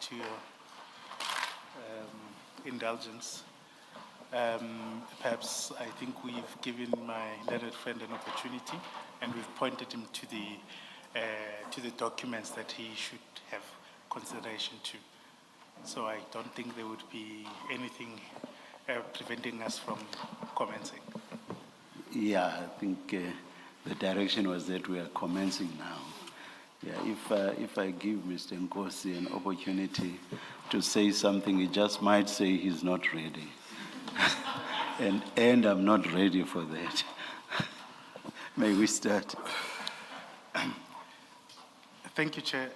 to your indulgence. Perhaps I think we've given my learned friend an opportunity, and we've pointed him to the documents that he should have consideration to. So I don't think there would be anything preventing us from commencing. Yeah, I think the direction was that we are commencing now. Yeah, if I give Mr. Nkosi an opportunity to say something, he just might say he's not ready. and I'm not ready for that. May we start? Thank you, Chair.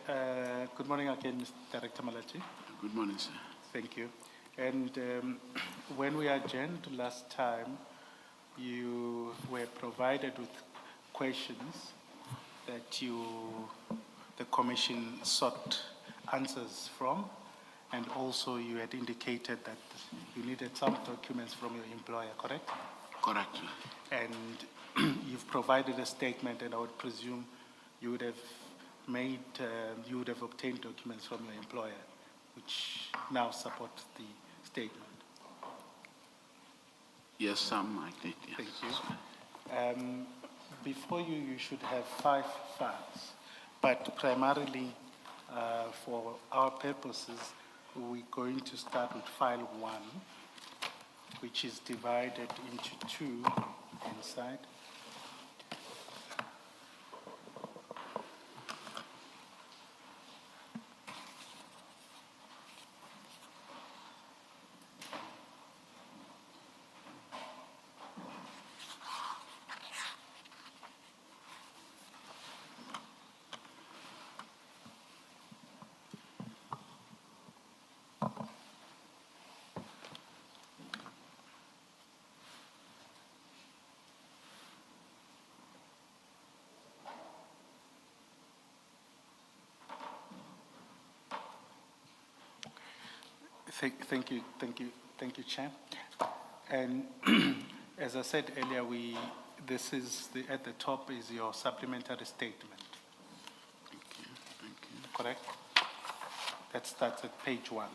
Good morning again, Mr. Director Malachi. Good morning, sir. Thank you. And when we adjourned last time, you were provided with questions that the Commission sought answers from, and also you had indicated that you needed some documents from your employer, correct? Correct. And you've provided a statement, and I would presume you would have obtained documents from your employer, which now support the statement. Yes, some I did. Yes. Thank you. Before you, you should have 5 files, but primarily for our purposes, we're going to start with file 1, which is divided into 2 inside. Thank you, Chair. And as I said earlier, at the top is your supplementary statement. Thank you. Correct? That starts at page 1.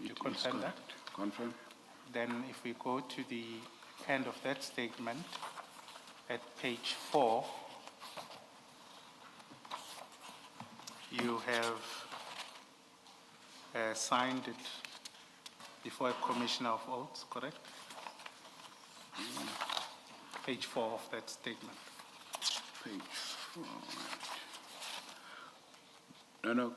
You confirm that? Confirm. Then if we go to the end of that statement, at page 4, you have signed it before a commissioner of oaths, correct? Page 4 of that statement. Page 4. No,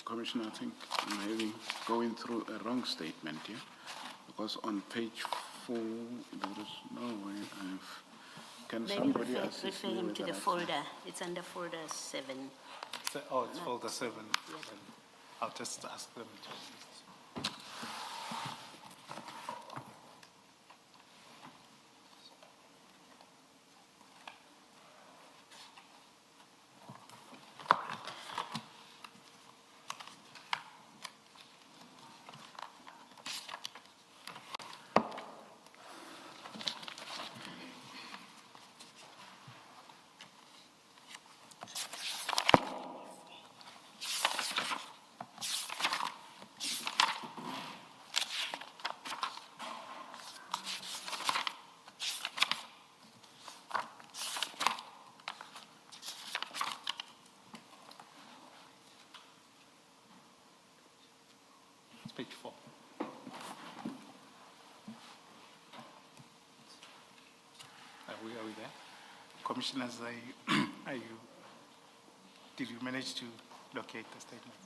Commissioner, I think I'm maybe going through a wrong statement here, because on page 4 there is no way I've. Can Maybe somebody assist refer me him with to the that? folder. It's under folder 7. It's folder 7. I'll just ask them to. Page 4. Are we there? Commissioners, did you manage to locate the statement?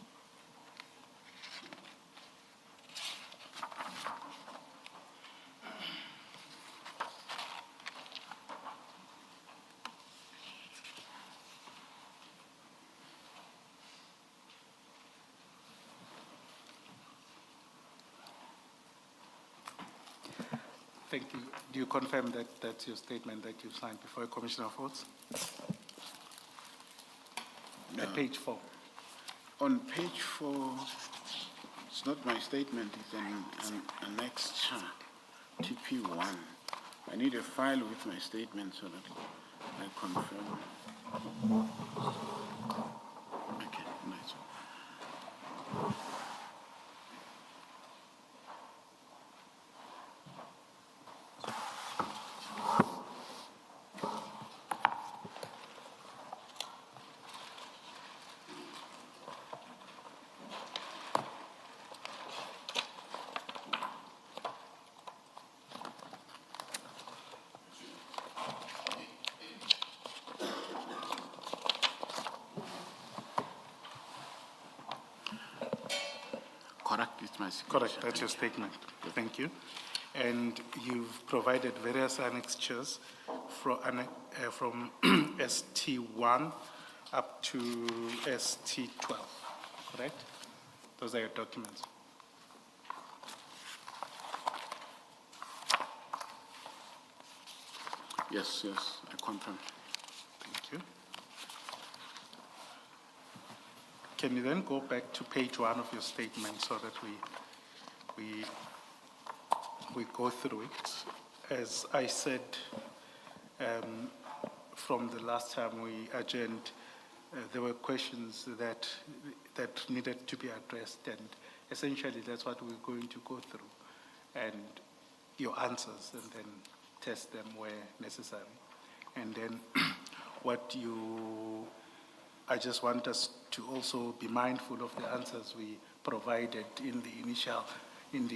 Thank you. Do you confirm that that's your statement that you signed before a commissioner of oaths? No. At page 4. On page 4, it's not my statement, it's an annexure, TP1. I need a file with my statement so that I confirm. Okay, nice. correct, it's my signature. Correct, that's your statement. Thank you. And you've provided various annexures from ST1 up to ST12, correct? Those are your documents. Yes, I confirm. Thank you. Can you then go back to page 1 of your statement so that we go through it? As I said, from the last time we adjourned, there were questions that needed to be addressed, and essentially that's what we're going to go through, and your answers, and then test them where necessary. And then I just want us to also be mindful of the answers we provided in the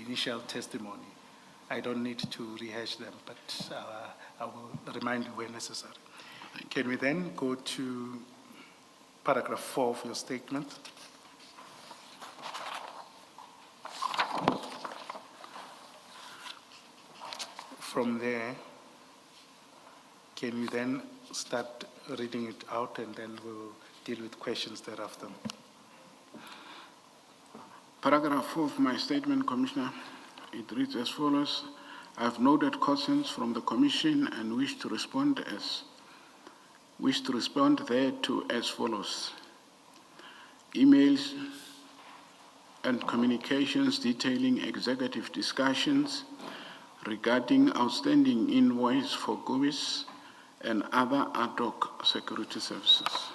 initial testimony. I don't need to rehash them, but I will remind you where necessary. Can we then go to paragraph 4 of your statement? From there, can we then start reading it out, and then we'll deal with questions thereafter? Paragraph 4 of my statement, Commissioner, it reads as follows. I have noted questions from the Commission and wish to respond thereto as follows. Emails and communications detailing executive discussions regarding outstanding invoice for GOBIS and other ad hoc security services.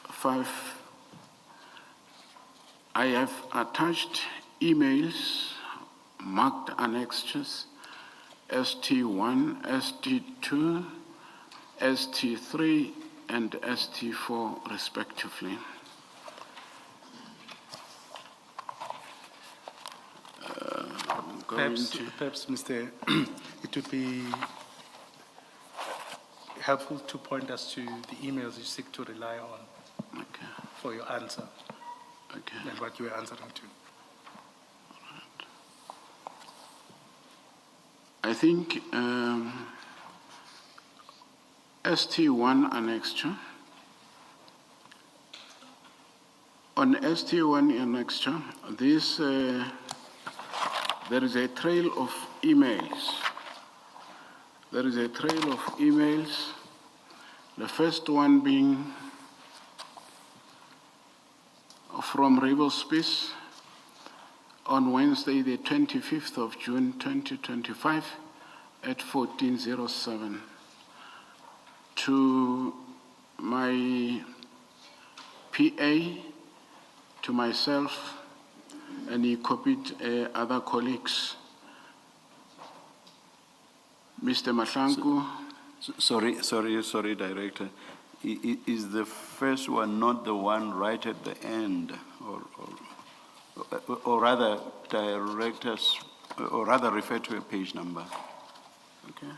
Five, I have attached emails marked annexures ST1, ST2, ST3, and ST4 respectively. Perhaps, Mr. it would be helpful to point us to the emails you seek to rely on for your answer and what you are answering to. I think ST1 annexure. On ST1 annexure, this there is a trail of emails. There is a trail of emails. The first one being from Riverspace on Wednesday, the 25th of June, 2025 at 14:07 to my PA, to myself, and he copied other colleagues. Mr. Madlanga. Sorry, Director. Is the first one not the one right at the end, or rather, directors, or rather refer to a page number? Okay.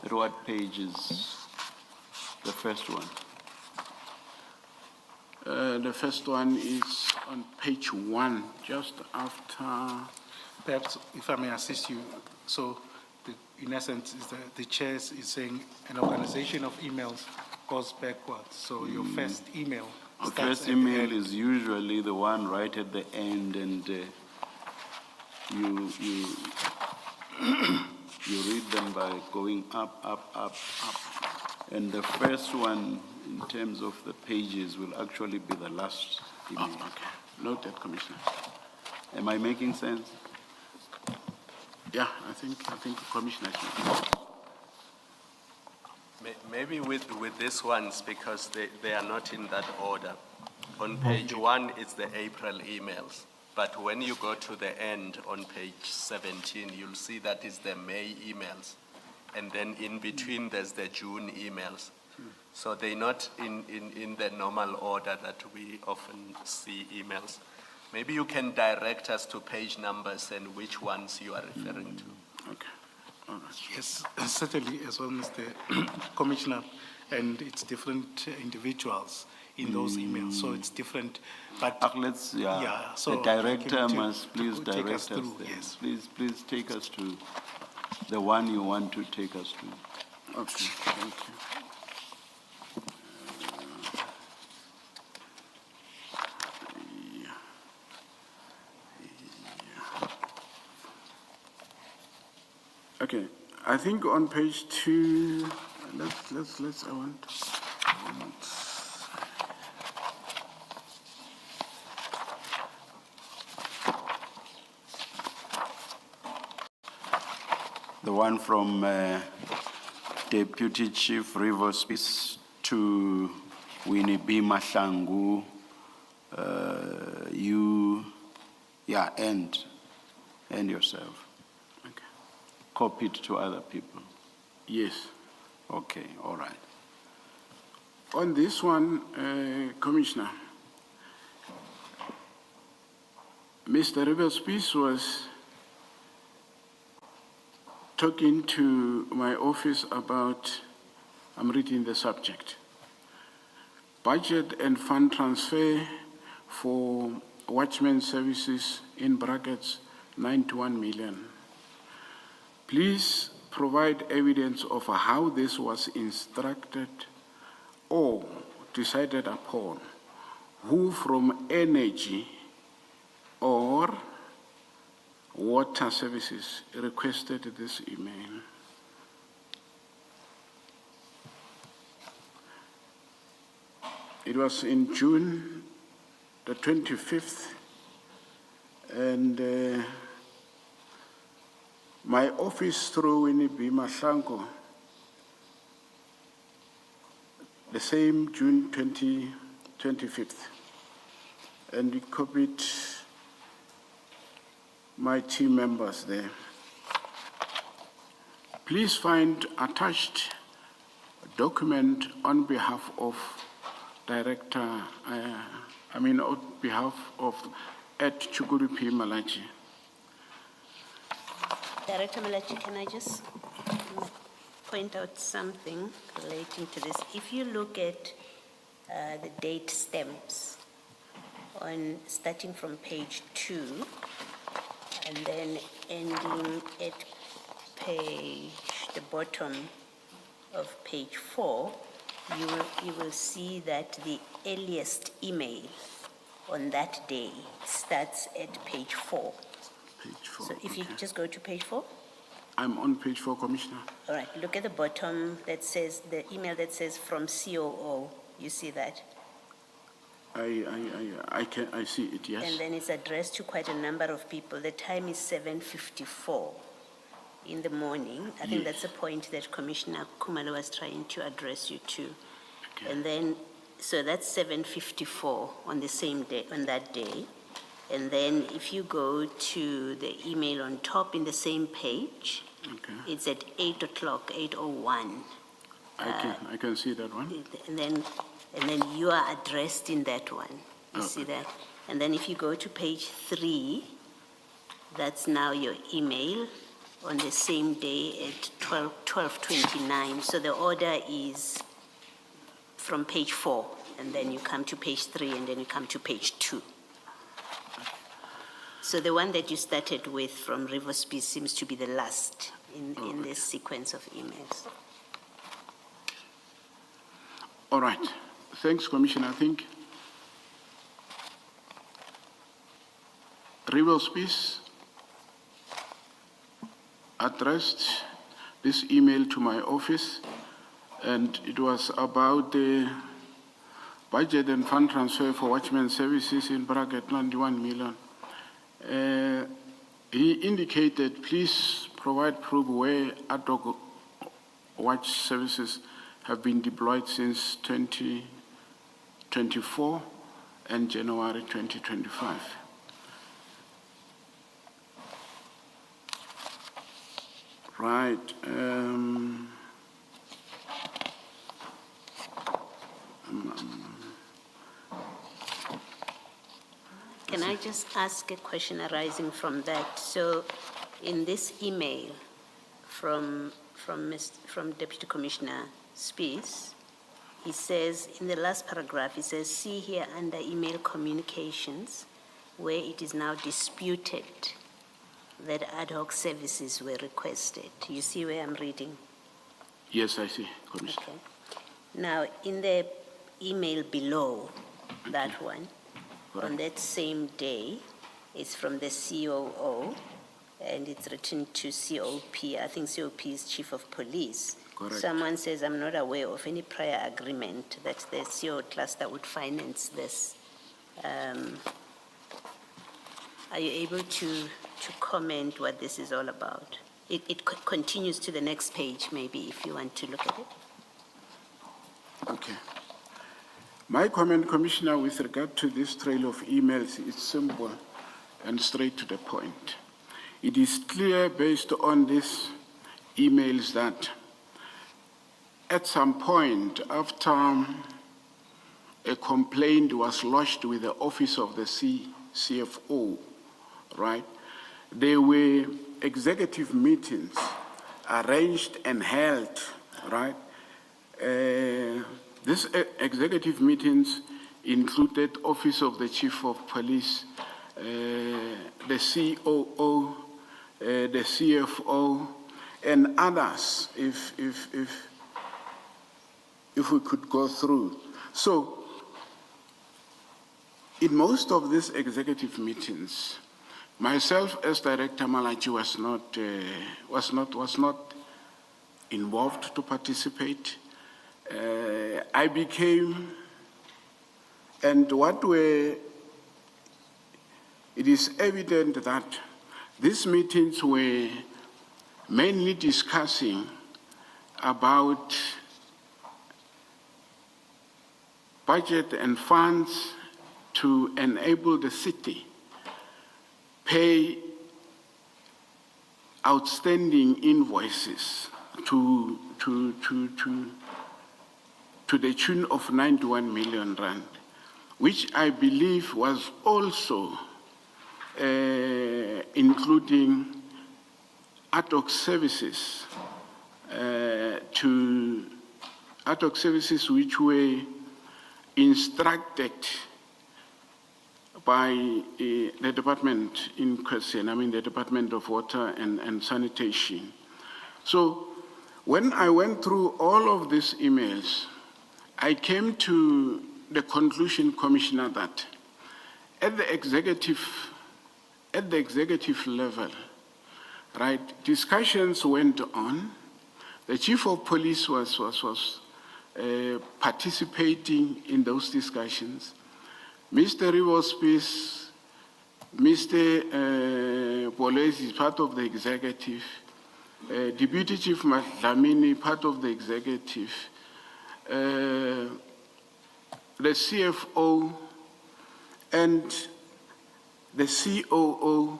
At what page is the first one? The first one is on page 1, just after. Perhaps, if I may assist you, so in essence, the chair is saying an organization of emails goes backwards. So your first email. The first email is usually the one right at the end, and you read them by going up. And the first one, in terms of the pages, will actually be the last email. Oh, okay. Noted, Commissioner. Am I making sense? Yeah, I think Commissioner. Maybe with these ones, because they are not in that order. On page 1, it's the April emails. But when you go to the end on page 17, you'll see that is the May emails. And then in between, there's the June emails. So they're not in the normal order that we often see emails. Maybe you can direct us to page numbers and which ones you are referring to. Okay, all right. Yes, certainly, as well, Mr. Commissioner, and it's different individuals in those emails, so it's different, but. Let's, Yeah, so the I'd like director him to- must please to take us direct us through, there. yes. Please take us to the one you want to take us to. Okay, thank you. Okay, I think on page 2, I want. The one from Deputy Chief River Space to Winnie B. Madlanga, and yourself. Okay. Copy it to other people. Yes. Okay, all right. On this one, Commissioner, Mr. Riverspice was talking to my office about, I'm reading the subject, budget and fund transfer for watchman services in brackets 91 million. Please provide evidence of how this was instructed or decided upon, who from energy or water services requested this email. It was in June the 25th, and my office through Winnie B. Madlanga, the same June 25th, and we copied my team members there. Please find attached a document on behalf of Director, on behalf of Ed Chukurupi Malachi. Director Malachi, can I just point out something relating to this? If you look at the date stamps starting from page 2 and then ending at the bottom of page 4, you will see that the earliest email on that day starts at page 4. Page 4. So if you okay. just go to page 4. I'm on page 4, Commissioner. All right, look at the bottom that says, the email that says from COO. You see that? I see it, yes. And then it's addressed to quite a number of people. The time is 7:54 in the morning. I think Yes. that's the point that Commissioner Khumalo was trying to address you to. Okay. And then, so that's 7:54 on the same day, on that day. And then if you go to the email on top in the same page, Okay. it's at 8 o'clock, 8:01. I can see that one. And then you are addressed in that one. You see Okay. that? And then if you go to page 3, that's now your email on the same day at 12:29. So the order is from page 4, and then you come to page 3, and then you come to page 2. So the one that you started with from Riverspeed seems to be the last in this sequence of emails. All right. Thanks, Commissioner. I think Riverspeed addressed this email to my office, and it was about the budget and fund transfer for watchman services in bracket 91 million. He indicated, please provide proof where ad hoc watch services have been deployed since 2024 and January 2025. Right. Can I just ask a question arising from that? So in this email from Deputy Commissioner Spies. He says, in the last paragraph, he says, see here under email communications, where it is now disputed that ad hoc services were requested. You see where I'm reading? Yes, I see, Commissioner. Okay. Now, in the email below that one, on that same day, it's from the COO, and it's written to COP. I think COP is Chief of Police. Correct. Someone says, I'm not aware of any prior agreement that the CO cluster would finance this. Are you able to comment what this is all about? It continues to the next page, maybe, if you want to look at it. Okay. My comment, Commissioner, with regard to this trail of emails is simple and straight to the point. It is clear based on these emails that at some point after a complaint was lodged with the office of the CFO, right, there were executive meetings arranged and held, right? These executive meetings included Office of the Chief of Police, the COO, the CFO, and others, if we could go through. So, in most of these executive meetings, myself as Director Malachi was not involved to participate. I became, and it is evident that these meetings were mainly discussing about budget and funds to enable the city pay outstanding invoices to the tune of 91 million rand, which I believe was also including ad hoc services which were instructed by the department in question, I mean the Department of Water and Sanitation. So when I went through all of these emails, I came to the conclusion, Commissioner, that at the executive level, right, discussions went on. The Chief of Police was participating in those discussions. Mr. Rivospis, Mr. Boles is part of the executive. Deputy Chief Madlanga, part of the executive. The CFO and the COO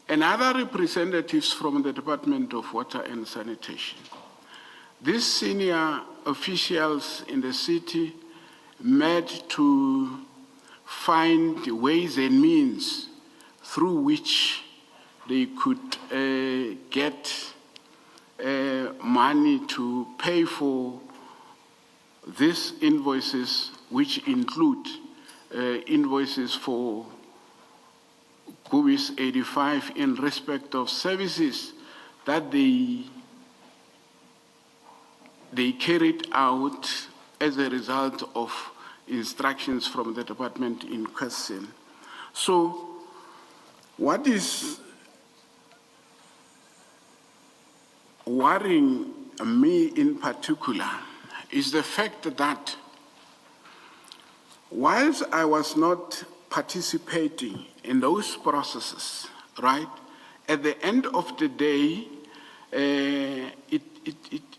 and other representatives from the Department of Water and Sanitation. These senior officials in the city met to find ways and means through which they could get money to pay for these invoices, which include invoices for GUBIS 85 in respect of services that they carried out as a result of instructions from the department in question. So, what is worrying me in particular is the fact that whilst I was not participating in those processes, right, at the end of the day,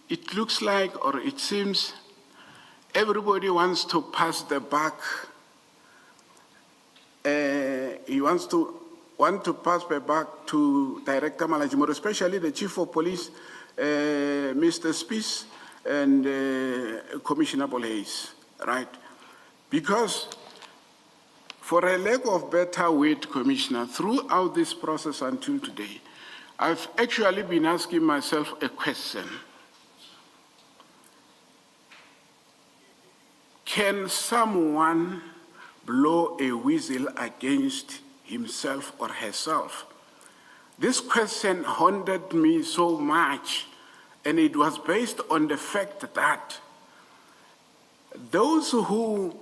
it looks like, or it seems, everybody wants to pass the buck. He wants to pass the buck to Director Malajimoro, especially the Chief of Police, Mr. Spies, and Commissioner Boles, right? Because, for a lack of better word, Commissioner, throughout this process until today, I've actually been asking myself a question. Can someone blow a whistle against himself or herself? This question haunted me so much, and it was based on the fact that those who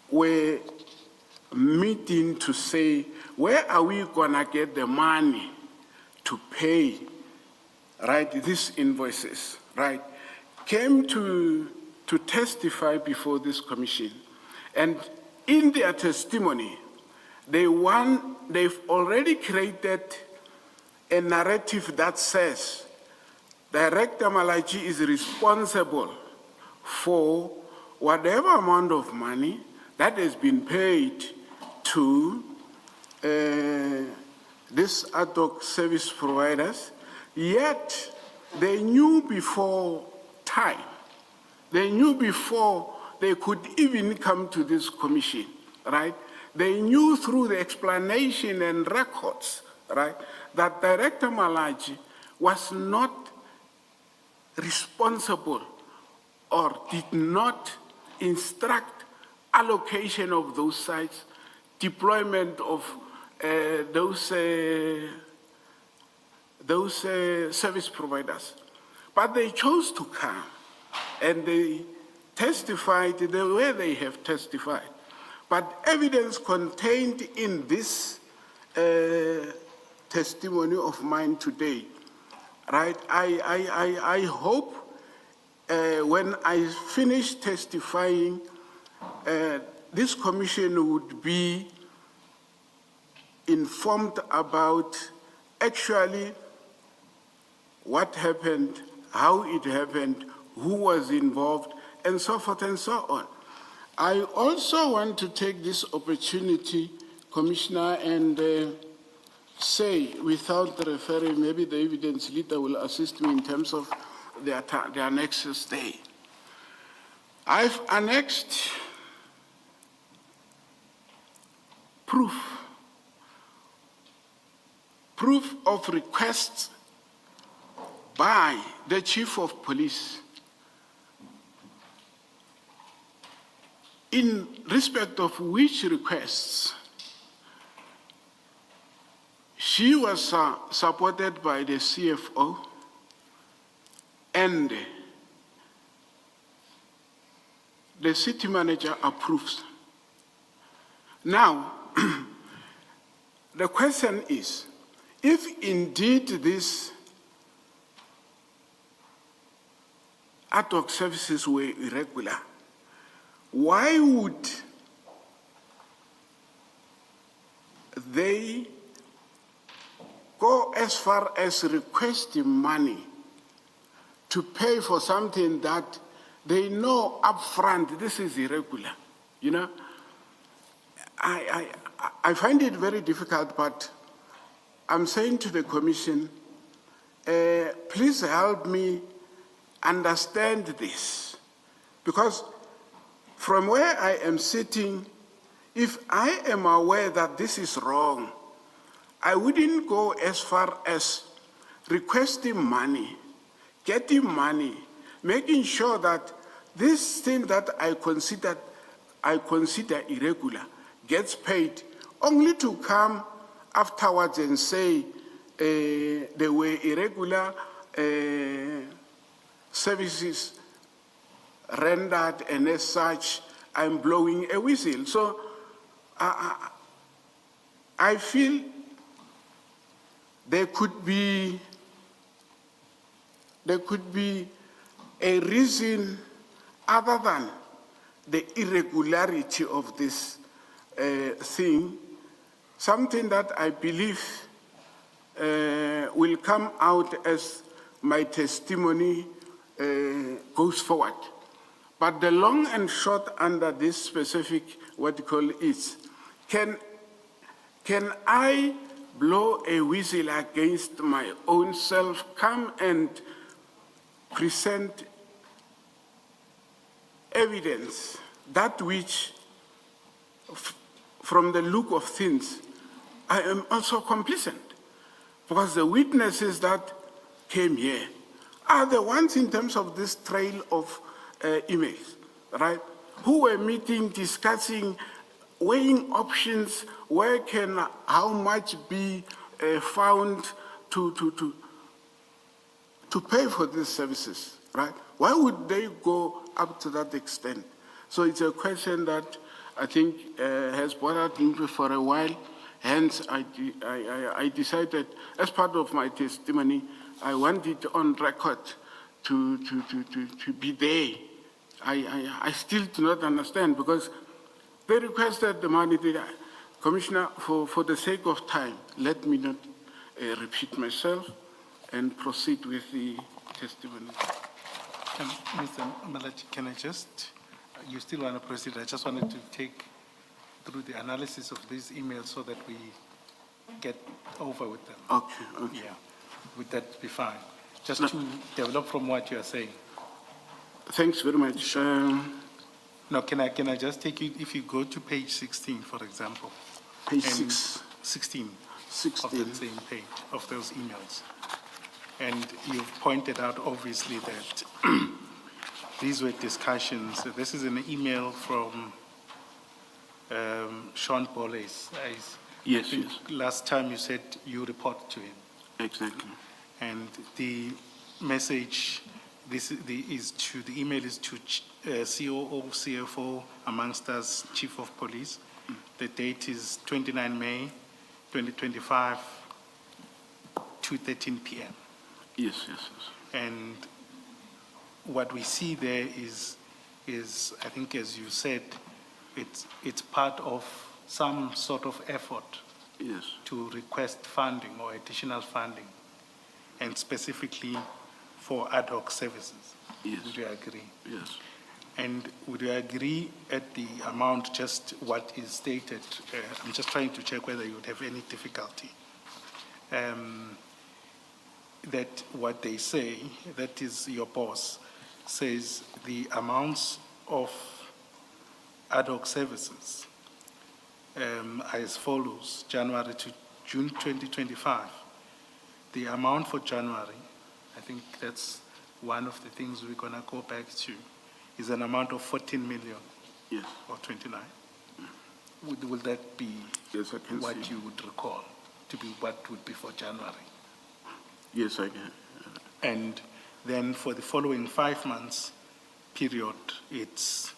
were meeting to say, where are we gonna get the money to pay, right, these invoices, right, came to testify before this commission. And in their testimony, they've already created a narrative that says Director Malachi is responsible for whatever amount of money that has been paid to these ad hoc service providers, yet they knew before time. They knew before they could even come to this commission, right? They knew through the explanation and records, right, that Director Malachi was not responsible or did not instruct allocation of those sites, deployment of those service providers. But they chose to come, and they testified the way they have testified. But evidence contained in this testimony of mine today, right, I hope when I finish testifying, this commission would be informed about actually what happened, how it happened, who was involved, and so forth and so on. I also want to take this opportunity, Commissioner, and say, without referring, maybe the evidence leader will assist me in terms of the annexes there. I've annexed proof of requests by the Chief of Police in respect of which requests she was supported by the CFO and the city manager approves. Now, the question is, if indeed these ad hoc services were irregular, why would they go as far as requesting money to pay for something that they know upfront this is irregular? You know, I find it very difficult, but I'm saying to the Commission, please help me understand this, because from where I am sitting, if I am aware that this is wrong, I wouldn't go as far as requesting money, getting money, making sure that this thing that I consider irregular gets paid, only to come afterwards and say there were irregular services rendered, and as such, I'm blowing a whistle. So I feel there could be a reason other than the irregularity of this thing, something that I believe will come out as my testimony goes forward. But the long and short under this specific, what you call is, can I blow a whistle against my own self, come and present evidence, that which, from the look of things, I am also complicit? Because the witnesses that came here are the ones in terms of this trail of emails, right? Who were meeting, discussing, weighing options, where can, how much be found to pay for these services, right? Why would they go up to that extent? So it's a question that I think has bothered me for a while. Hence, I decided, as part of my testimony, I want it on record to be there. I still do not understand, because they requested the money. Commissioner, for the sake of time, let me not repeat myself and proceed with the testimony. Mr. Malachi, can I just, you still want to proceed? I just wanted to take through the analysis of these emails so that we get over with them. Okay, okay. Yeah, would that be fine? Just to develop from what you are saying. Thanks very much. No, can I just take you, if you go to page 16, for example. Page and 16. of the same page, of those emails. And you've pointed out, obviously, that these were discussions. This is an email from Sean Boles. Yes, think yes. Last time you said you report to him. Exactly. And the message, the email is to COO, CFO, amongst us, Chief of Police. The date is 29 May 2025, 2:13 p.m. Yes, yes, yes. And what we see there is I think, as you said, it's part of some sort of effort Yes. to request funding or additional funding, and specifically for ad hoc services. Yes. Would you agree? Yes. And would you agree at the amount, just what is stated? I'm just trying to check whether you would have any difficulty. That what they say, that is your boss, says the amounts of ad hoc services are as follows: January to June 2025. The amount for January, I think that's one of the things we're going to go back to, is an amount of 14 million. Yes. Or 29. Would that be Yes, I can what see. you would recall to be what would be for January? Yes, I can. And then for the following 5 months period, it's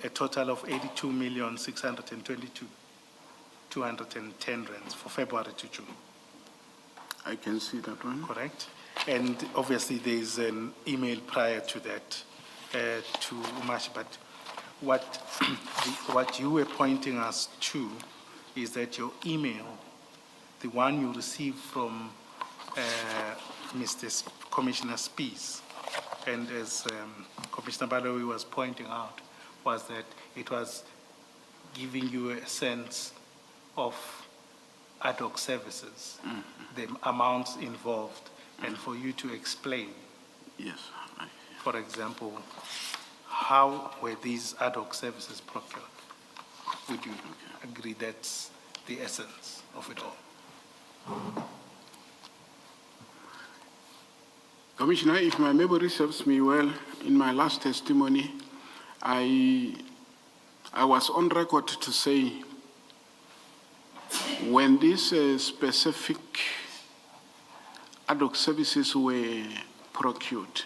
a total of 82,622,210 rands for February to June, I can see that one. correct? And obviously there's an email prior to that to Umash, but what you were pointing us to is that your email, the one you received from Mr. Commissioner Spies, and as Commissioner Balowi was pointing out, was that it was giving you a sense of ad hoc services, the amounts involved, and for you to explain, Yes. for example, how were these ad hoc services procured? Would you agree that's the essence of it all? Commissioner, if my memory serves me well, in my last testimony, I was on record to say when these specific ad hoc services were procured,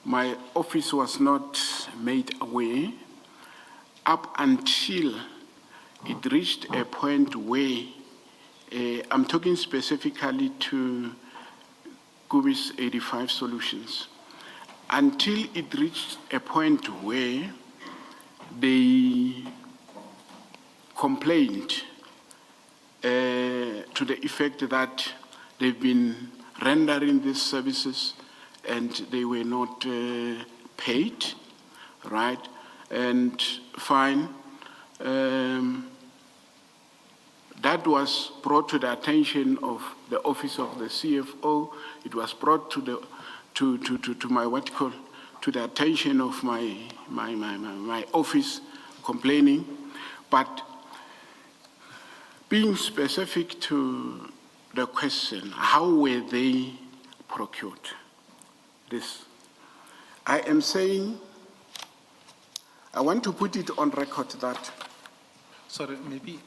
my office was not made aware up until it reached a point where, I'm talking specifically to Kubis 85 Solutions, until it reached a point where they complained to the effect that they've been rendering these services and they were not paid, right? And fine. That was brought to the attention of the office of the CFO. It was brought to the to the attention of my office, complaining. But being specific to the question, how were they procured? This. I am saying, I want to put it on record that Sorry, maybe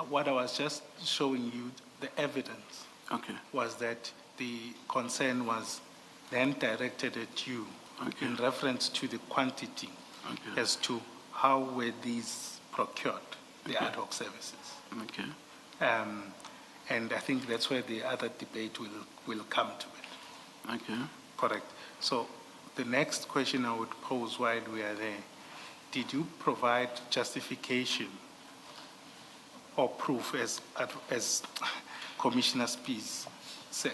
what I was just showing you, the evidence okay. was that the concern was then directed at you Okay. in reference to the quantity Okay. as to how were these procured, the ad hoc services. Okay. And I think that's where the other debate will come to it. Okay. Correct. So the next question I would pose while we are there, did you provide justification or proof as Commissioner Spies said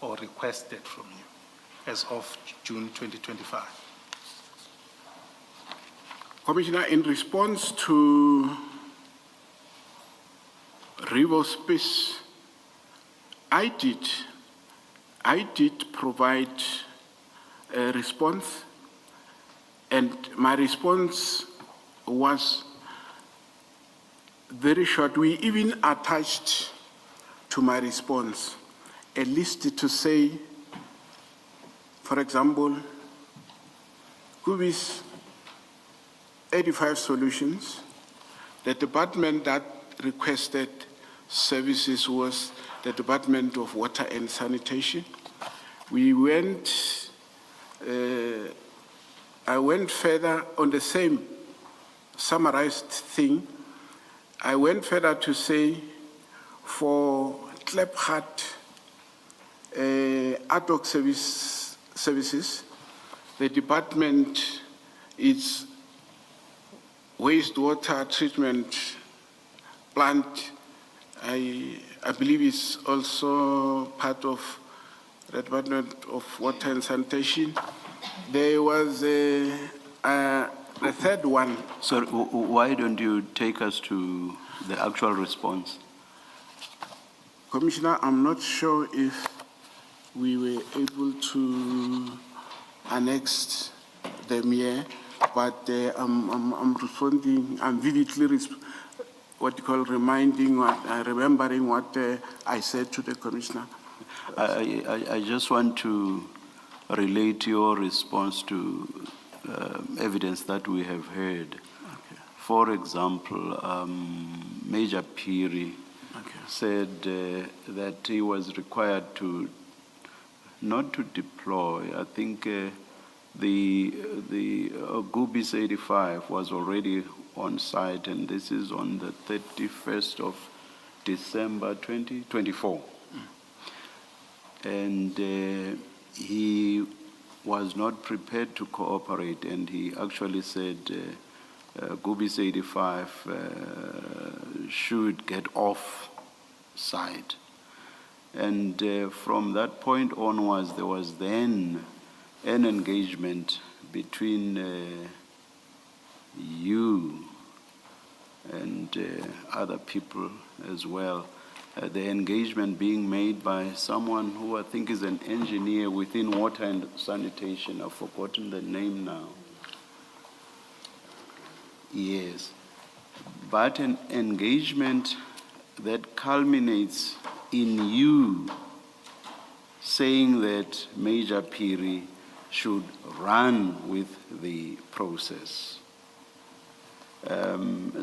or requested from you as of June 2025? Commissioner, in response to Rivo's piece, I did provide a response, and my response was very short. We even attached to my response a list to say, for example, Kubi's 85 solutions. The department that requested services was the Department of Water and Sanitation. We went, I went further on the same summarized thing. I went further to say for Klepgat ad hoc services, the department is wastewater treatment plant. I believe it's also part of the Department of Water and Sanitation. There was a third one. So why don't you take us to the actual response? Commissioner, I'm not sure if we were able to annex them here, but I'm responding, I'm vividly remembering what I said to the Commissioner. I just want to relate your response to evidence that we have heard. Okay. For example, Major Piri said that he was required to not to deploy. I think the Gubis 85 was already on site, and this is on the 31st of December 2024. And he was not prepared to cooperate, and he actually said Gubis 85 should get off site. And from that point onwards, there was then an engagement between you and other people as well. The engagement being made by someone who I think is an engineer within water and sanitation. I've forgotten the name now. Yes. But an engagement that culminates in you saying that Major Piri should run with the process.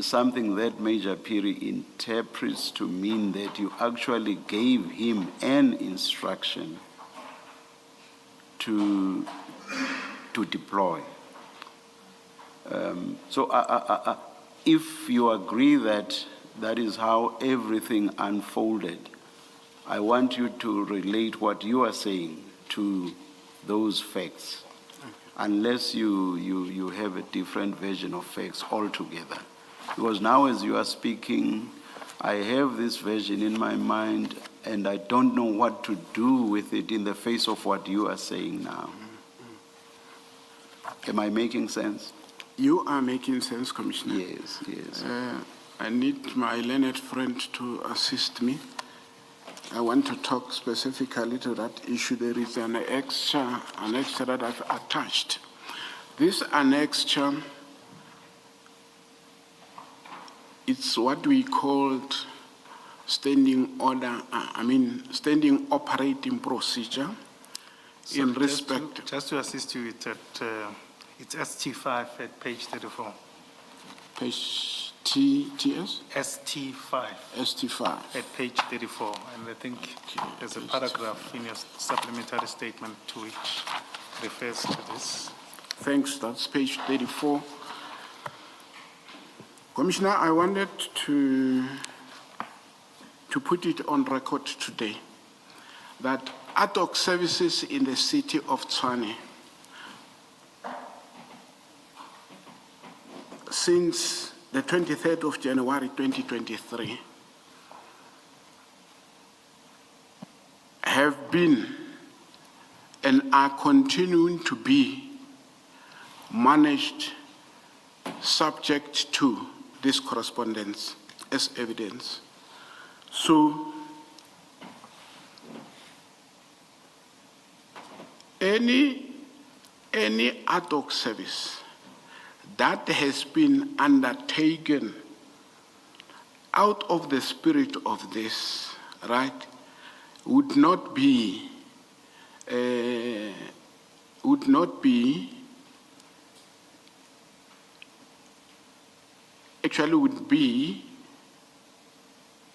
Something that Major Piri interprets to mean that you actually gave him an instruction to deploy. So if you agree that that is how everything unfolded, I want you to relate what you are saying to those facts, unless you have a different version of facts altogether. Because now as you are speaking, I have this version in my mind, and I don't know what to do with it in the face of what you are saying now. Am I making sense? You are making sense, Commissioner. Yes, yes. I need my learned friend to assist me. I want to talk specifically to that issue. There is an annexure that I've attached. This annexure, it's what we called standing order, standing operating procedure in respect. Just to assist you, it's ST5 at page 34. Page TS? ST5 ST5. at page 34. And I think there's a paragraph in your supplementary statement to which refers to this. Thanks, that's page 34. Commissioner, I wanted to put it on record today that ad hoc services in the city of Tshwane, since the 23rd of January 2023, have been and are continuing to be managed subject to this correspondence as evidence. So, any ad hoc service that has been undertaken out of the spirit of this, right, would not be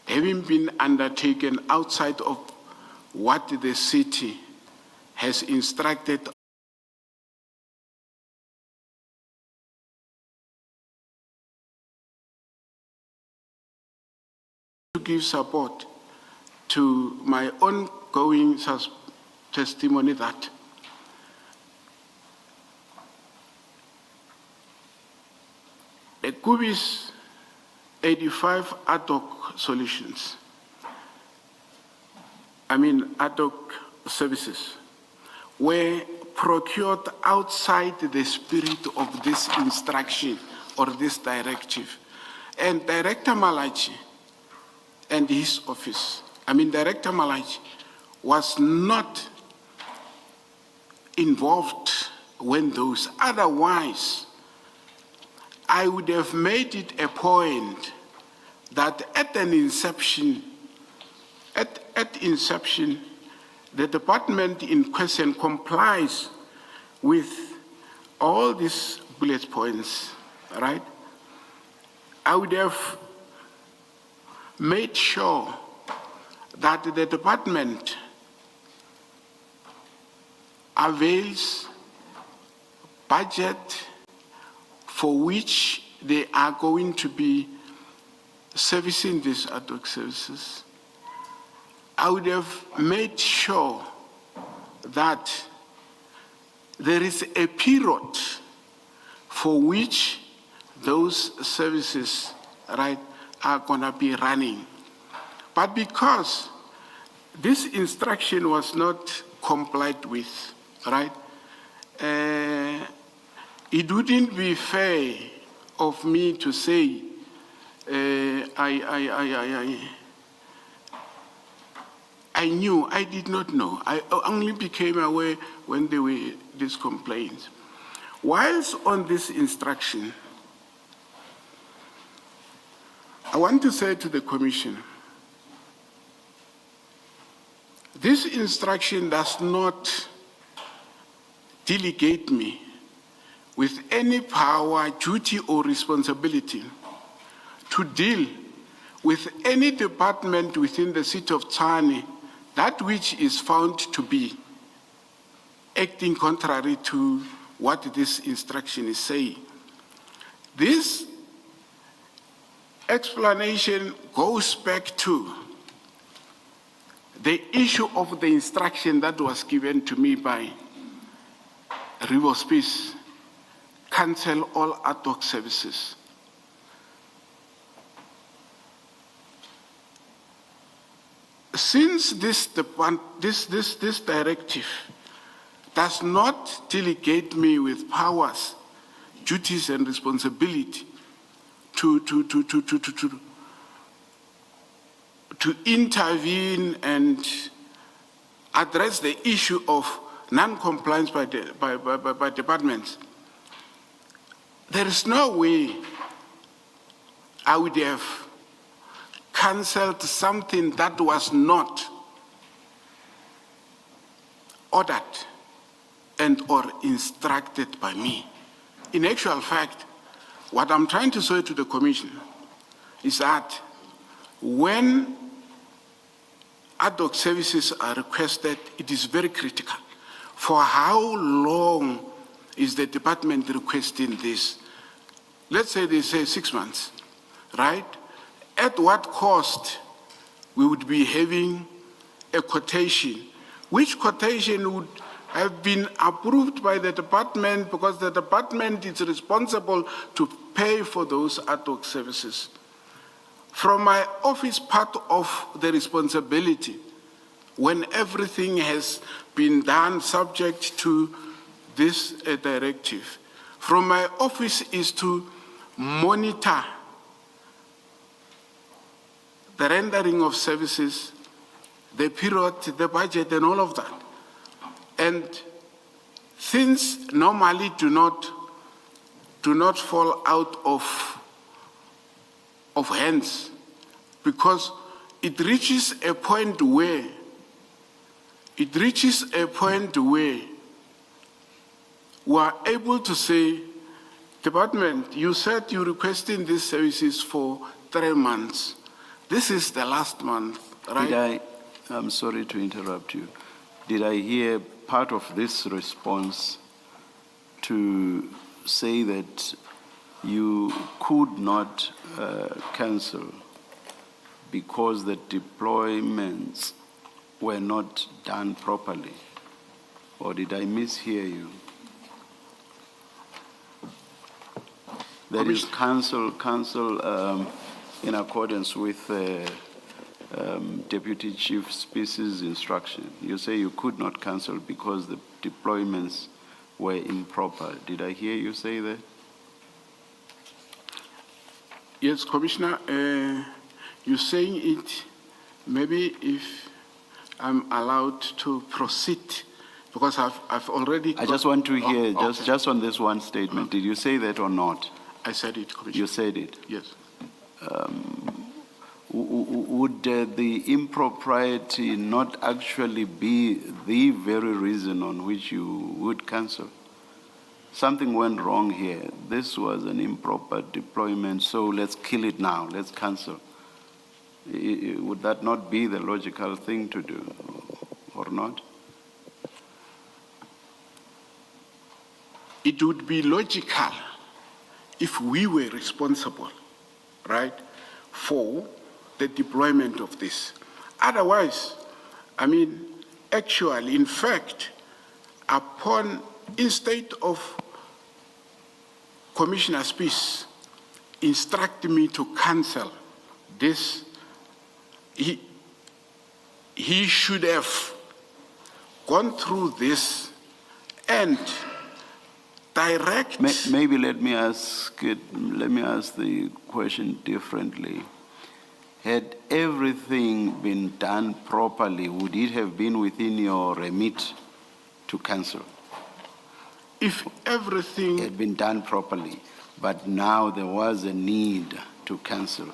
having been undertaken outside of what the city has instructed to give support to my ongoing testimony that the Kubi's 85 ad hoc solutions, ad hoc services, were procured outside the spirit of this instruction or this directive. And Director Malachi and his office, Director Malachi was not involved when those, otherwise, I would have made it a point that at inception, the department in question complies with all these bullet points, right? I would have made sure that the department avails budget for which they are going to be servicing these ad hoc services. I would have made sure that there is a period for which those services, right, are gonna be running. But because this instruction was not complied with, right, it wouldn't be fair of me to say I did not know. I only became aware when there were these complaints. Whilst on this instruction, I want to say to the Commission, this instruction does not delegate me with any power, duty, or responsibility to deal with any department within the city of Tshwane that which is found to be acting contrary to what this instruction is saying. This explanation goes back to the issue of the instruction that was given to me by River Space, cancel all ad hoc services. Since this directive does not delegate me with powers, duties, and responsibility to intervene and address the issue of non-compliance by departments, there is no way I would have cancelled something that was not ordered and or instructed by me. In actual fact, what I'm trying to say to the Commission is that when ad hoc services are requested, it is very critical. For how long is the department requesting this? Let's say they say 6 months, right? At what cost we would be having a quotation? Which quotation would have been approved by the department, because the department is responsible to pay for those ad hoc services. From my office, part of the responsibility, when everything has been done subject to this directive, from my office is to monitor the rendering of services, the period, the budget, and all of that. And things normally do not fall out of hands, because it reaches a point where we are able to say, department, you said you're requesting these services for 3 months. This is the last month, right? I'm sorry to interrupt you. Did I hear part of this response to say that you could not cancel because the deployments were not done properly? Or did I mishear you? That is cancel in accordance with Deputy Chief Species instruction. You say you could not cancel because the deployments were improper. Did I hear you say that? Yes, Commissioner, you're saying it, maybe if I'm allowed to proceed, because I've already... I just want to hear, okay. just on this one statement, did you say that or not? I said it, Commissioner. You said it? Yes. Would the impropriety not actually be the very reason on which you would cancel? Something went wrong here. This was an improper deployment, so let's kill it now, let's cancel. Would that not be the logical thing to do, or not? It would be logical if we were responsible, right, for the deployment of this. Otherwise, I mean, actually, in fact, instead of Commissioner Spies instructing me to cancel this, he should have gone through this and direct... Maybe let me ask the question differently. Had everything been done properly, would it have been within your remit to cancel? If everything had been done properly, but now there was a need to cancel,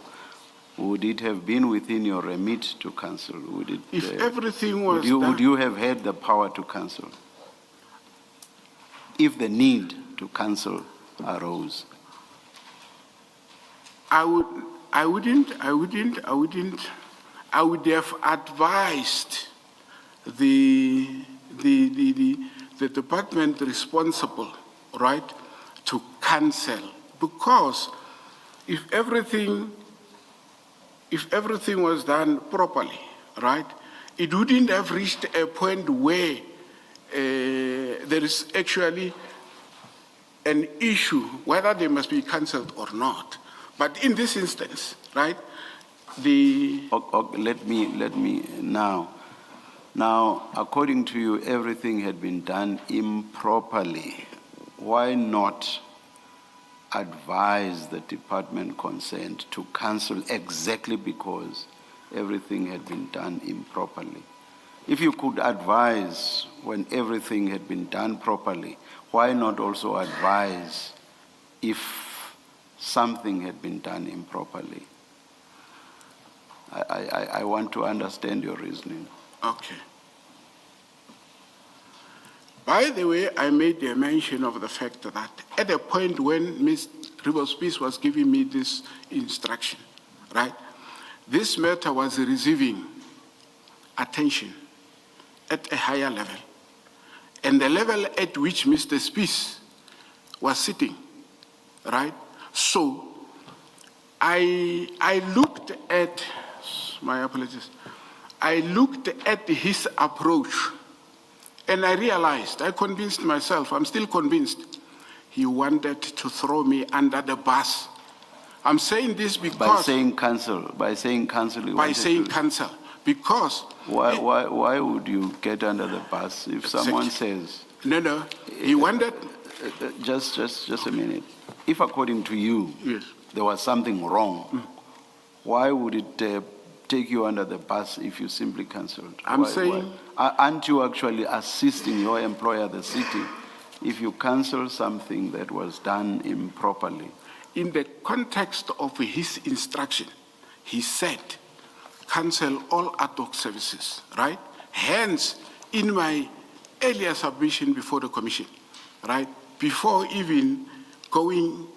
would it have been within your remit to cancel? Would it? If everything was done, would you have had the power to cancel if the need to cancel arose? I would have advised the department responsible, right, to cancel, because if everything was done properly, right, it wouldn't have reached a point where there is actually an issue whether they must be cancelled or not. But in this instance, right, let me now, according to you, everything had been done improperly. Why not advise the department concerned to cancel exactly because everything had been done improperly? If you could advise when everything had been done properly, why not also advise if something had been done improperly? I want to understand your reasoning. Okay. By the way, I made a mention of the fact that at the point when Ms. Ribos-Peace was giving me this instruction, right, this matter was receiving attention at a higher level. And the level at which Mr. Spies was sitting, right? So I looked at, my apologies, I looked at his approach and I realized, I convinced myself, I'm still convinced, he wanted to throw me under the bus. I'm saying this because... By saying cancel, he By wanted saying to- cancel, because... Why would you get under the bus if someone says... No, he wanted... Just a minute. If according to you, Yes. there was something wrong, why would it take you under the bus if you simply cancelled? I'm saying- Aren't you actually assisting your employer, the city, if you cancel something that was done improperly? In the context of his instruction, he said, cancel all ad hoc services, right? Hence, in my earlier submission before the commission, right, before even going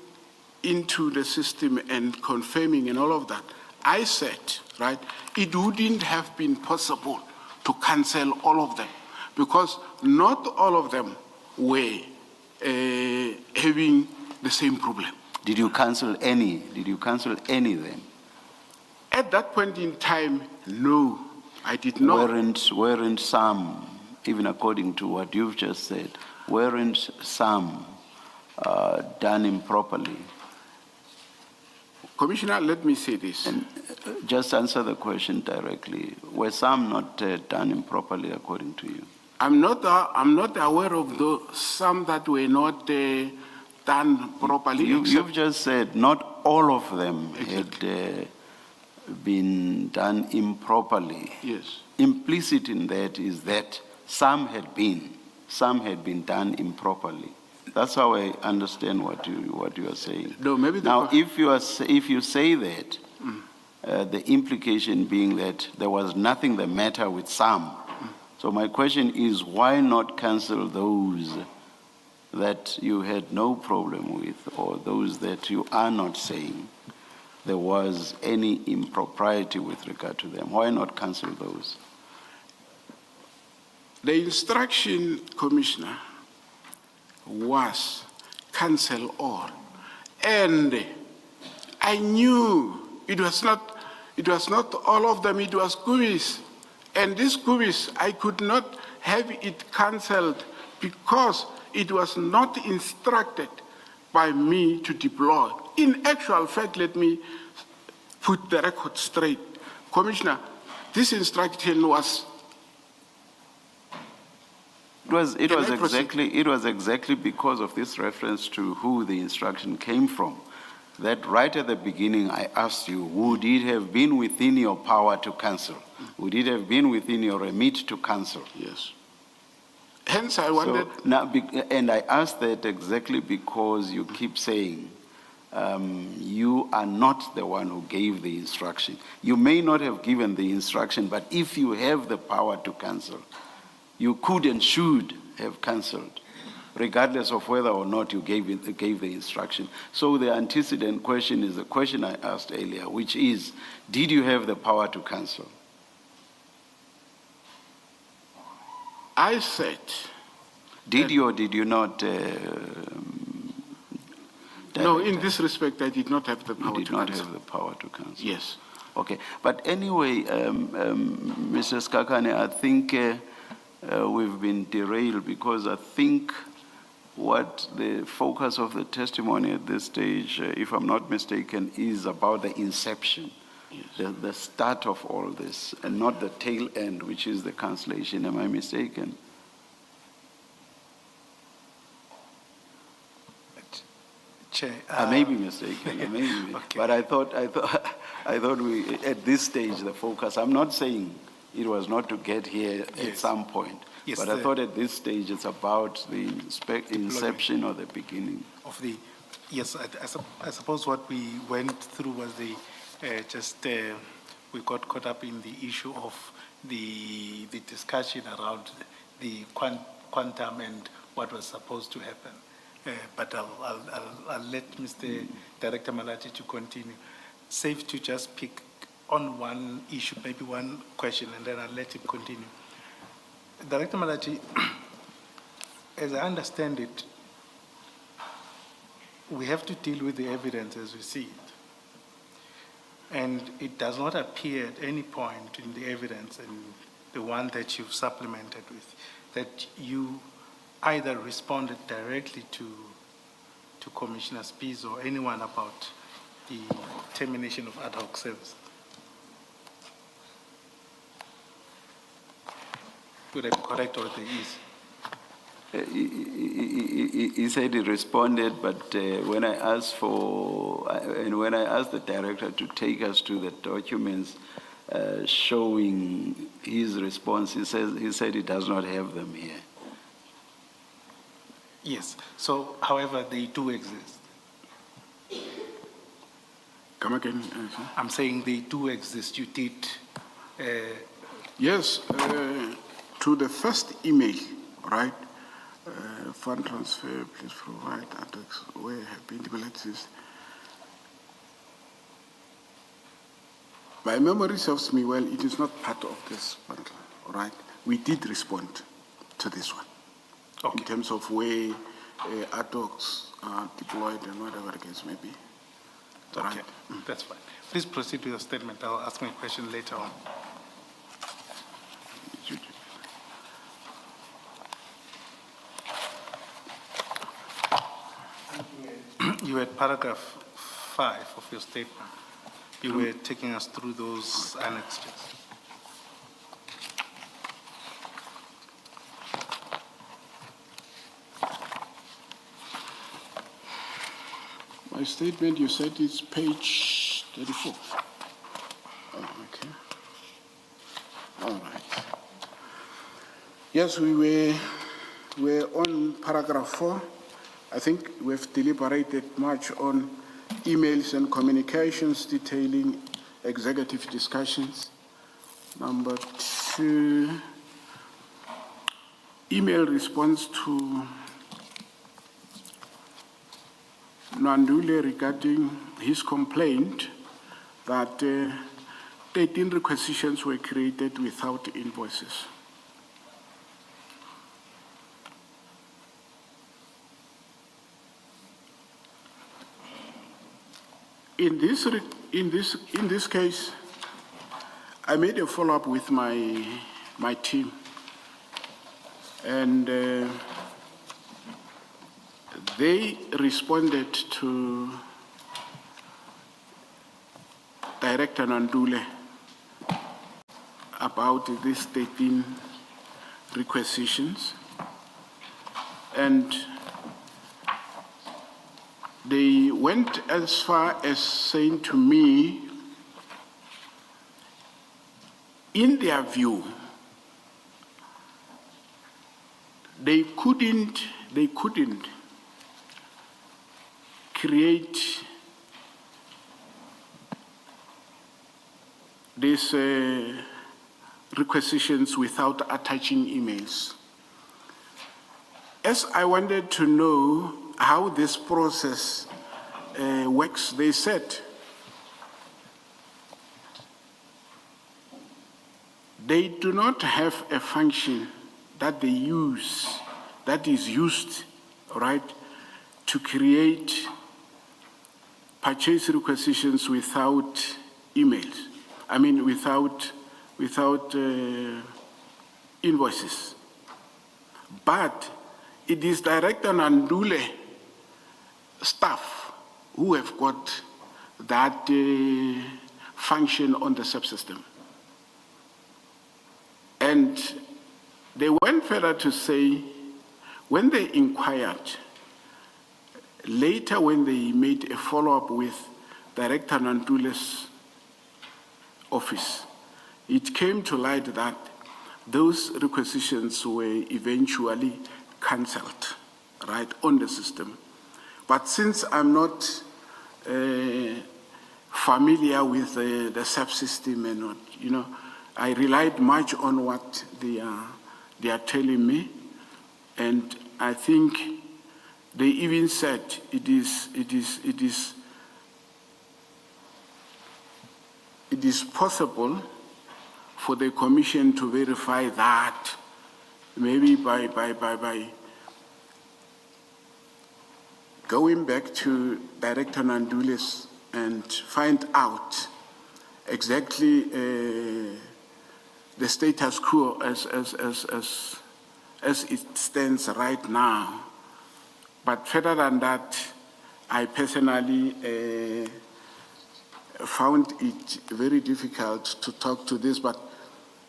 into the system and confirming and all of that, I said, right, it wouldn't have been possible to cancel all of them because not all of them were having the same problem. Did you cancel any? Did you cancel any then? At that point in time, no, I did not. Weren't some, even according to what you've just said, weren't some done improperly? Commissioner, let me say this. And just answer the question directly. Were some not done improperly according to you? I'm not aware of some that were not done properly. You've just said not all of them had been done improperly. Yes. Implicit in that is that some had been done improperly. That's how I understand what you are saying. No, maybe now, if you say that, the implication being that there was nothing the matter with some. So my question is, why not cancel those that you had no problem with, or those that you are not saying there was any impropriety with regard to them? Why not cancel those? The instruction, Commissioner, was cancel all. And I knew it was not all of them, it was GUIs. And this GUIs, I could not have it cancelled because it was not instructed by me to deploy. In actual fact, let me put the record straight. Commissioner, this instruction was It was exactly because of this reference to who the instruction came from that right at the beginning I asked you, would it have been within your power to cancel? Would it have been within your remit to cancel? Yes. Hence I wanted... And I asked that exactly because you keep saying you are not the one who gave the instruction. You may not have given the instruction, but if you have the power to cancel, you could and should have cancelled, regardless of whether or not you gave the instruction. So the antecedent question is the question I asked earlier, which is, did you have the power to cancel? I said... Did you or did you not? No, in this respect, I did not have the power to cancel. You did not have the power to cancel? Yes. Okay, but anyway, Mr. Skakane, I think we've been derailed because I think what the focus of the testimony at this stage, if I'm not mistaken, is about the inception, yes. the start of all this, and not the tail end, which is the cancellation. Am I mistaken? Chair, I may be mistaken. Okay. But I thought we at this stage the focus. I'm not saying it was not to get here at some point, but I thought at this stage it's about the inception or the beginning of the. Yes, I suppose what we went through was the just we got caught up in the issue of the discussion around the quantum and what was supposed to happen. But I'll let Mr. Director Malachi to continue. Safe to just pick on one issue, maybe one question, and then I'll let him continue. Director Malachi, as I understand it, we have to deal with the evidence as we see it. And it does not appear at any point in the evidence, and the one that you've supplemented with, that you either responded directly to Commissioner Spies or anyone about the termination of ad hoc service. Would I be correct, or there is? He said he responded, but when I asked when I asked the director to take us to the documents showing his response, he said he does not have them here. Yes. So, however, they do exist. Come again. I'm saying they do exist. You did. Yes, to the first email, right? Fund transfer, please provide address where have been developed. My memory serves me well, it is not part of this bundle, all right? We did respond to this one. Okay. In terms of where ad hocs are deployed and whatever the case may be. Okay, Right. that's fine. Please proceed with your statement. I'll ask my question later on. You had paragraph 5 of your statement. You were taking us through those annexes. My statement, you said it's page 34. Oh, okay. All right. Yes, we were on paragraph 4. I think we've deliberated much on emails and communications detailing executive discussions. Number 2, email response to Nandule regarding his complaint that 13 requisitions were created without invoices. In this case, I made a follow-up with my team, and they responded to Director Nandule about these 13 requisitions, and they went as far as saying to me, in their view, they couldn't create these requisitions without attaching emails. As I wanted to know how this process works, they said they do not have a function that they use, that is used, right, to create purchase requisitions without emails. I mean, without invoices. But it is Director Nandule staff who have got that function on the subsystem. And they went further to say, when they inquired, later when they made a follow-up with Director Nandule's office, it came to light that those requisitions were eventually cancelled, right, on the system. But since I'm not familiar with the subsystem and what, you know. I relied much on what they are telling me, and I think they even said it is possible for the commission to verify that, maybe by going back to Director Nandulis and find out exactly the status quo as it stands right now. But further than that, I personally found it very difficult to talk to this, but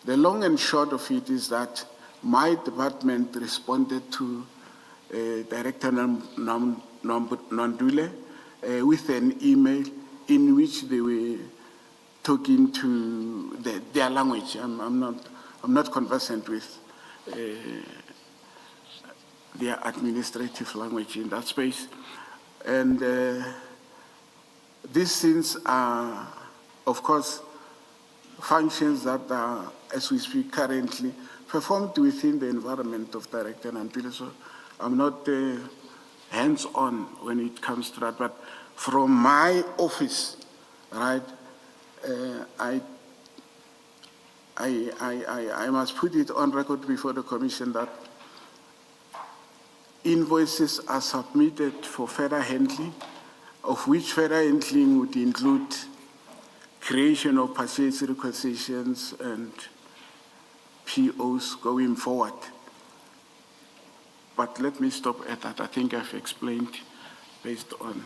the long and short of it is that my department responded to Director Nandule with an email in which they were talking to their language. I'm not conversant with their administrative language in that space. And these things are, of course, functions that are, as we speak currently, performed within the environment of Director Nandule. So I'm not hands-on when it comes to that, but from my office, right, I must put it on record before the Commission that invoices are submitted for further handling, of which further handling would include creation of purchase requisitions and POs going forward. But let me stop at that. I think I've explained based on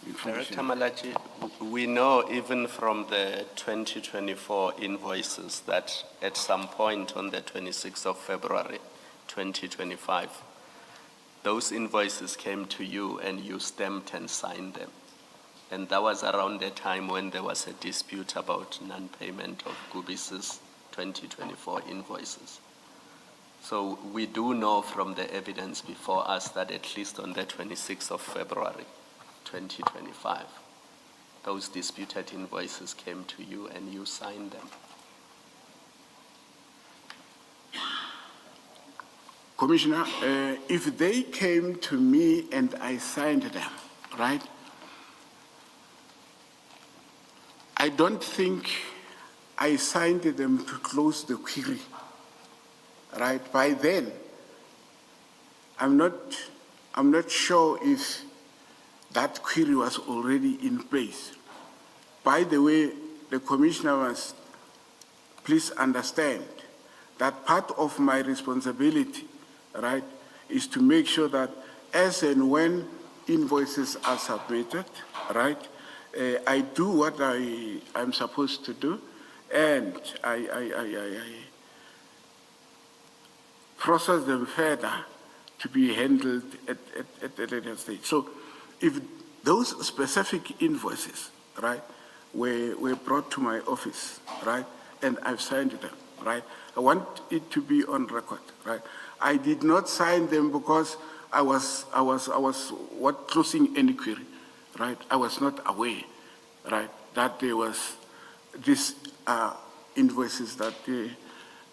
information. Director Malachi, we know even from the 2024 invoices that at some point on the 26th of February 2025, those invoices came to you and you stamped and signed them. And that was around the time when there was a dispute about non-payment of Gubis's 2024 invoices. So we do know from the evidence before us that at least on the 26th of February 2025, those disputed invoices came to you and you signed them. Commissioner, if they came to me and I signed them, right? I don't think I signed them to close the query, right? By then, I'm not sure if that query was already in place. By the way, the Commissioner must please understand that part of my responsibility, right, is to make sure that as and when invoices are submitted, right, I do what I'm supposed to do, and I process them further to be handled at a later stage. So if those specific invoices, right, were brought to my office, right, and I've signed them, right, I want it to be on record, right. I did not sign them because I was closing any query, right. I was not aware, right, that there was these invoices that the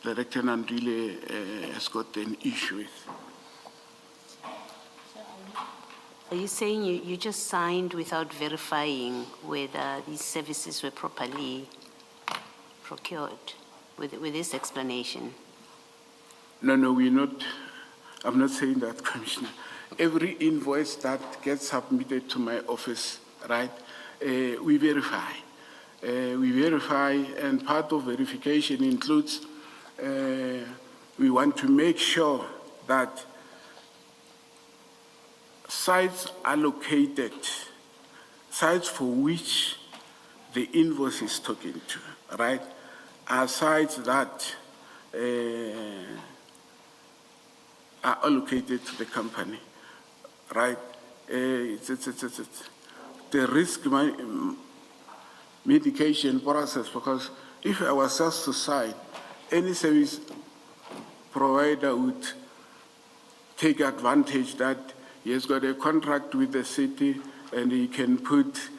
Director Nandile has got an issue with. Are you saying you just signed without verifying whether these services were properly procured with this explanation? No, I'm not saying that, Commissioner. Every invoice that gets submitted to my office, right, we verify. And part of verification includes we want to make sure that sites allocated, sites for which the invoice is talking to, right, are sites that are allocated to the company, right? It's the risk mitigation process, because if I was just to sign, any service provider would take advantage that he has got a contract with the city and he can put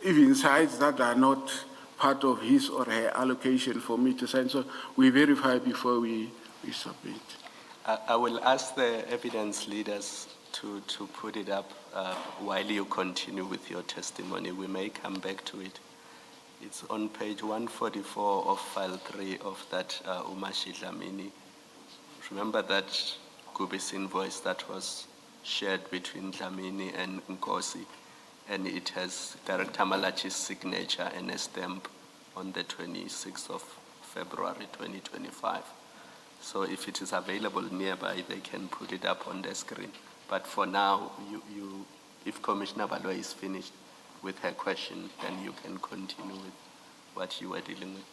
even sites that are not part of his or her allocation for me to sign. So we verify before we submit. I will ask the evidence leaders to put it up while you continue with your testimony. We may come back to it. It's on page 144 of file 3 of that Umashi Dlamini. Remember that Gubis invoice that was shared between Dlamini and Nkosi, and it has Director Malachi's signature and a stamp on the 26th of February 2025. So if it is available nearby, they can put it up on the screen. But for now, if Commissioner Balwa is finished with her question, then you can continue with what you were dealing with.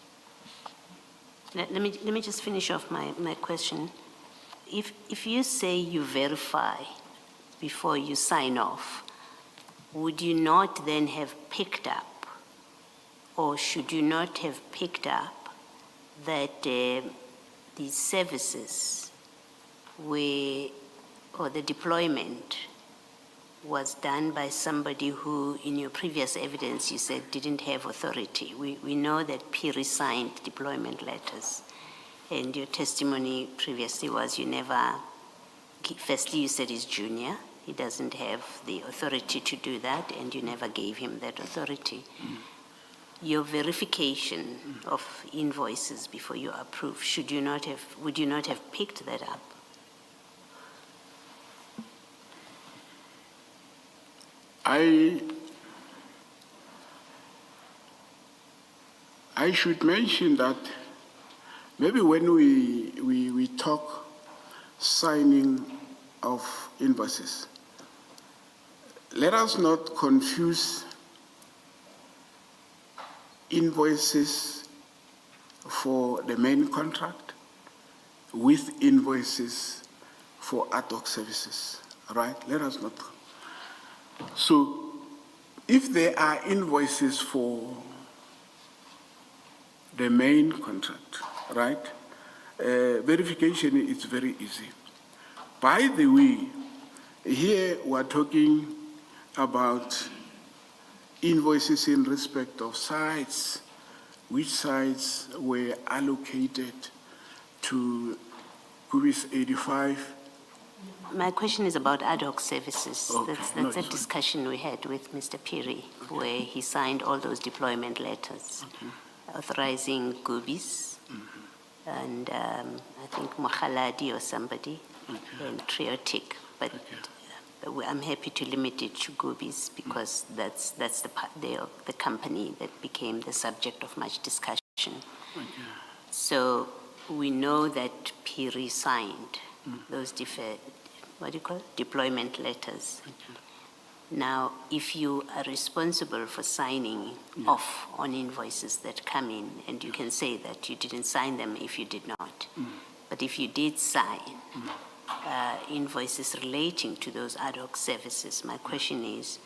Let me just finish off my question. If you say you verify before you sign off, would you not then have picked up, or should you not have picked up that these services were, or the deployment was done by somebody who, in your previous evidence, you said didn't have authority? We know that Piri signed deployment letters, and your testimony previously was you never, firstly you said he's junior, he doesn't have the authority to do that, and you never gave him that authority. Your verification of invoices before you approve, would you not have picked that up? I should mention that maybe when we talk signing of invoices, let us not confuse invoices for the main contract with invoices for ad hoc services, right? Let us not. So if there are invoices for the main contract, right, verification is very easy. By the way, here we're talking about invoices in respect of sites, which sites were allocated to Kubis 85. My question is about ad hoc services. Okay. That's a discussion we had with Mr. Piri, where he signed all those deployment letters, authorizing Gubis, and I think Mohaladi or somebody, and Triotic. But I'm happy to limit it to Gubis because that's the company that became the subject of much discussion. So we know that Piri signed those deployment letters. Now, if you are responsible for signing off on invoices that come in, and you can say that you didn't sign them if you did not, but if you did sign invoices relating to those ad hoc services, my question is,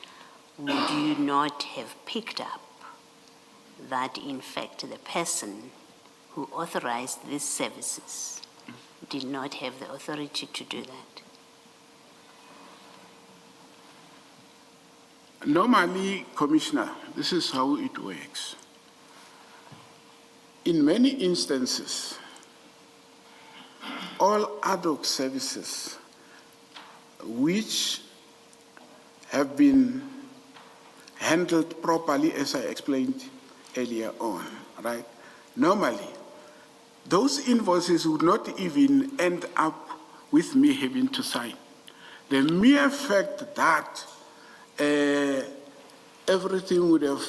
would you not have picked up that, in fact, the person who authorized these services did not have the authority to do that? Normally, Commissioner, this is how it works. In many instances, all ad hoc services which have been handled properly, as I explained earlier on, right? Normally, those invoices would not even end up with me having to sign. The mere fact that everything would have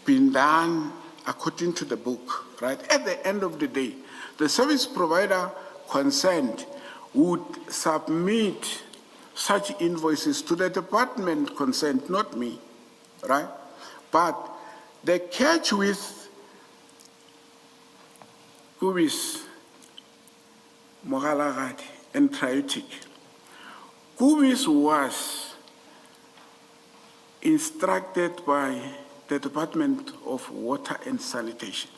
been done according to the book, right? At the end of the day, the service provider concerned would submit such invoices to the department concerned, not me, right? But the catch with Kubis, Mogalagadi, and Triotic, Kubis was instructed by the Department of Water and Sanitation.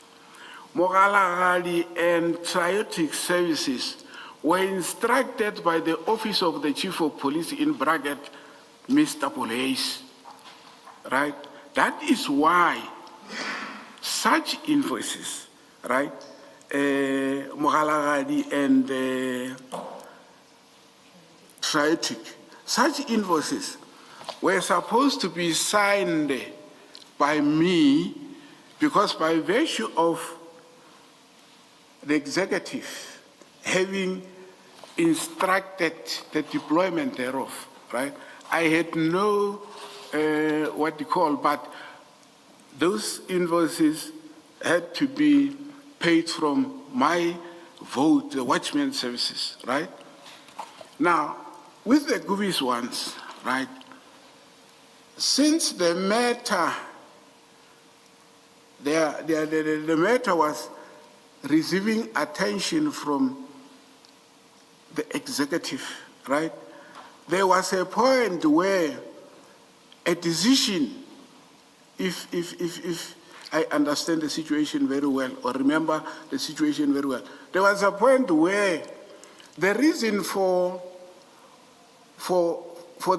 Mogalagadi and Triotic Services were instructed by the Office of the Chief of Police, in bracket, Mr. Police, right? That is why such invoices, right, Mogalagadi and Triatic, such invoices were supposed to be signed by me because by virtue of the executive having instructed the deployment thereof, right? I had no, but those invoices had to be paid from my vote, the watchman services, right? Now, with the Goobies ones, right, since the matter, the matter was receiving attention from the executive, right? There was a point where a decision, if I understand the situation very well, or remember the situation very well, there was a point where the reason for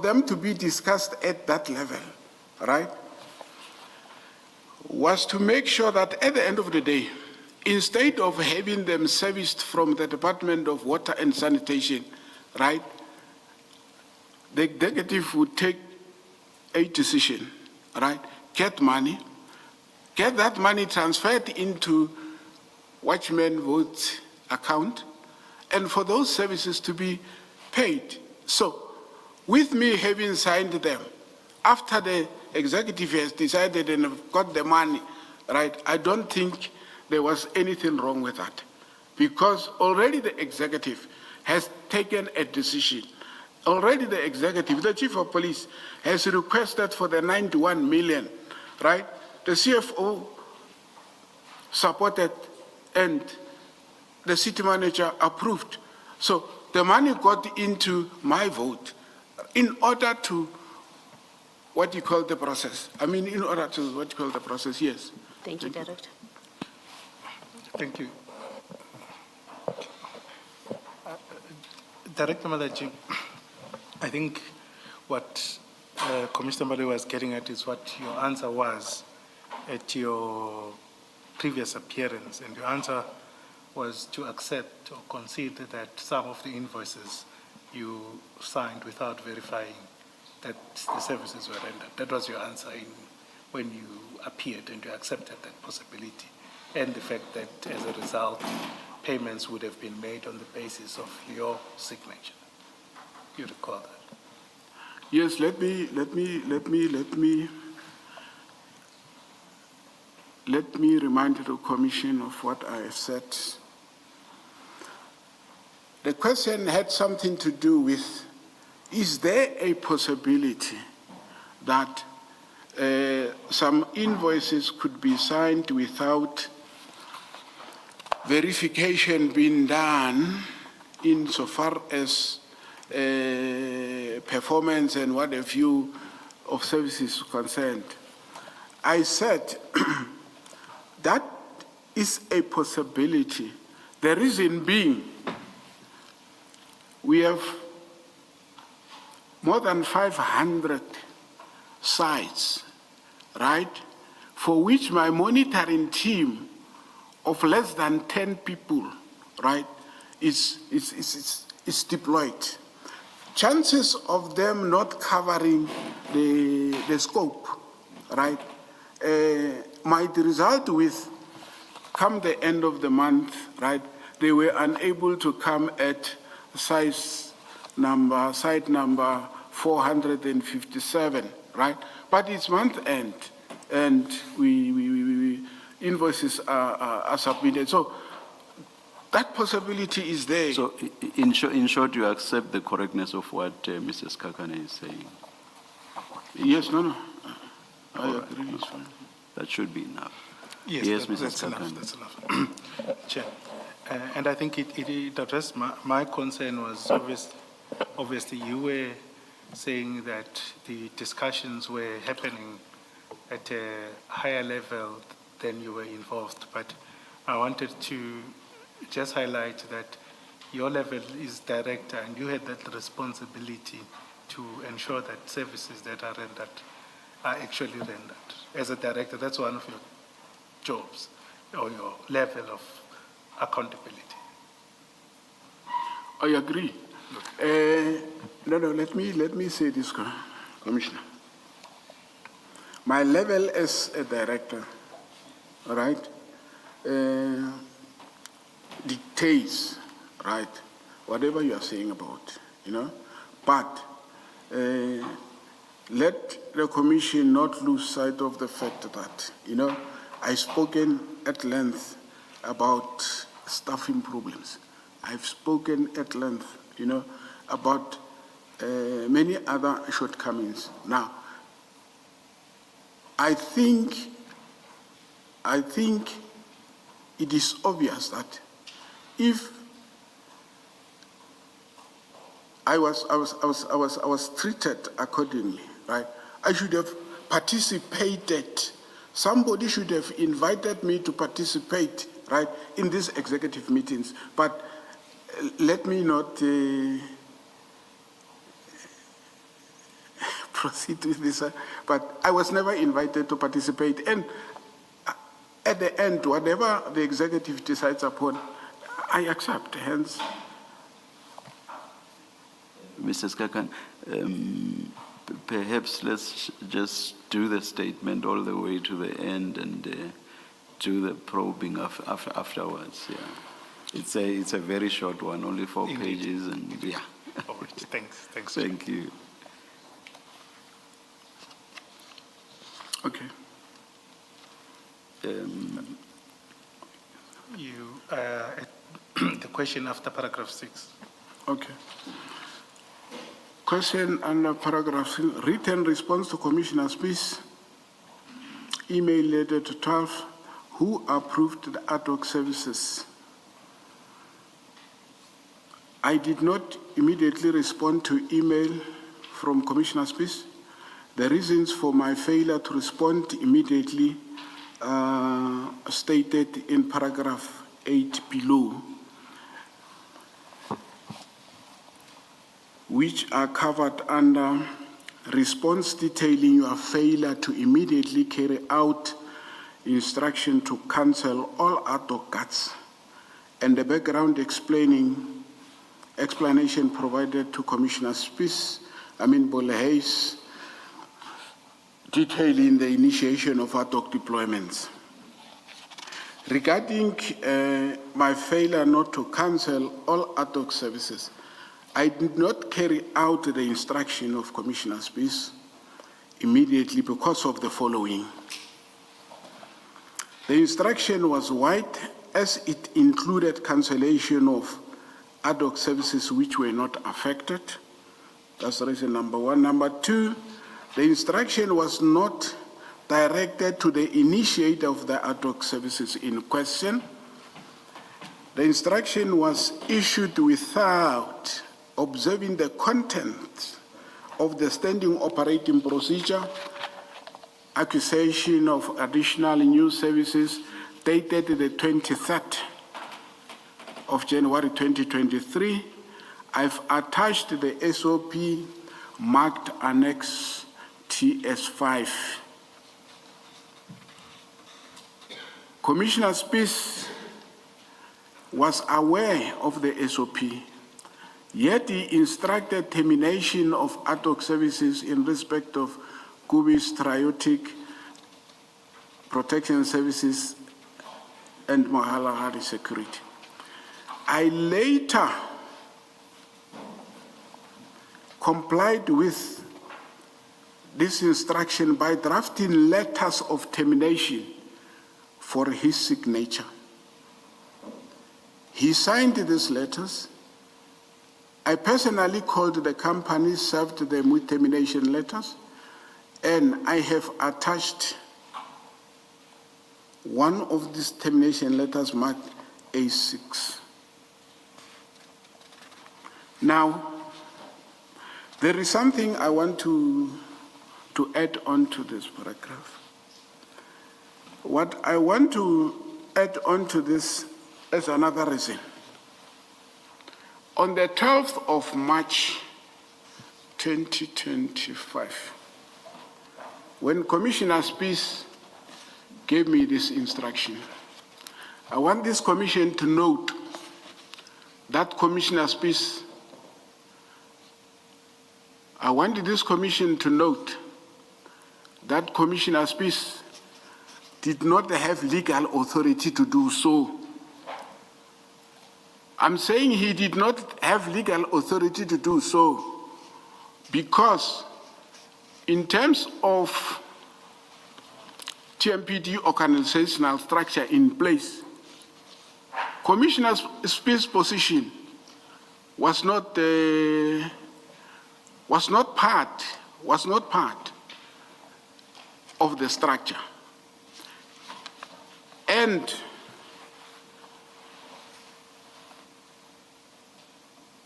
them to be discussed at that level, right, was to make sure that at the end of the day, instead of having them serviced from the Department of Water and Sanitation, right, the executive would take a decision, right, get that money transferred into watchman vote account, and for those services to be paid. So, with me having signed them, after the executive has decided and got the money, right, I don't think there was anything wrong with that. Because already the executive has taken a decision. Already the executive, the chief of police, has requested for the 91 million, right? The CFO supported and the city manager approved. So the money got into my vote in order to what you call the process. I mean, in order to what you call the process, yes. Thank you, Director. Thank you. Director Malachi, I think what Commissioner Mali was getting at is what your answer was at your previous appearance, and your answer was to accept or concede that some of the invoices you signed without verifying that the services were rendered. That was your answer when you appeared, and you accepted that possibility, and the fact that as a result, payments would have been made on the basis of your signature. You recall that? Yes, let me remind the Commission of what I have said. The question had something to do with, is there a possibility that some invoices could be signed without verification being done insofar as performance and what have you of services concerned? I said that is a possibility. The reason being, we have more than 500 sites, right, for which my monitoring team of less than 10 people, right, is deployed. Chances of them not covering the scope, right, might result with, come the end of the month, right, they were unable to come at site number 457, right? But it's month end, and we invoices are submitted. So that possibility is there. So in short, you accept the correctness of what Mrs. Kakane is saying? Yes, no. I All agree. right, It's fine. that should be enough. Yes, Mrs. that's enough. Kakane. That's enough. Chair, and I think it addressed my concern was obviously you were saying that the discussions were happening at a higher level than you were involved, but I wanted to just highlight that your level is director, and you had that responsibility to ensure that services that are rendered are actually rendered. As a director, that's one of your jobs or your level of accountability. I agree. No, let me say this, Commissioner. My level as a director, all right, dictates, right, whatever you are saying about, but let the Commission not lose sight of the fact that, I've spoken at length about staffing problems. I've spoken at length, about many other shortcomings. Now, I think it is obvious that if I was treated accordingly, right, I should have participated. Somebody should have invited me to participate, right, in these executive meetings. But let me not proceed with this, but I was never invited to participate. And at the end, whatever the executive decides upon, I accept. Hence, Mr. Skakan, perhaps let's just do the statement all the way to the end and do the probing afterwards. Yeah, it's a very short one, only 4 Indeed. pages, and yeah. All right, thanks. Thank you. okay. The question after paragraph 6. Okay. Question under paragraph 6, written response to Commissioner Smith's email letter to 12, who approved the ad hoc services? I did not immediately respond to email from Commissioner Smith. The reasons for my failure to respond immediately stated in paragraph 8 below, which are covered under response detailing your failure to immediately carry out instruction to cancel all ad hoc cuts, and the background explanation provided to Commissioner Spies, Bolehey's, detailing the initiation of ad hoc deployments. Regarding my failure not to cancel all ad hoc services, I did not carry out the instruction of Commissioner Spies immediately because of the following. The instruction was wide as it included cancellation of ad hoc services which were not affected. That's reason number one. Number two, the instruction was not directed to the initiator of the ad hoc services in question. The instruction was issued without observing the content of the standing operating procedure, acquisition of additional new services dated the 23rd of January 2023. I've attached the SOP marked Annex TS5. Commissioner Spies was aware of the SOP, yet he instructed termination of ad hoc services in respect of Kubi's Triotic Protection Services and Mahalahari Security. I later complied with this instruction by drafting letters of termination for his signature. He signed these letters. I personally called the company, served them with termination letters, and I have attached one of these termination letters marked A6. Now, there is something I want to add on to this paragraph. What I want to add on to this is another reason. On the 12th of March 2025, when Commissioner Spies gave me this instruction, I want this commission to note that Commissioner Spies, I wanted this commission to note that Commissioner Spies did not have legal authority to do so. I'm saying he did not have legal authority to do so because in terms of TMPD organizational structure in place, Commissioner Spies' position was not part of the structure. And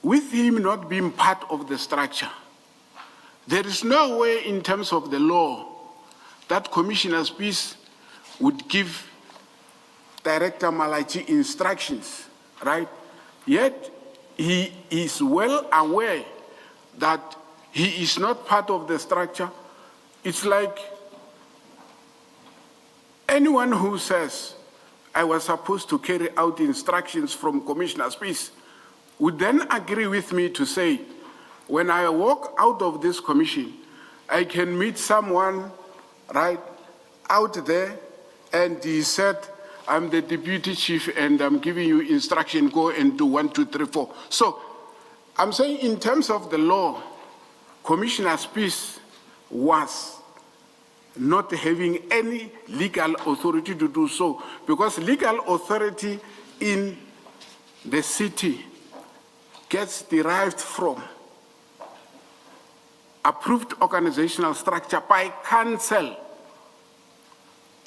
with him not being part of the structure, there is no way in terms of the law that Commissioner Spies would give Director Malachi instructions, right? Yet he is well aware that he is not part of the structure. It's like anyone who says, I was supposed to carry out instructions from Commissioner Spies would then agree with me to say, when I walk out of this commission, I can meet someone, right, out there, and he said, I'm the deputy chief and I'm giving you instruction, go and do 1, 2, 3, 4. So I'm saying in terms of the law, Commissioner Spies was not having any legal authority to do so, because legal authority in the city gets derived from approved organizational structure by council,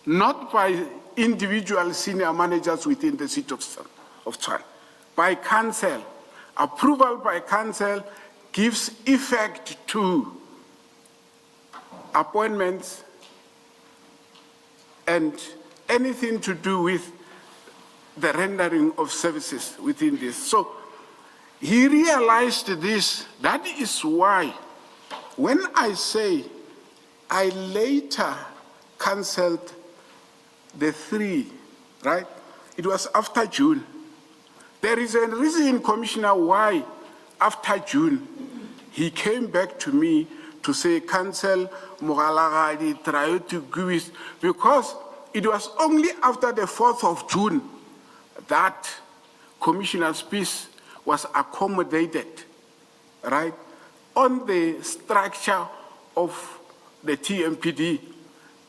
not by individual senior managers within the city of Tshwane. By council. Approval by council gives effect to appointments and anything to do with the rendering of services within this. So he realized this. That is why when I say I later cancelled the 3, right? It was after June. There is a reason, Commissioner, why after June he came back to me to say cancel Mogalagadi, try to give it, because it was only after the 4th of June that Commissioner Spies was accommodated, right, on the structure of the TMPD.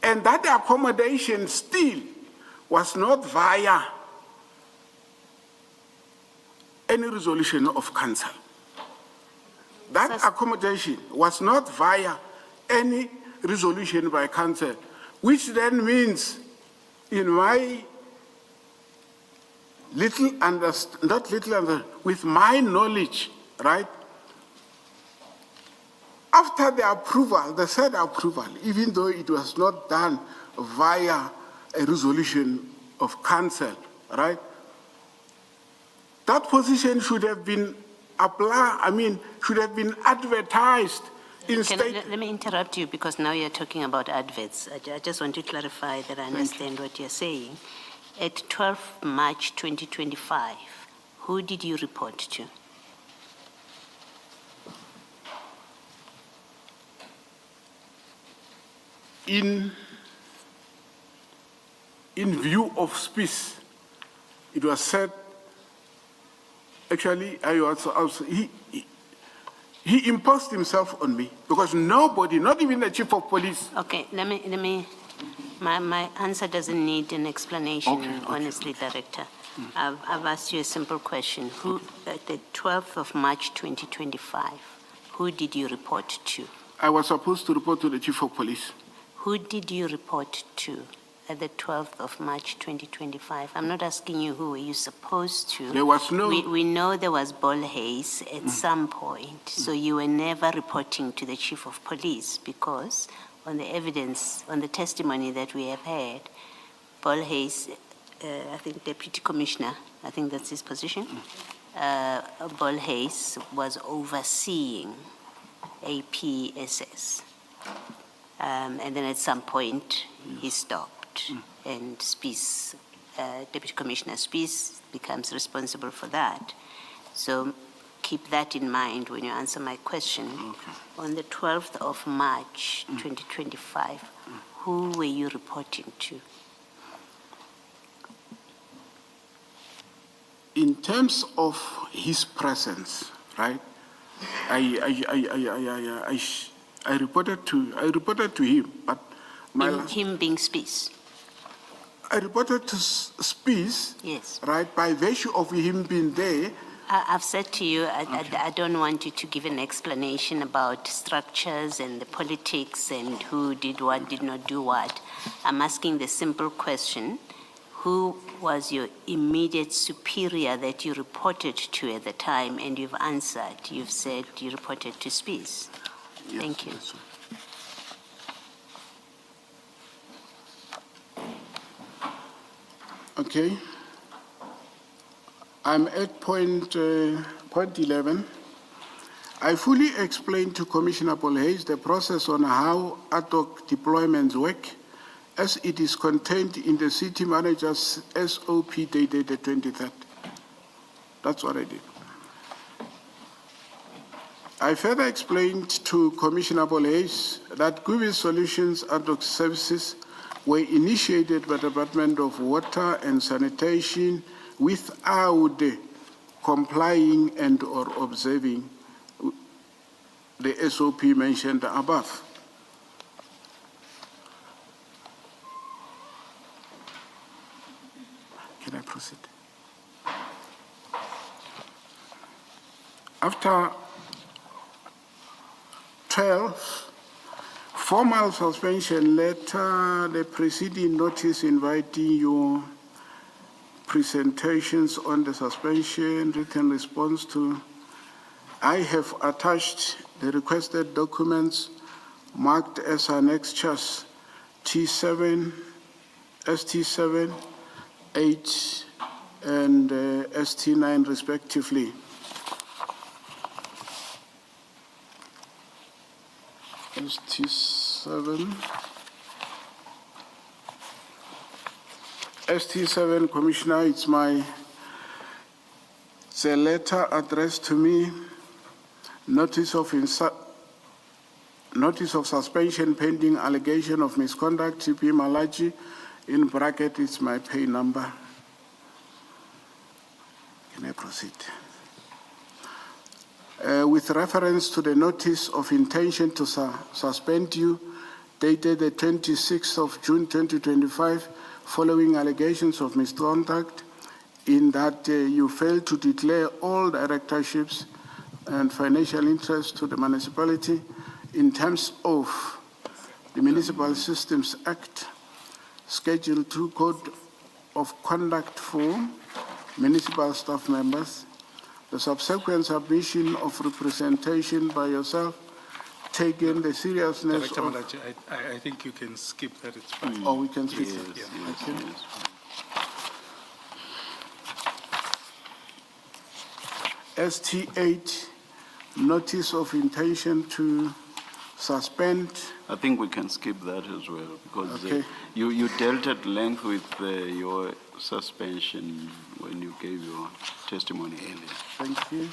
And that accommodation still was not via any resolution of council. That accommodation was not via any resolution by council, which then means, in my with my knowledge, right? After the approval, the said approval, even though it was not done via a resolution of council, right? That position should have been should have been advertised in state. Let me interrupt you, because now you're talking about adverts. I just want to clarify that I understand what you're saying. At 12 March 2025, who did you report to? In view of Spies, it was said, actually, he imposed himself on me, because nobody, not even the chief of police. Okay, my answer doesn't need an explanation, Okay. honestly, Director. I've asked you a simple question. Who, at the 12th of March 2025, who did you report to? I was supposed to report to the chief of police. Who did you report to at the 12th of March 2025? I'm not asking you who were you supposed to. There was no... We know there was ball haze at some point, so you were never reporting to the chief of police, because on the evidence, on the testimony that we have had, ball haze, I think Deputy Commissioner, I think that's his position, ball haze was overseeing APSS. And then at some point, he stopped. And Spies, Deputy Commissioner Spies becomes responsible for that. So keep that in mind when you answer my question. Okay. On the 12th of March, 2025, who were you reporting to? In terms of his presence, right? I reported to him, but Him being Spies? I reported to Spies, Yes. right? By virtue of him being there. I've said to you, I don't want you to give an explanation about structures and the politics and who did what, did not do what. I'm asking the simple question, who was your immediate superior that you reported to at the time? And you've answered, you've said you reported to Spies. Yes, Thank you. yes, sir. Okay. I'm at point 11. I fully explained to Commissioner Paul Hayes the process on how ad hoc deployments work as it is contained in the city manager's SOP dated the 23rd. That's what I did. I further explained to Commissioner Paul Hayes that Gubi Solutions ad hoc services were initiated by the Department of Water and Sanitation without complying and or observing the SOP mentioned above. Can I proceed? After 12, formal suspension letter, the preceding notice inviting your presentations on the suspension, written response to, I have attached the requested documents marked as annexures T7, ST7, 8, and ST9 respectively. ST7, Commissioner, it's a letter addressed to me, notice of suspension pending allegation of misconduct, TP Malachi, in bracket, it's my pay number. Can I proceed? With reference to the notice of intention to suspend you, dated the 26th of June 2025, following allegations of misconduct, in that you failed to declare all directorships and financial interests to the municipality in terms of the Municipal Systems Act, Schedule 2 Code of Conduct for municipal staff members, the subsequent submission of representation by yourself, taking the seriousness Director of... Malachi, I think you can skip that, it's fine. Oh, we can skip Yes, it. yes, Okay. yes. ST8, notice of intention to suspend. I think we can skip that as well, because Okay. you dealt at length with your suspension when you gave your testimony earlier. Thank you.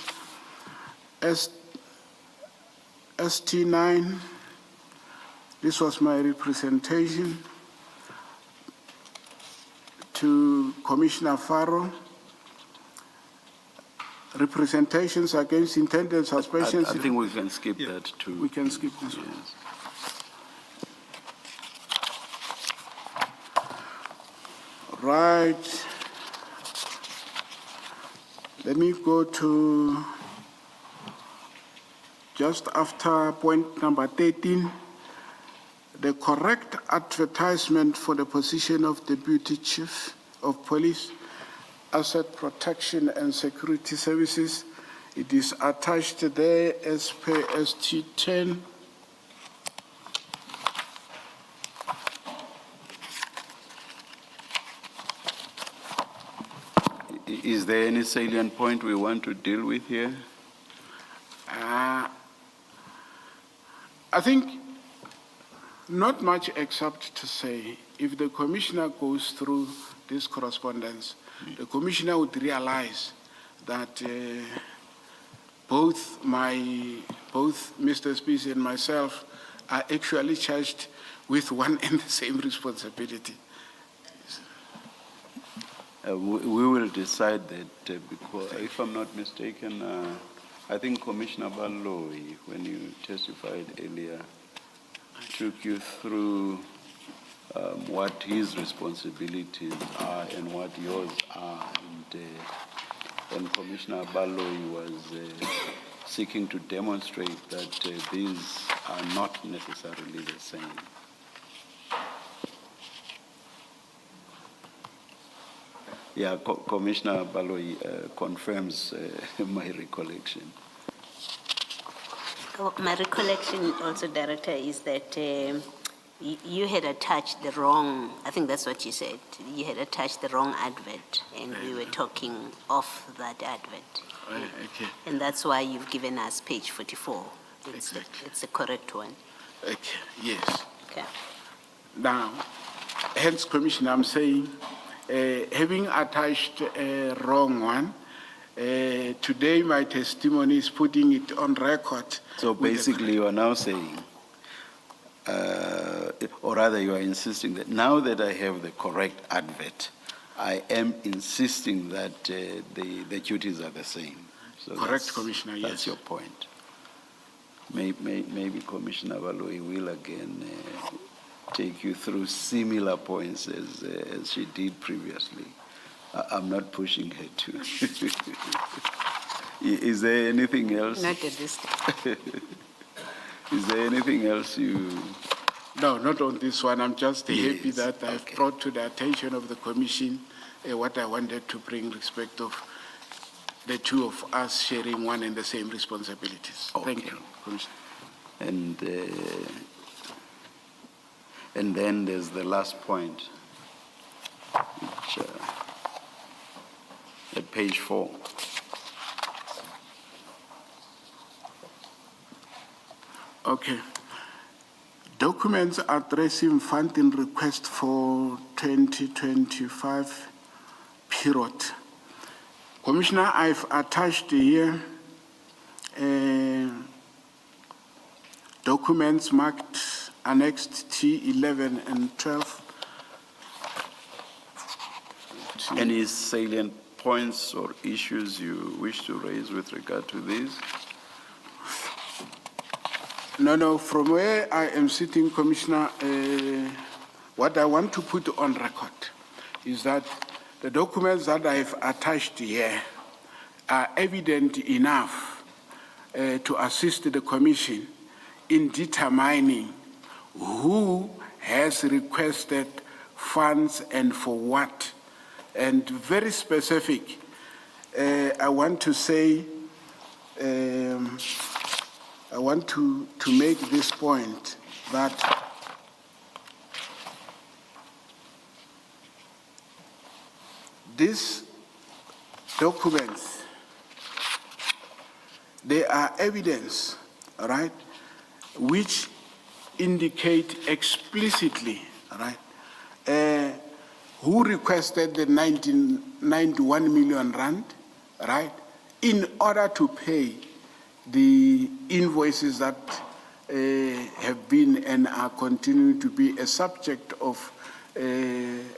ST9, this was my representation to Commissioner Farrow. Representations against intended suspensions. I think we can skip Yeah. that too. We can skip this one. Yes. Right. Let me go to just after point number 13, the correct advertisement for the position of Deputy Chief of Police, Asset Protection and Security Services. It is attached there as per ST10. Is there any salient point we want to deal with here? I think Not much except to say, if the commissioner goes through this correspondence, the commissioner would realize that both Mr. Spees and myself are actually charged with one and the same responsibility. We will decide that because, if I'm not mistaken, I think Commissioner Baloyi, when you testified earlier, took you through what his responsibilities are and what yours are. And Commissioner Baloyi was seeking to demonstrate that these are not necessarily the same. Yeah, Commissioner Baloyi confirms my recollection. My recollection also, Director, is that you had attached the wrong, I think that's what you said, you had attached the wrong advert, and we were talking off that advert. Okay. And that's why you've given us page 44. It's the correct one. Okay. Yes. Okay. Now, hence, Commissioner, I'm saying, having attached a wrong one, today my testimony is putting it on record. So basically you are now saying, or rather you are insisting that now that I have the correct advert, I am insisting that the duties are the same. So Correct, Commissioner, yes. That's your point. Maybe Commissioner Baloyi will again take you through similar points as she did previously. I'm not pushing her to. Is there anything else? Not at this time. Is there anything else you? No, not on this one. I'm just happy Yes, that I've okay. brought to the attention of the Commission what I wanted to bring respect of the two of us sharing one and the same responsibilities. Thank Okay. you, Commissioner. And then there's the last point, which, at page 4. Okay. Documents addressing funding request for 2025 period. Commissioner, I've attached here documents marked annexed T11 and 12. Any salient points or issues you wish to raise with regard to these? No, from where I am sitting, Commissioner, what I want to put on record is that the documents that I've attached here are evident enough to assist the Commission in determining who has requested funds and for what. And very specific, I want to say, I want to make this point that these documents, they are evidence, all right, which indicate explicitly, all right, who requested the 91 million rand, right, in order to pay the invoices that have been and are continuing to be a subject of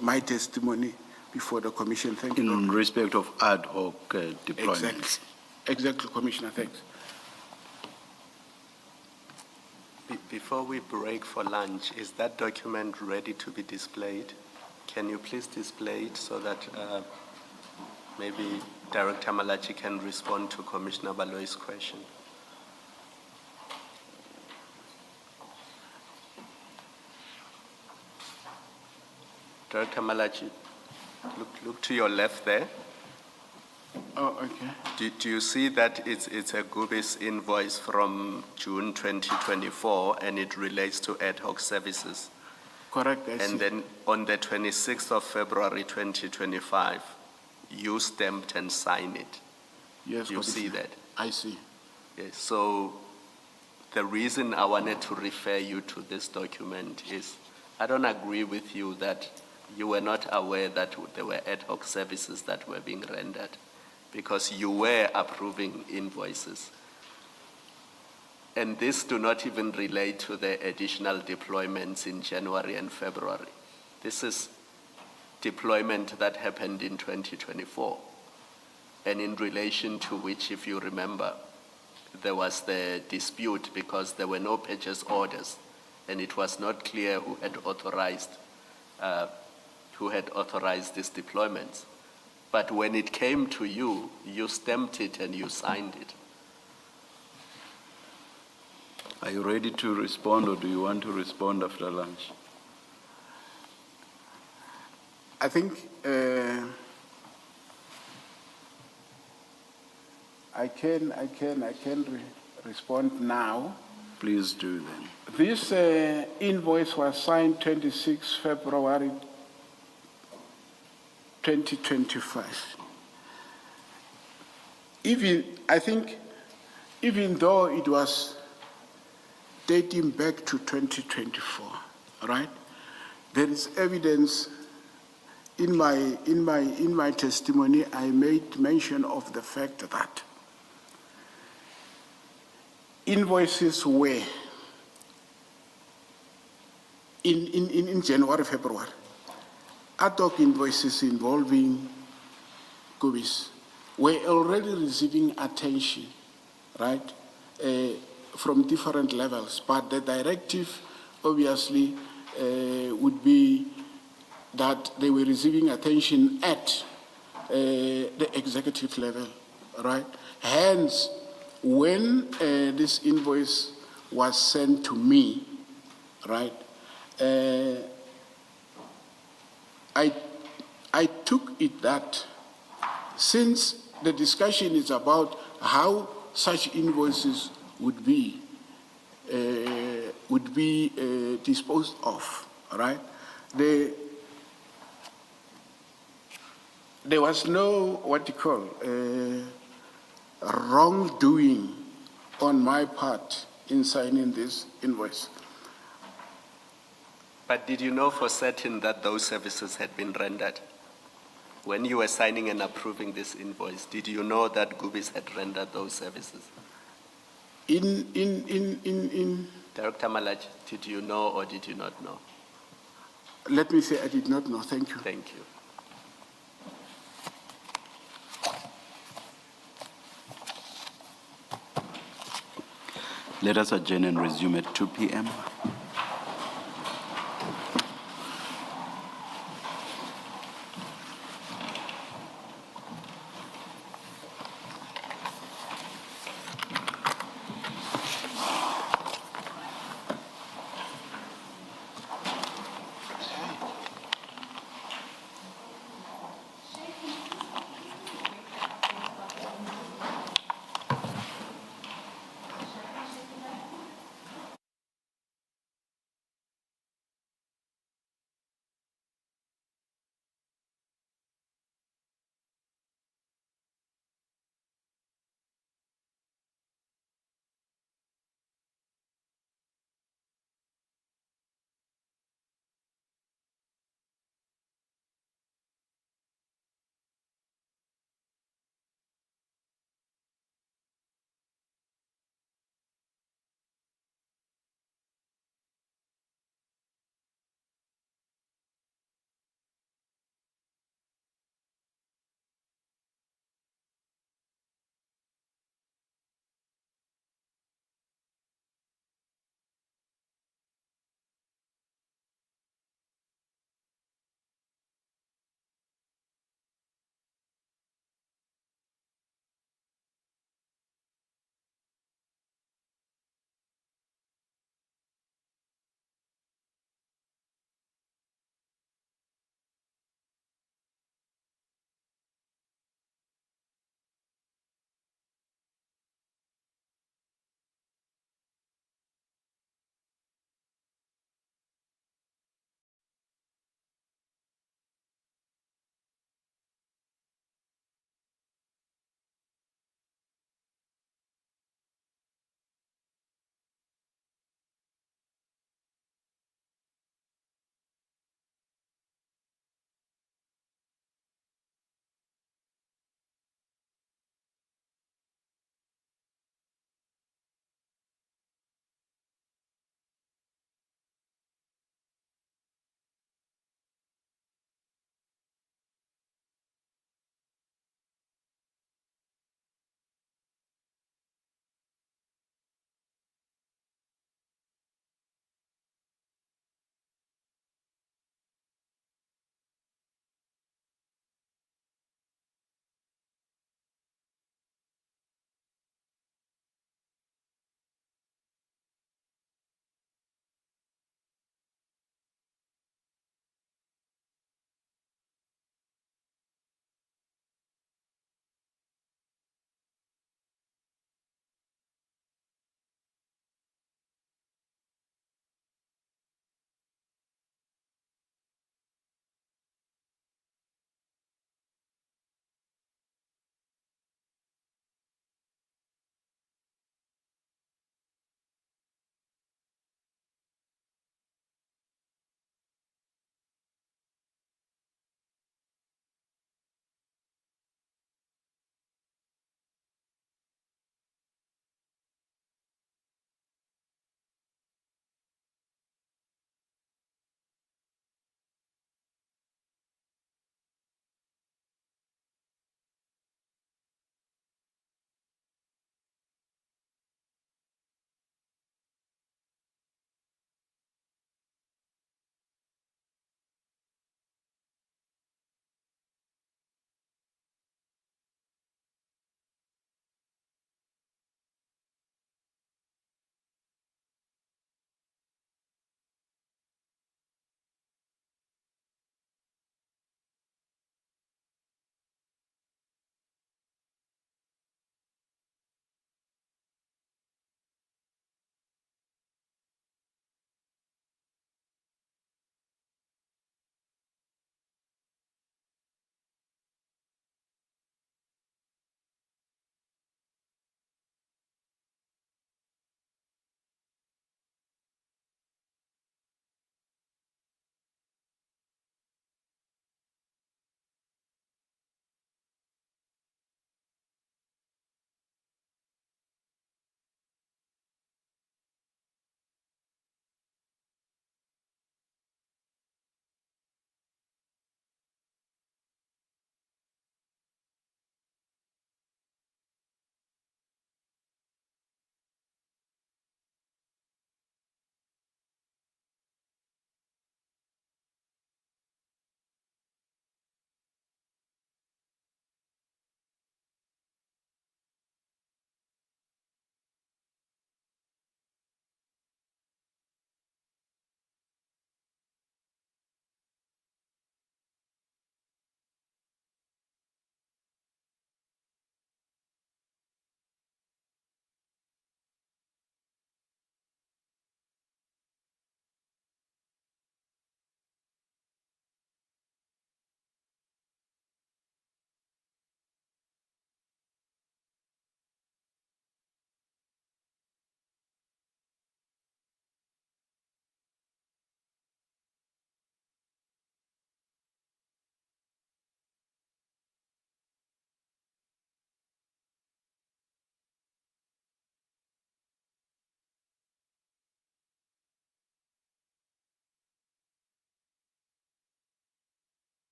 my testimony before the Commission. Thank you. In respect of ad hoc deployments. Exactly, Commissioner, thanks. Before we break for lunch, is that document ready to be displayed? Can you please display it so that maybe Director Malachi can respond to Commissioner Baloyi's question? Director Malachi, look to your left there. Oh, okay. Do you see that it's a Gubis invoice from June 2024 and it relates to ad hoc services? Correct, I see. And then on the 26th of February 2025, you stamped and signed it. Yes, You see Commissioner. that? I see. Yes, so the reason I wanted to refer you to this document is I don't agree with you that you were not aware that there were ad hoc services that were being rendered, because you were approving invoices. And this do not even relate to the additional deployments in January and February. This is deployment that happened in 2024, and in relation to which, if you remember, there was the dispute because there were no purchase orders, and it was not clear who had authorized these deployments. But when it came to you, you stamped it and you signed it. Are you ready to respond, or do you want to respond after lunch? I think I can respond now. Please do then. This invoice was signed 26 February 2025. I think even though it was dating back to 2024, right? There is evidence in my testimony. I made mention of the fact that invoices were in January, February, ad hoc invoices involving Kubis were already receiving attention, right, from different levels. But the directive, obviously, would be that they were receiving attention at the executive level, right? Hence, when this invoice was sent to me, right, I took it that since the discussion is about how such invoices would be disposed of, right? There was no wrongdoing on my part in signing this invoice. But did you know for certain that those services had been rendered? When you were signing and approving this invoice, did you know that Gubis had rendered those services? Director Malach, did you know or did you not know? Let me say I did not know. Thank you. Thank you. Let us adjourn and resume at 2 p.m.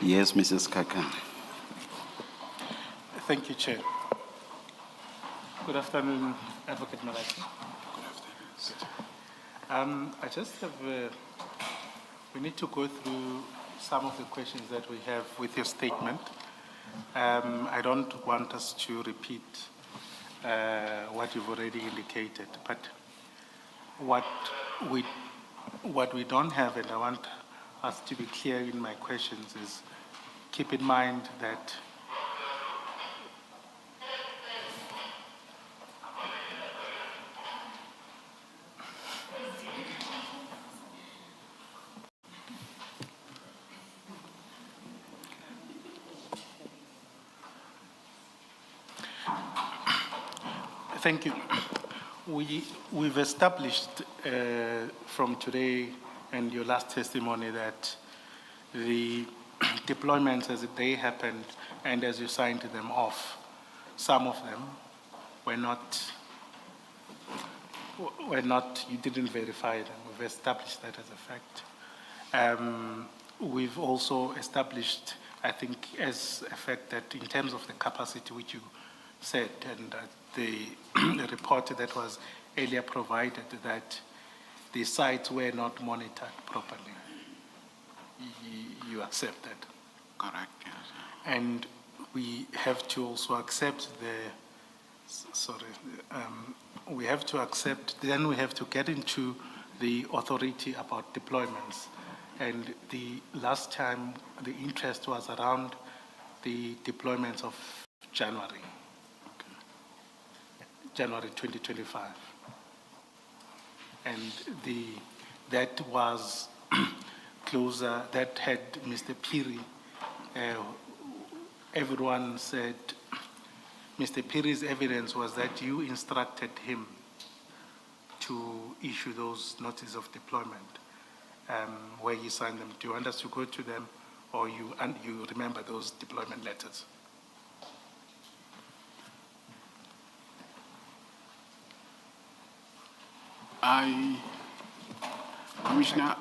Yes, Mrs. Kakan. Thank you, Chair. Good afternoon, Advocate Malaki. I just have, we need to go through some of the questions that we have with your statement. I don't want us to repeat what you've already indicated, but what we don't have, and I want us to be clear in my questions, is keep in mind that thank you. We've established from today and your last testimony that the deployments as they happened and as you signed them off, some of them were not, you didn't verify them. We've established that as a fact. We've also established, I think, as a fact that in terms of the capacity which you said, and the report that was earlier provided, that the sites were not monitored properly. You accept that? Correct, yes. And we have to also accept we have to accept, then we have to get into the authority about deployments. And the last time the interest was around the deployments of January 2025. And that was closer, that had Mr. Piri. Everyone said Mr. Piri's evidence was that you instructed him to issue those notices of deployment, where he signed them. Do you want us to go to them, or you remember those deployment letters? Commissioner,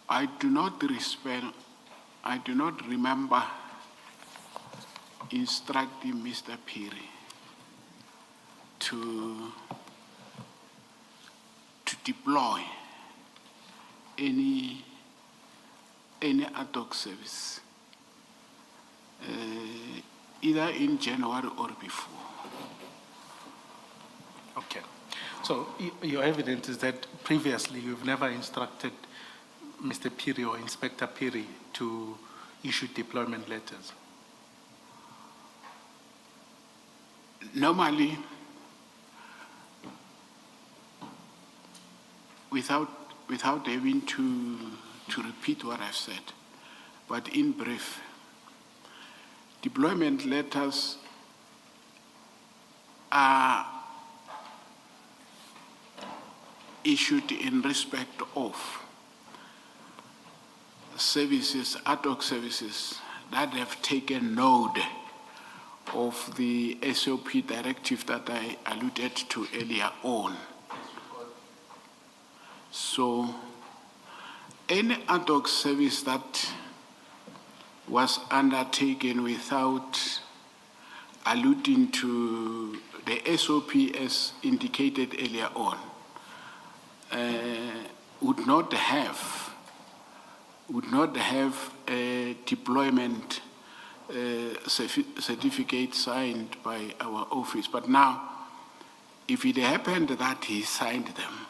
I do not remember instructing Mr. Piri to deploy any ad hoc service, either in January or before. Okay. So your evidence is that previously you've never instructed Mr. Piri or Inspector Piri to issue deployment letters? Normally, without having to repeat what I've said, but in brief, deployment letters are issued in respect of services, ad hoc services that have taken note of the SOP directive that I alluded to earlier on. So any ad hoc service that was undertaken without alluding to the SOP as indicated earlier on would not have a deployment certificate signed by our office. But now, if it happened that he signed them,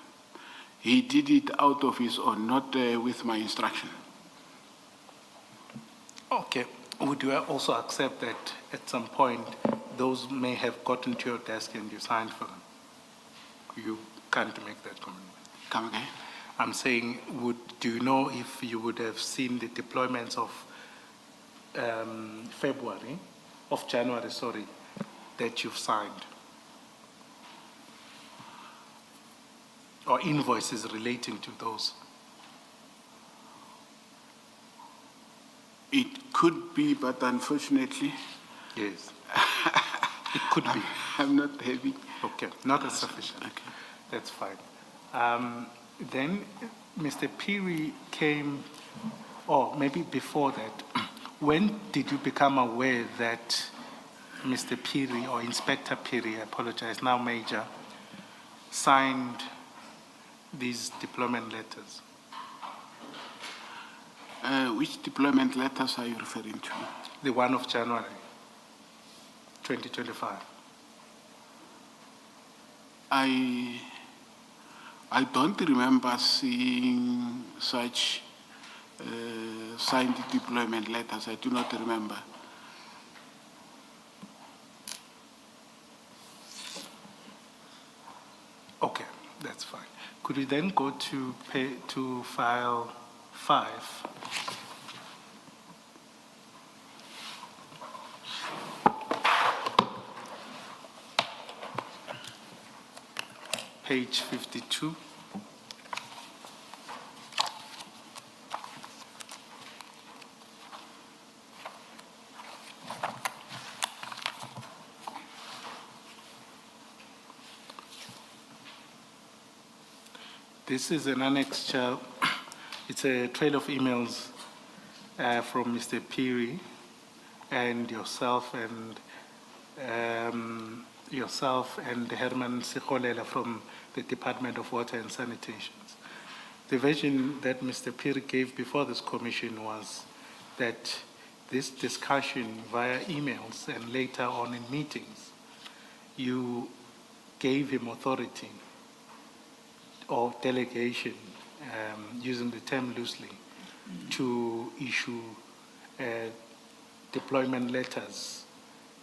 he did it out of his own, not with my instruction. Okay. Would you also accept that at some point those may have gotten to your desk and you signed for them? You can't make that commitment. Come again? I'm saying, do you know if you would have seen the deployments of January, that you've signed? Or invoices relating to those? It could be, but unfortunately, yes, it could be. I'm not having. Okay, not as sufficient. Okay. That's fine. Then Mr. Piri came or maybe before that, when did you become aware that Mr. Piri, or Inspector Piri, I apologize, now Major, signed these deployment letters? Which deployment letters are you referring to? The 1 of January, 2025. I don't remember seeing such signed deployment letters. I do not remember. Okay, that's fine. Could we then go to file 5? Page 52. This is an annexure. It's a trail of emails from Mr. Piri and yourself and Herman Sikholela from the Department of Water and Sanitation. The version that Mr. Piri gave before this commission was that this discussion via emails and later on in meetings, you gave him authority or delegation, using the term loosely, to issue deployment letters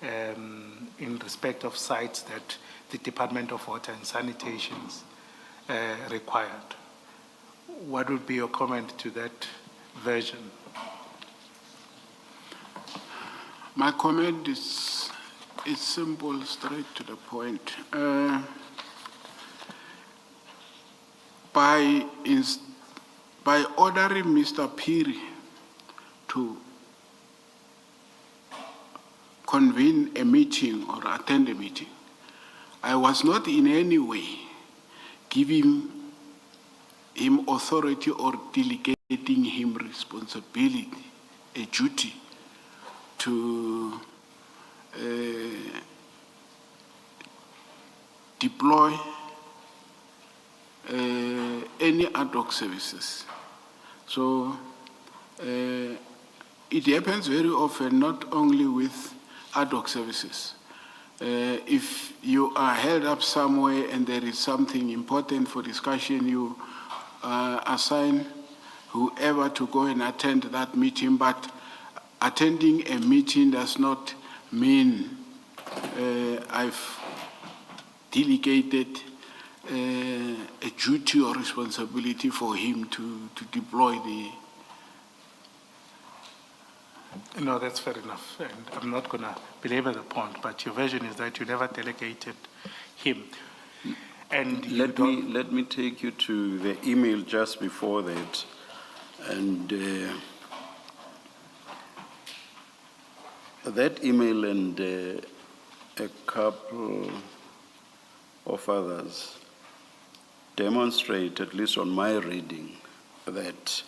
in respect of sites that the Department of Water and Sanitation required. What would be your comment to that version? My comment is simple, straight to the point. By ordering Mr. Piri to convene a meeting or attend a meeting, I was not in any way giving him authority or delegating him responsibility, a duty to deploy any ad hoc services. So it happens very often, not only with ad hoc services. If you are held up somewhere and there is something important for discussion, you assign whoever to go and attend that meeting, but attending a meeting does not mean I've delegated a duty or responsibility for him to deploy the... No, that's fair enough. And I'm not going to belabor the point, but your version is that you never delegated him. And let me take you to the email just before that. And that email and a couple of others demonstrate, at least on my reading, that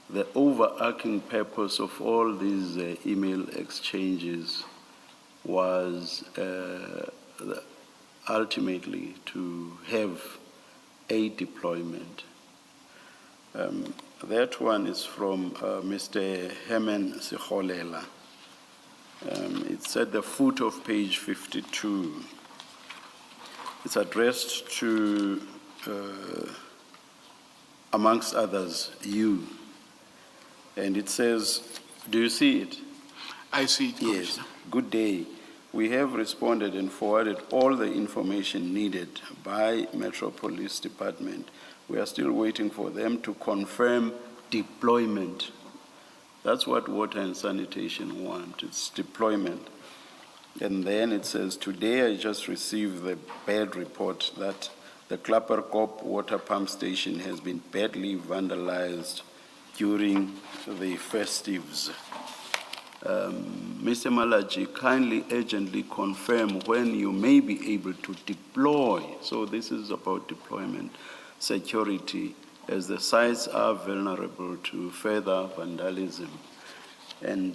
the overarching purpose of all these email exchanges was ultimately to have a deployment. That one is from Mr. Herman Sikholela. It's at the foot of page 52. It's addressed to, amongst others, you. And it says, do you see it? I see it. Yes. Good day. We have responded and forwarded all the information needed by Metro Police Department. We are still waiting for them to confirm deployment. That's what Water and Sanitation want. It's deployment. And then it says, today I just received the bad report that the Klapperkop water pump station has been badly vandalized during the festives. Mr. Malachi, kindly urgently confirm when you may be able to deploy. So this is about deployment, security as the sites are vulnerable to further vandalism. And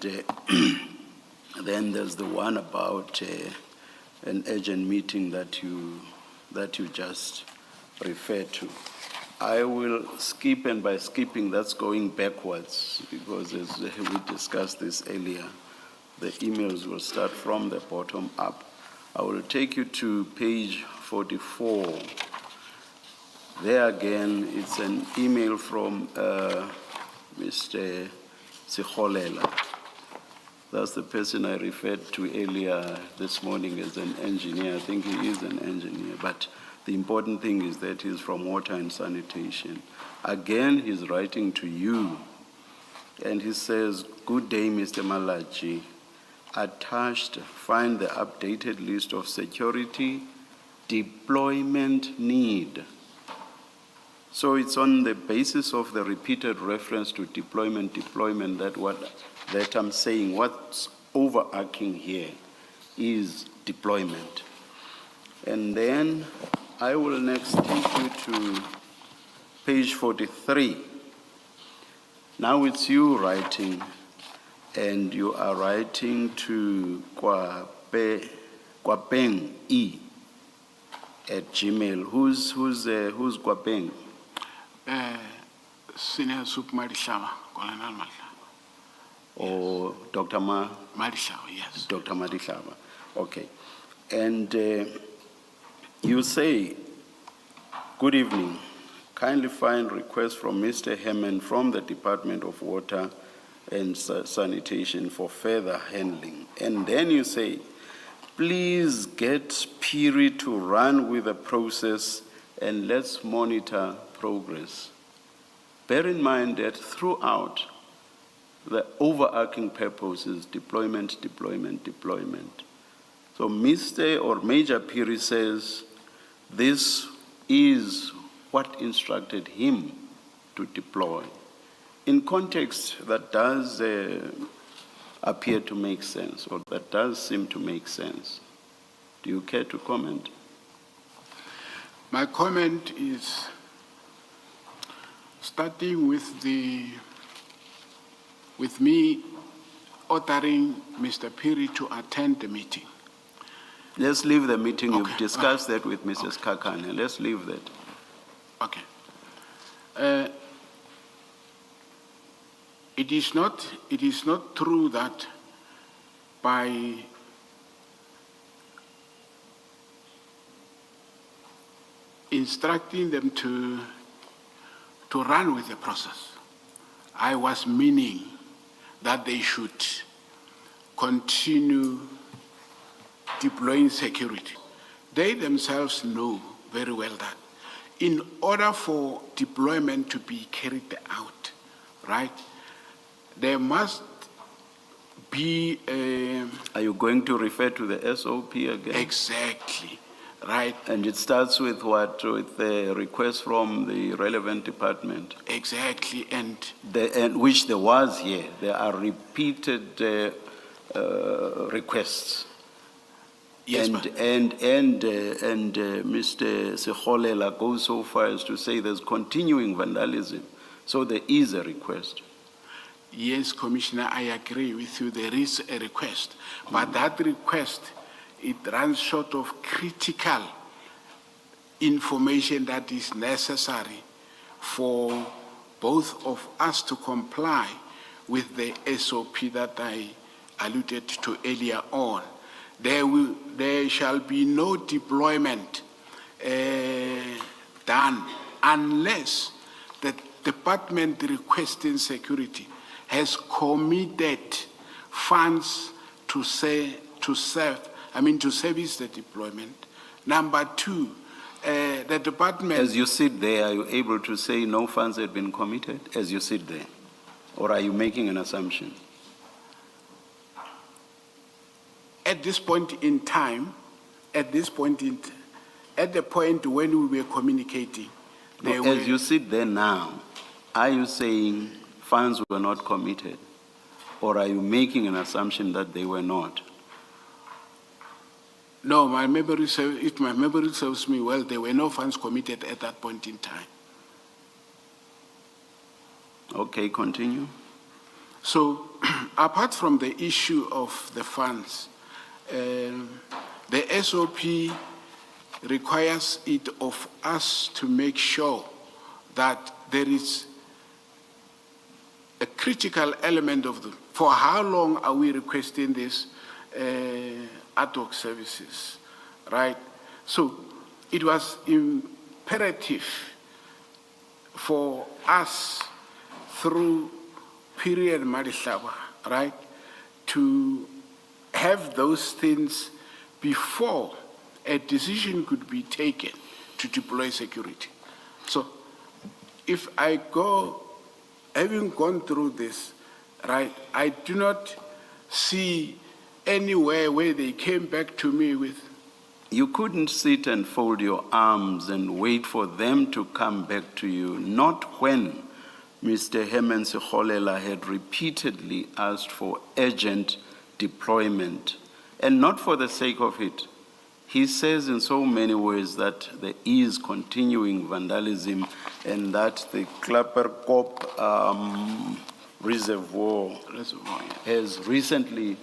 then there's the one about an urgent meeting that you just referred to. I will skip, and by skipping, that's going backwards, because as we discussed this earlier, the emails will start from the bottom up. I will take you to page 44. There again, it's an email from Mr. Sikholela. That's the person I referred to earlier this morning as an engineer. I think he is an engineer, but the important thing is that he's from Water and Sanitation. Again, he's writing to you, and he says, "Good day, Mr. Malachi. Attached, find the updated list of security deployment need." So it's on the basis of the repeated reference to deployment, that I'm saying what's overarching here is deployment. And then I will next take you to page 43. Now it's you writing, and you are writing to Kwapeng E at Gmail. Who's Kwapeng? Senior Soup Marishawa, Colonel Madlanga. Or Dr. Marishawa, yes. Dr. Madishava. Okay. And you say, "Good evening. Kindly find request from Mr. Hammond from the Department of Water and Sanitation for further handling." And then you say, "Please get Piri to run with the process and let's monitor progress." Bear in mind that throughout, the overarching purpose is deployment, deployment, deployment. So Mr. or Major Piri says this is what instructed him to deploy. In context, that does appear to make sense, or that does seem to make sense. Do you care to comment? My comment is starting with me ordering Mr. Piri to attend the meeting. Let's leave the meeting. Okay. You've discussed that with Mrs. Kakane. Let's leave that. Okay. It is not true that by instructing them to run with the process, I was meaning that they should continue deploying security. They themselves know very well that in order for deployment to be carried out, right, there must be a... Are you going to refer to the SOP again? Exactly, right? And it starts with what? With the request from the relevant department? Exactly, and Which there was here. There are repeated requests. yes, And Mr. Sikholela goes so far as to say there's continuing vandalism. So there is a request. yes, Commissioner, I agree with you. There is a request, but that request, it runs short of critical information that is necessary for both of us to comply with the SOP that I alluded to earlier on. There shall be no deployment done unless the department requesting security has committed funds to service the deployment. Number two, the department... As you sit there, are you able to say no funds had been committed as you sit there? Or are you making an assumption? At this point in time, at the point when we were communicating, As you sit there now, are you saying funds were not committed? Or are you making an assumption that they were not? No, if my memory serves me well, there were no funds committed at that point in time. Okay, continue. So, apart from the issue of the funds, the SOP requires it of us to make sure that there is a critical element of the, for how long are we requesting this ad hoc services, right? So it was imperative for us through period Madlanga, right, to have those things before a decision could be taken to deploy security. So if I go, having gone through this, right, I do not see anywhere where they came back to me with. You couldn't sit and fold your arms and wait for them to come back to you, not when Mr. Herman Sekgolela had repeatedly asked for urgent deployment, and not for the sake of it. He says in so many words that there is continuing vandalism and that the Klapperkop reservoir has recently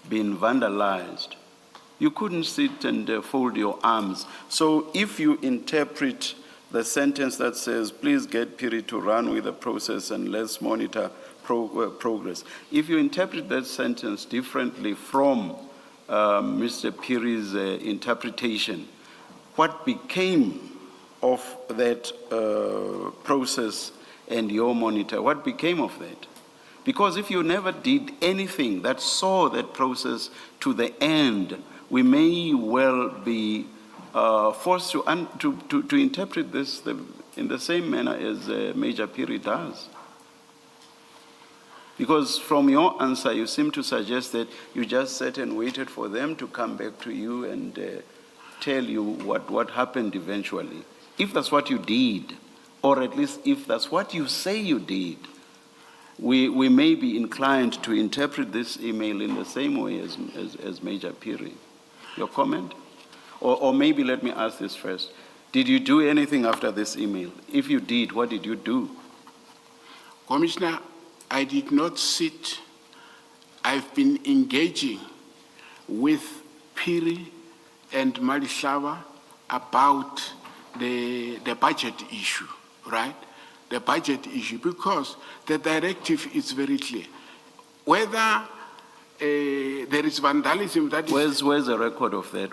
been vandalized. You couldn't sit and fold your arms. So if you interpret the sentence that says, please get Piri to run with the process and let's monitor progress, if you interpret that sentence differently from Mr. Piri's interpretation, what became of that process and your monitor? What became of that? Because if you never did anything that saw that process to the end, we may well be forced to interpret this in the same manner as Major Piri does. Because from your answer, you seem to suggest that you just sat and waited for them to come back to you and tell you what happened eventually. If that's what you did, or at least if that's what you say you did, we may be inclined to interpret this email in the same way as Major Piri. Your comment? Or maybe let me ask this first. Did you do anything after this email? If you did, what did you do? Commissioner, I did not sit. I've been engaging with Piri and Madlanga about the budget issue, right? The budget issue, because the directive is very clear. Whether there is vandalism that is... Where's the record of that?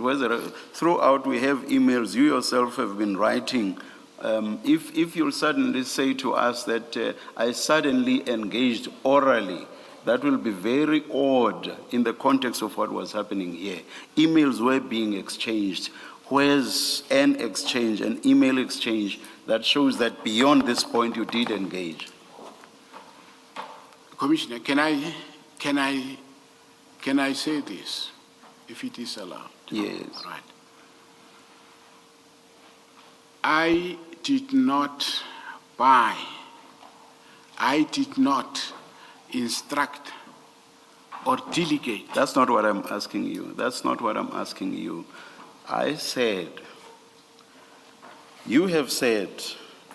Throughout we have emails you yourself have been writing. If you'll suddenly say to us that I suddenly engaged orally, that will be very odd in the context of what was happening here. Emails were being exchanged. Where's an exchange, an email exchange that shows that beyond this point you did engage? Commissioner, can I say this, if it is allowed? Yes. Right. I did not buy, I did not instruct or delegate. That's not what I'm asking you. That's not what I'm asking you. I said, you have said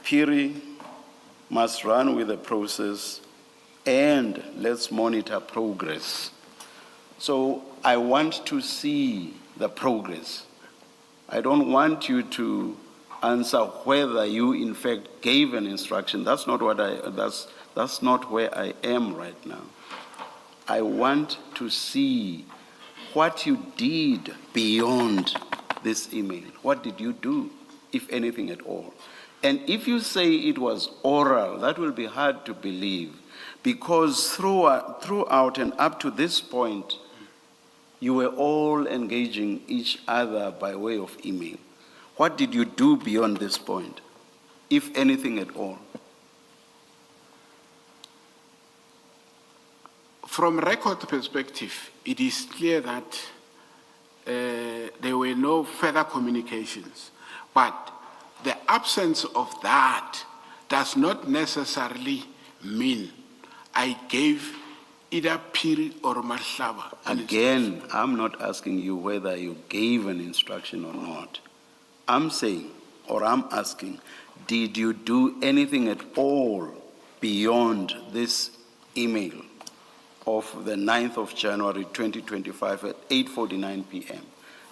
Piri must run with the process and let's monitor progress. So I want to see the progress. I don't want you to answer whether you in fact gave an instruction. That's not what that's not where I am right now. I want to see what you did beyond this email. What did you do, if anything at all? And if you say it was oral, that will be hard to believe, because throughout and up to this point, you were all engaging each other by way of email. What did you do beyond this point, if anything at all? From record perspective, it is clear that there were no further communications. But the absence of that does not necessarily mean I gave either Piri or Madlanga. Again, I'm not asking you whether you gave an instruction or not. I'm saying, or I'm asking, did you do anything at all beyond this email of the 9th of January 2025 at 8:49 p.m.?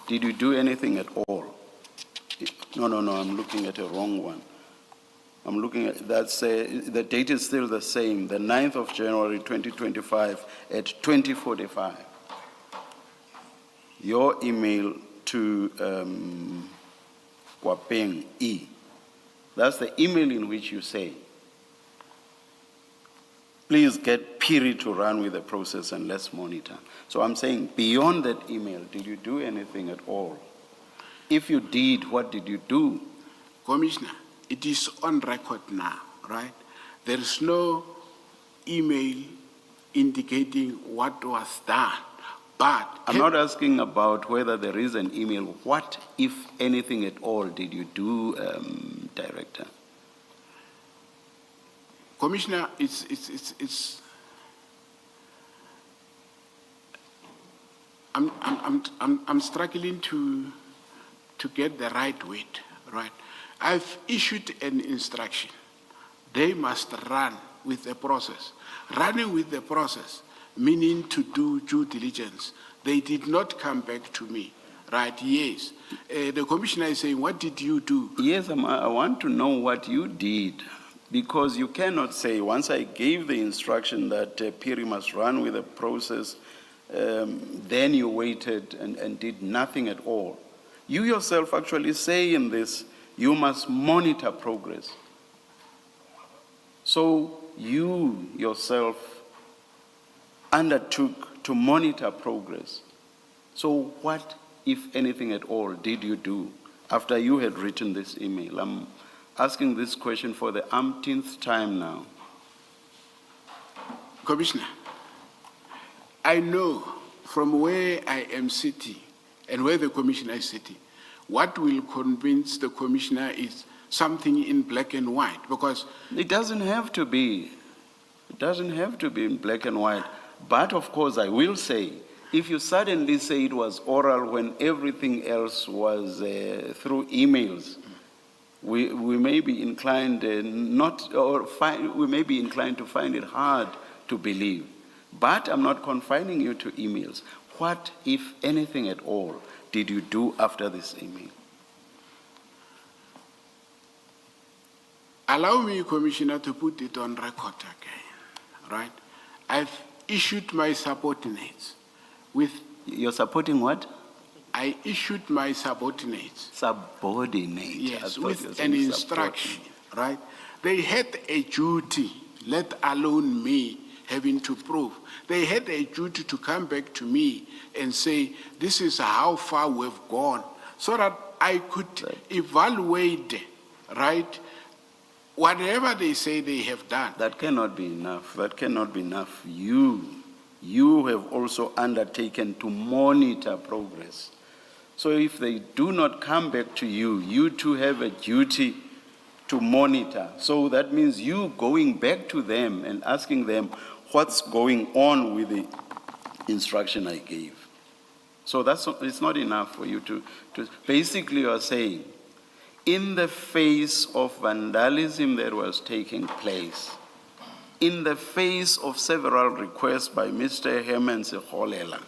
Did you do anything at all? No, I'm looking at a wrong one. I'm looking at, the date is still the same, the 9th of January 2025 at 20:45. Your email to Kwapeng E. That's the email in which you say, please get Piri to run with the process and let's monitor. So I'm saying, beyond that email, did you do anything at all? If you did, what did you do? Commissioner, it is on record now, right? There is no email indicating what was done, but... I'm not asking about whether there is an email. What, if anything at all, did you do, Director? Commissioner, I'm struggling to get the right weight, right? I've issued an instruction. They must run with the process. Running with the process, meaning to do due diligence. They did not come back to me, right? Yes. The commissioner is saying, what did you do? Yes, I want to know what you did. Because you cannot say, once I gave the instruction that Piri must run with the process, then you waited and did nothing at all. You yourself actually say in this, you must monitor progress. So you yourself undertook to monitor progress. So what, if anything at all, did you do after you had written this email? I'm asking this question for the umpteenth time now. Commissioner, I know from where I am sitting and where the commissioner is sitting, what will convince the commissioner is something in black and white, because... It doesn't have to be. It doesn't have to be in black and white. But of course, I will say, if you suddenly say it was oral when everything else was through emails, we may be inclined we may be inclined to find it hard to believe. But I'm not confining you to emails. What, if anything at all, did you do after this email? Allow me, Commissioner, to put it on record again, right? I've issued my subordinates with... You're supporting what? I issued my subordinates. Subordinate. Yes, with an instruction, right? They had a duty, let alone me having to prove. They had a duty to come back to me and say, this is how far we've gone, so that I could evaluate, right, whatever they say they have done. That cannot be enough. That cannot be enough. You have also undertaken to monitor progress. So if they do not come back to you, you too have a duty to monitor. So that means you going back to them and asking them what's going on with the instruction I gave. So it's not enough for you to basically you are saying, in the face of vandalism that was taking place, in the face of several requests by Mr. Herman Sekholela,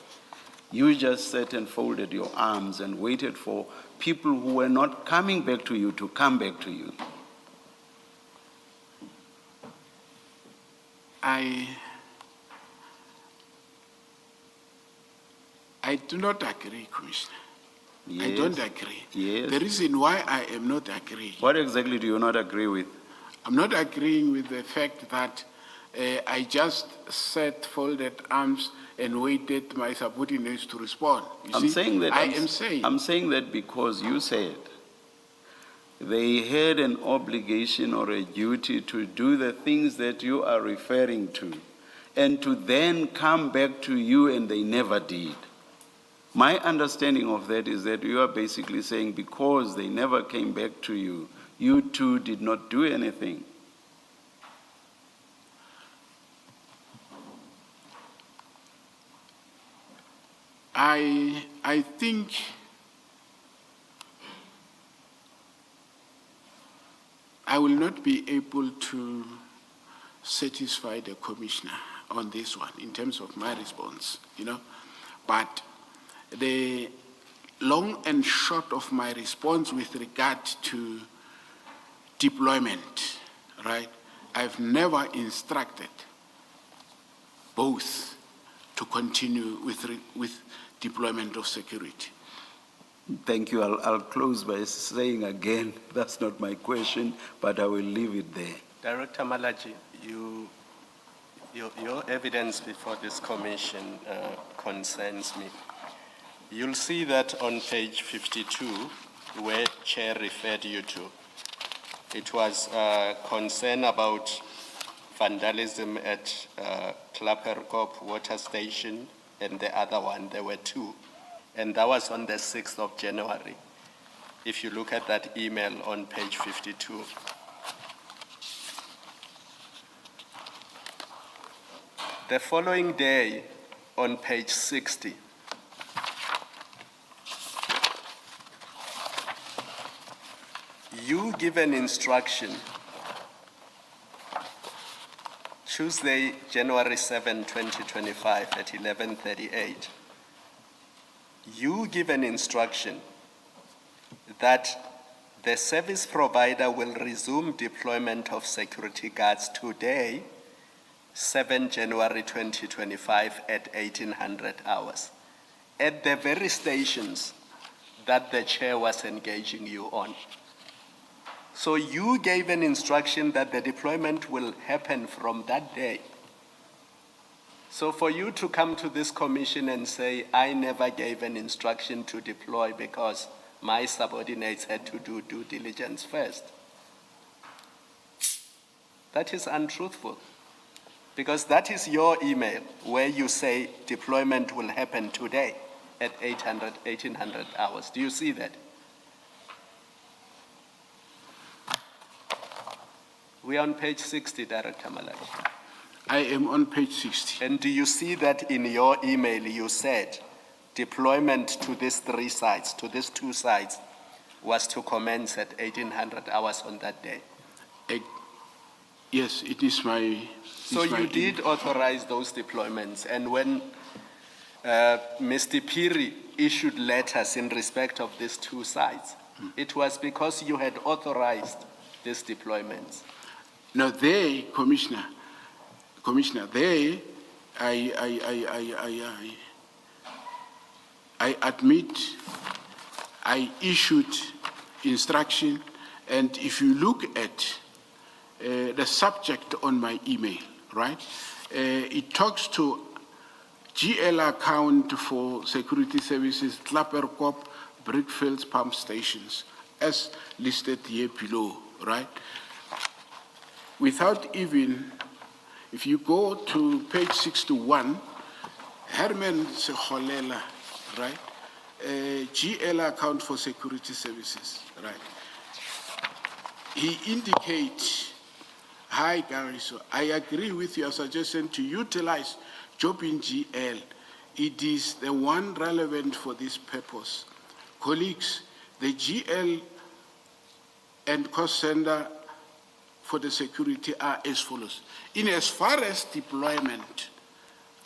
you just sat and folded your arms and waited for people who were not coming back to you to come back to you. I do not agree, Commissioner. Yes. I don't agree. Yes. The reason why I am not agreeing... What exactly do you not agree with? I'm not agreeing with the fact that I just sat, folded arms, and waited my subordinates to respond. I'm saying that because you said they had an obligation or a duty to do the things that you are referring to, and to then come back to you, and they never did. My understanding of that is that you are basically saying because they never came back to you, you too did not do anything. I think I will not be able to satisfy the commissioner on this one in terms of my response, you know. But the long and short of my response with regard to deployment, right? I've never instructed both to continue with deployment of security. Thank you. I'll close by saying again, that's not my question, but I will leave it there. Director Malachi, your evidence before this commission concerns me. You'll see that on page 52, where Chair referred you to, it was concern about vandalism at Klapperkop Water Station, and the other one, there were two. And that was on the 6th of January. If you look at that email on page 52. The following day, on page 60, you give an instruction, Tuesday, January 7, 2025 at 11:38. You give an instruction that the service provider will resume deployment of security guards today, 7 January 2025 at 1800 hours, at the very stations that the chair was engaging you on. So you gave an instruction that the deployment will happen from that day. So for you to come to this commission and say, I never gave an instruction to deploy because my subordinates had to do due diligence first, that is untruthful. Because that is your email where you say deployment will happen today at 1800 hours. Do you see that? We are on page 60, Director Malachi. I am on page 60. And do you see that in your email you said deployment to these three sites, to these two sites, was to commence at 1800 hours on that day? Yes, it is my... So you did authorize those deployments, and when Mr. Piri issued letters in respect of these two sites, it was because you had authorized these deployments. No, they, Commissioner, they, I admit I issued instruction, and if you look at the subject on my email, right, it talks to GL account for security services, Klapperkop, Brickfields pump stations, as listed here below, right? Without even, if you go to page 61, Herman Seholela, right? GL account for security services, right? He indicates, hi Gary, so I agree with your suggestion to utilize job in GL. It is the one relevant for this purpose. Colleagues, the GL and cost center for the security are as follows. In as far as deployment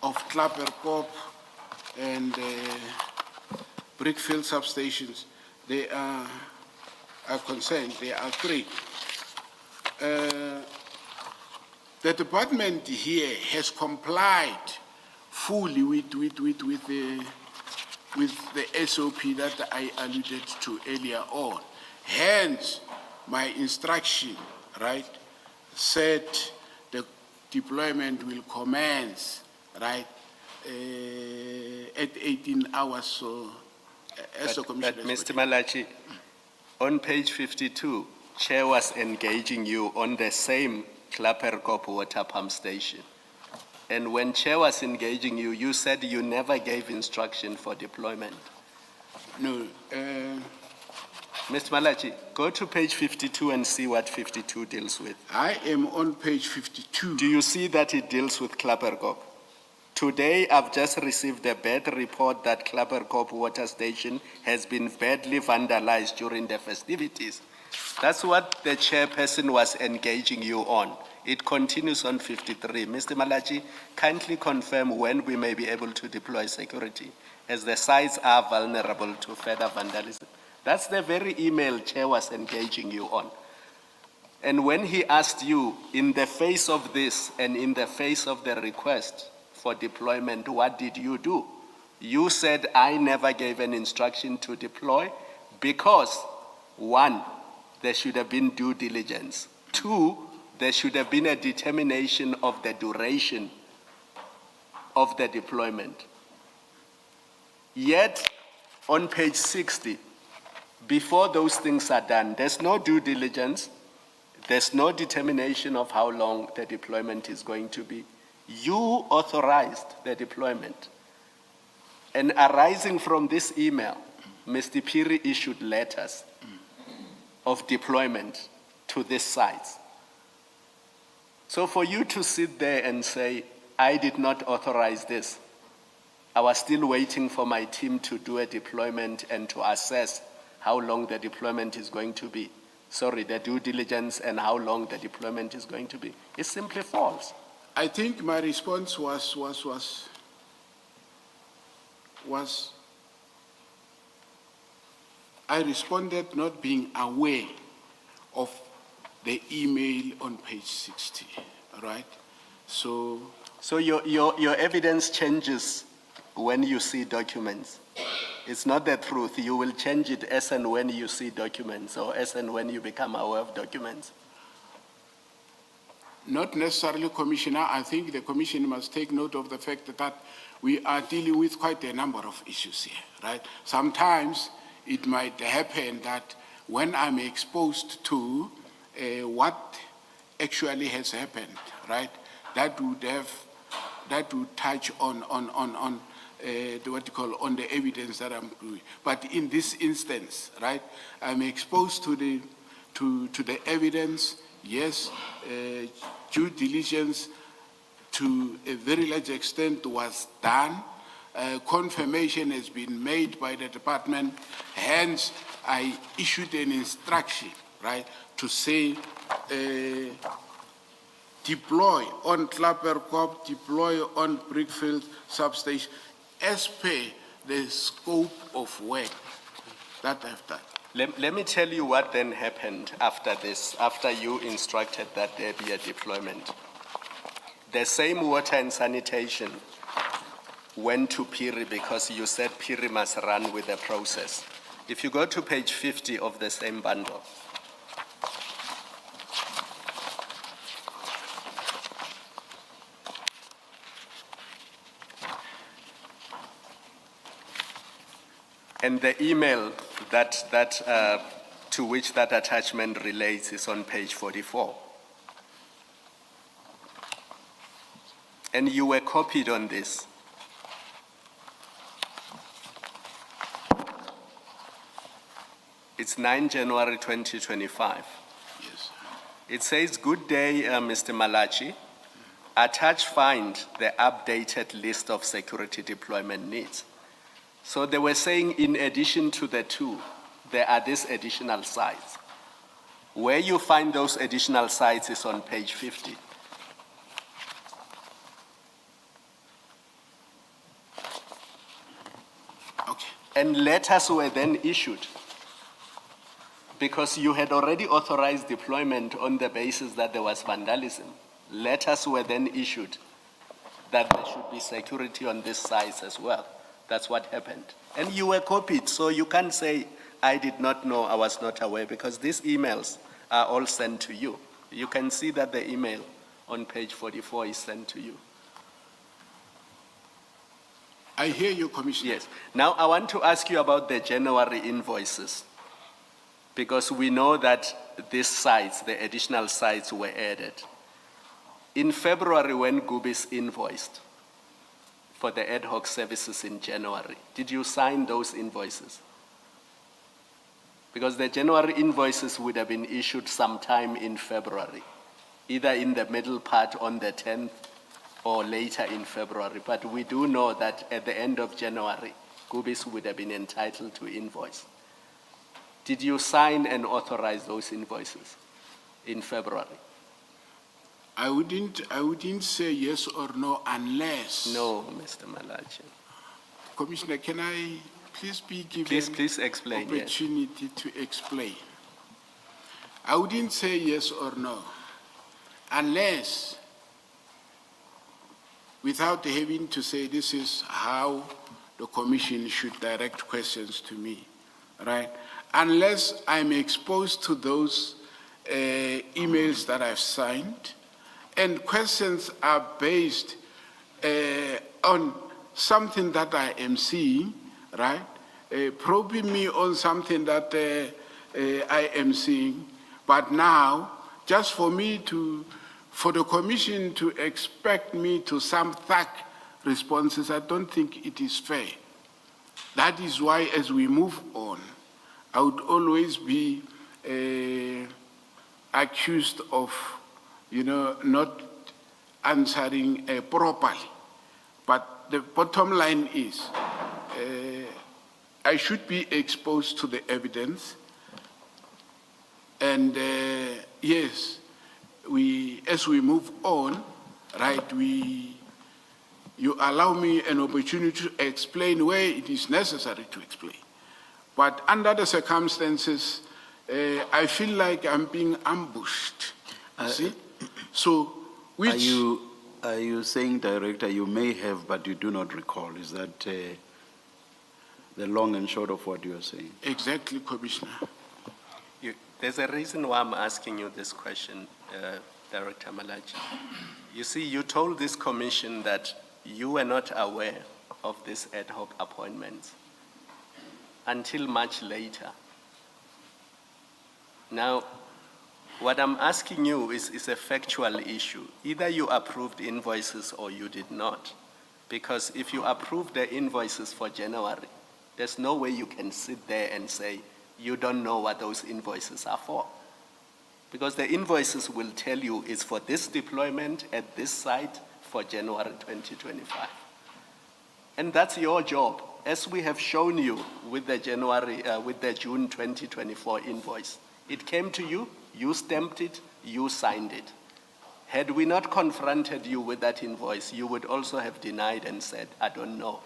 of Klapperkop and Brickfield substations, they are concerned, there are three. The department here has complied fully with the SOP that I alluded to earlier on. Hence, my instruction, right, said the deployment will commence, right, at 18 hours. So, as a commissioner. But Mr. Malachi, on page 52, Chair was engaging you on the same Klapperkop water pump station. And when Chair was engaging you, you said you never gave instruction for deployment. No. Mr. Malachi, go to page 52 and see what 52 deals with. I am on page 52. Do you see that it deals with Klapperkop? Today, I've just received a bad report that Klapperkop water station has been badly vandalized during the festivities. That's what the chairperson was engaging you on. It continues on 53. Mr. Malachi, kindly confirm when we may be able to deploy security, as the sites are vulnerable to further vandalism. That's the very email Chair was engaging you on. And when he asked you, in the face of this and in the face of the request for deployment, what did you do? You said, I never gave an instruction to deploy because, one, there should have been due diligence. Two, there should have been a determination of the duration of the deployment. Yet, on page 60, before those things are done, there's no due diligence, there's no determination of how long the deployment is going to be. You authorized the deployment. And arising from this email, Mr. Piri issued letters of deployment to these sites. So for you to sit there and say, I did not authorize this, I was still waiting for my team to do a deployment and to assess how long the deployment is going to be. Sorry, the due diligence and how long the deployment is going to be. It's simply false. I think my response was I responded not being aware of the email on page 60, right? So your evidence changes when you see documents. It's not the truth. You will change it as and when you see documents or as and when you become aware of documents. not necessarily, Commissioner. I think the Commission must take note of the fact that we are dealing with quite a number of issues here, right? Sometimes it might happen that when I'm exposed to what actually has happened, right, that would touch on what you call on the evidence that I'm doing. But in this instance, right, I'm exposed to the evidence. Yes, due diligence to a very large extent was done. Confirmation has been made by the department. Hence, I issued an instruction, right, to say deploy on Clappercop, deploy on Brickfield substation, as per the scope of work that I've done. Let me tell you what then happened after this, after you instructed that there be a deployment. The same water and sanitation went to Piri because you said Piri must run with the process. If you go to page 50 of the same bundle, and the email to which that attachment relates is on page 44. And you were copied on this. It's 9 January 2025. Yes. It says, good day, Mr. Malachi. Attached find the updated list of security deployment needs. So they were saying in addition to the two, there are these additional sites. Where you find those additional sites is on page 50. Okay. And letters were then issued because you had already authorized deployment on the basis that there was vandalism. Letters were then issued that there should be security on these sites as well. That's what happened. And you were copied, so you can't say, I did not know, I was not aware, because these emails are all sent to you. You can see that the email on page 44 is sent to you. I hear you, Commissioner. Yes. Now I want to ask you about the January invoices, because we know that these sites, the additional sites, were added. In February, when Gubis invoiced for the ad hoc services in January, did you sign those invoices? Because the January invoices would have been issued sometime in February, either in the middle part on the 10th or later in February. But we do know that at the end of January, Gubis would have been entitled to invoice. Did you sign and authorize those invoices in February? I wouldn't say yes or no unless. No, Mr. Malachi. Commissioner, can I please be given Please explain, yes. opportunity to explain? I wouldn't say yes or no unless, without having to say this is how the commission should direct questions to me, right? Unless I'm exposed to those emails that I've signed, and questions are based on something that I am seeing, right? Probing me on something that I am seeing, but now, just for the commission to expect me to some thug responses, I don't think it is fair. That is why, as we move on, I would always be accused of, not answering properly. But the bottom line is, I should be exposed to the evidence. And yes, as we move on, right, you allow me an opportunity to explain where it is necessary to explain. But under the circumstances, I feel like I'm being ambushed. See? So, which... Are you saying, Director, you may have, but you do not recall? Is that the long and short of what you are saying? Exactly, Commissioner. There's a reason why I'm asking you this question, Director Malachi. You see, you told this commission that you were not aware of these ad hoc appointments until much later. Now, what I'm asking you is a factual issue. Either you approved invoices or you did not. Because if you approved the invoices for January, there's no way you can sit there and say, you don't know what those invoices are for. Because the invoices will tell you it's for this deployment at this site for January 2025. And that's your job. As we have shown you with the June 2024 invoice, it came to you, you stamped it, you signed it. Had we not confronted you with that invoice, you would also have denied and said, I don't know.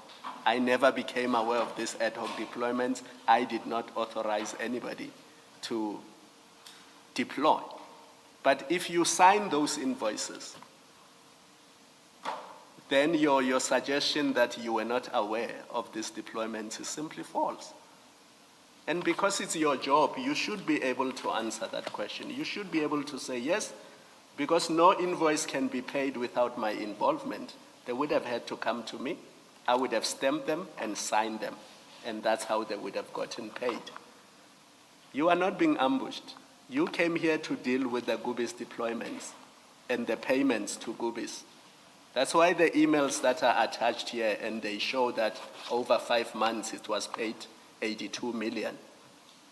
I never became aware of these ad hoc deployments. I did not authorize anybody to deploy. But if you sign those invoices, then your suggestion that you were not aware of these deployments is simply false. And because it's your job, you should be able to answer that question. You should be able to say yes, because no invoice can be paid without my involvement. They would have had to come to me. I would have stamped them and signed them, and that's how they would have gotten paid. You are not being ambushed. You came here to deal with the Gubis deployments and the payments to Gubis. That's why the emails that are attached here, and they show that over 5 months it was paid 82 million.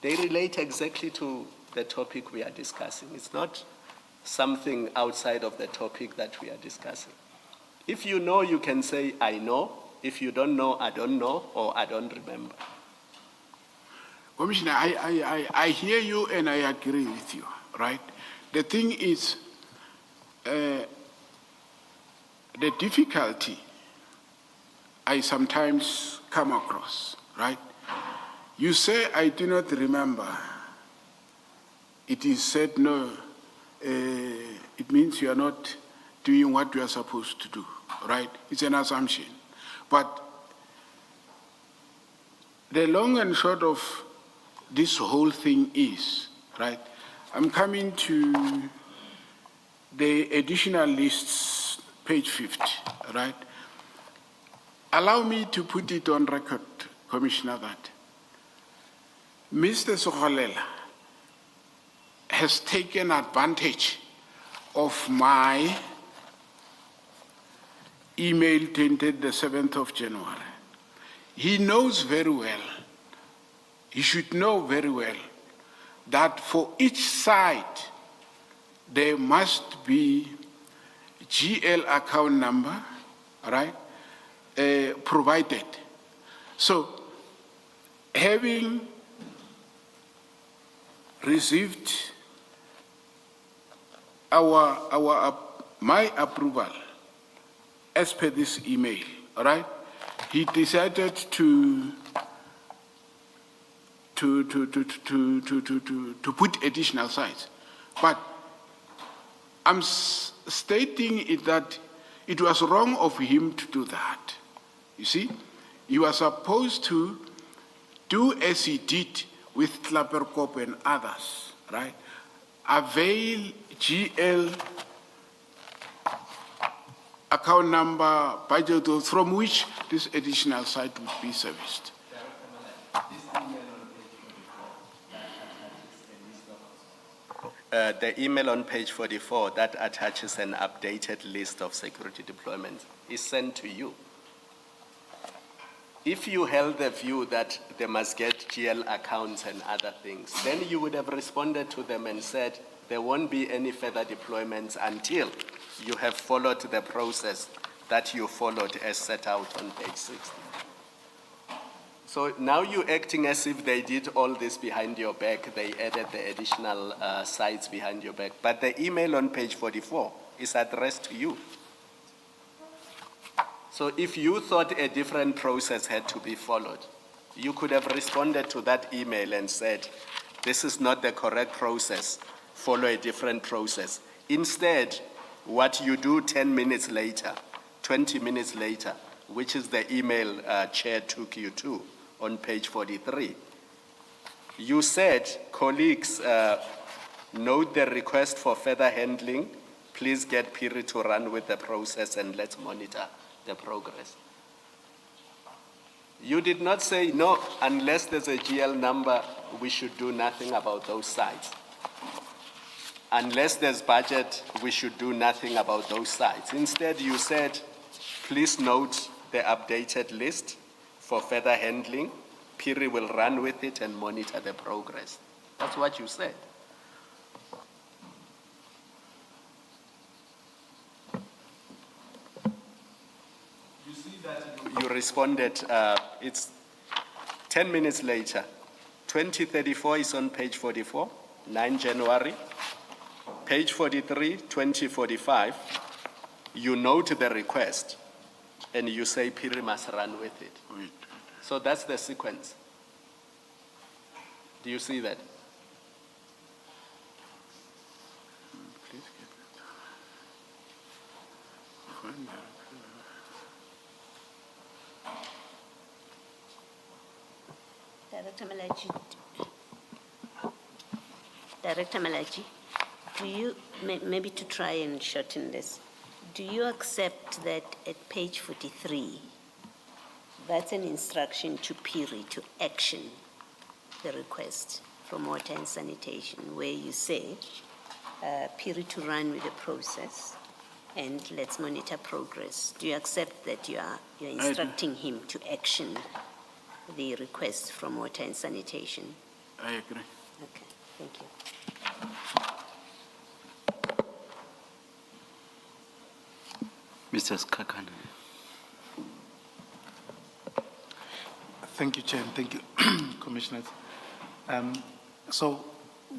They relate exactly to the topic we are discussing. It's not something outside of the topic that we are discussing. If you know, you can say, I know. If you don't know, I don't know, or I don't remember. Commissioner, I hear you and I agree with you, right? The thing is, the difficulty I sometimes come across, right? You say, I do not remember. It is said, no, it means you are not doing what you are supposed to do, right? It's an assumption. But the long and short of this whole thing is, right, I'm coming to the additional lists, page 50, right? Allow me to put it on record, Commissioner, that Mr. Sokolela has taken advantage of my email dated the 7th of January. He knows very well, he should know very well, that for each site, there must be GL account number, right, provided. So, having received our my approval, as per this email, all right? He decided to put additional sites. But I'm stating it that it was wrong of him to do that. You see, he was supposed to do as he did with Klapperkop and others, right? Avail GL account number, budget from which this additional site would be serviced. The email on page 44 that attaches an updated list of security deployments is sent to you. If you held the view that they must get GL accounts and other things, then you would have responded to them and said there won't be any further deployments until you have followed the process that you followed as set out on page 60. So now you're acting as if they did all this behind your back. They added the additional sites behind your back. But the email on page 44 is addressed to you. So if you thought a different process had to be followed, you could have responded to that email and said, this is not the correct process, follow a different process. Instead, what you do 10 minutes later, 20 minutes later, which is the email chair took you to on page 43, you said, colleagues, note the request for further handling. Please get Piri to run with the process and let's monitor the progress. You did not say, no, unless there's a GL number, we should do nothing about those sites. Unless there's budget, we should do nothing about those sites. Instead, you said, please note the updated list for further handling. Piri will run with it and monitor the progress. That's what you said. You see that you responded, it's 10 minutes later. 2034 is on page 44, 9 January. Page 43, 2045, you note the request and you say Piri must run with it. Wait. So that's the sequence. Do you see that? Please get it. Find Director Malachi, do you, maybe to try and shorten this, do you accept that at page 43, that's an instruction to Piri to action the request from water and sanitation, where you say, Piri to run with the process and let's monitor progress. Do you accept that you're instructing him to action the request from water and sanitation? I agree. Okay, thank you. Mr. Skakana. Thank you, Chair, and thank you, Commissioners. So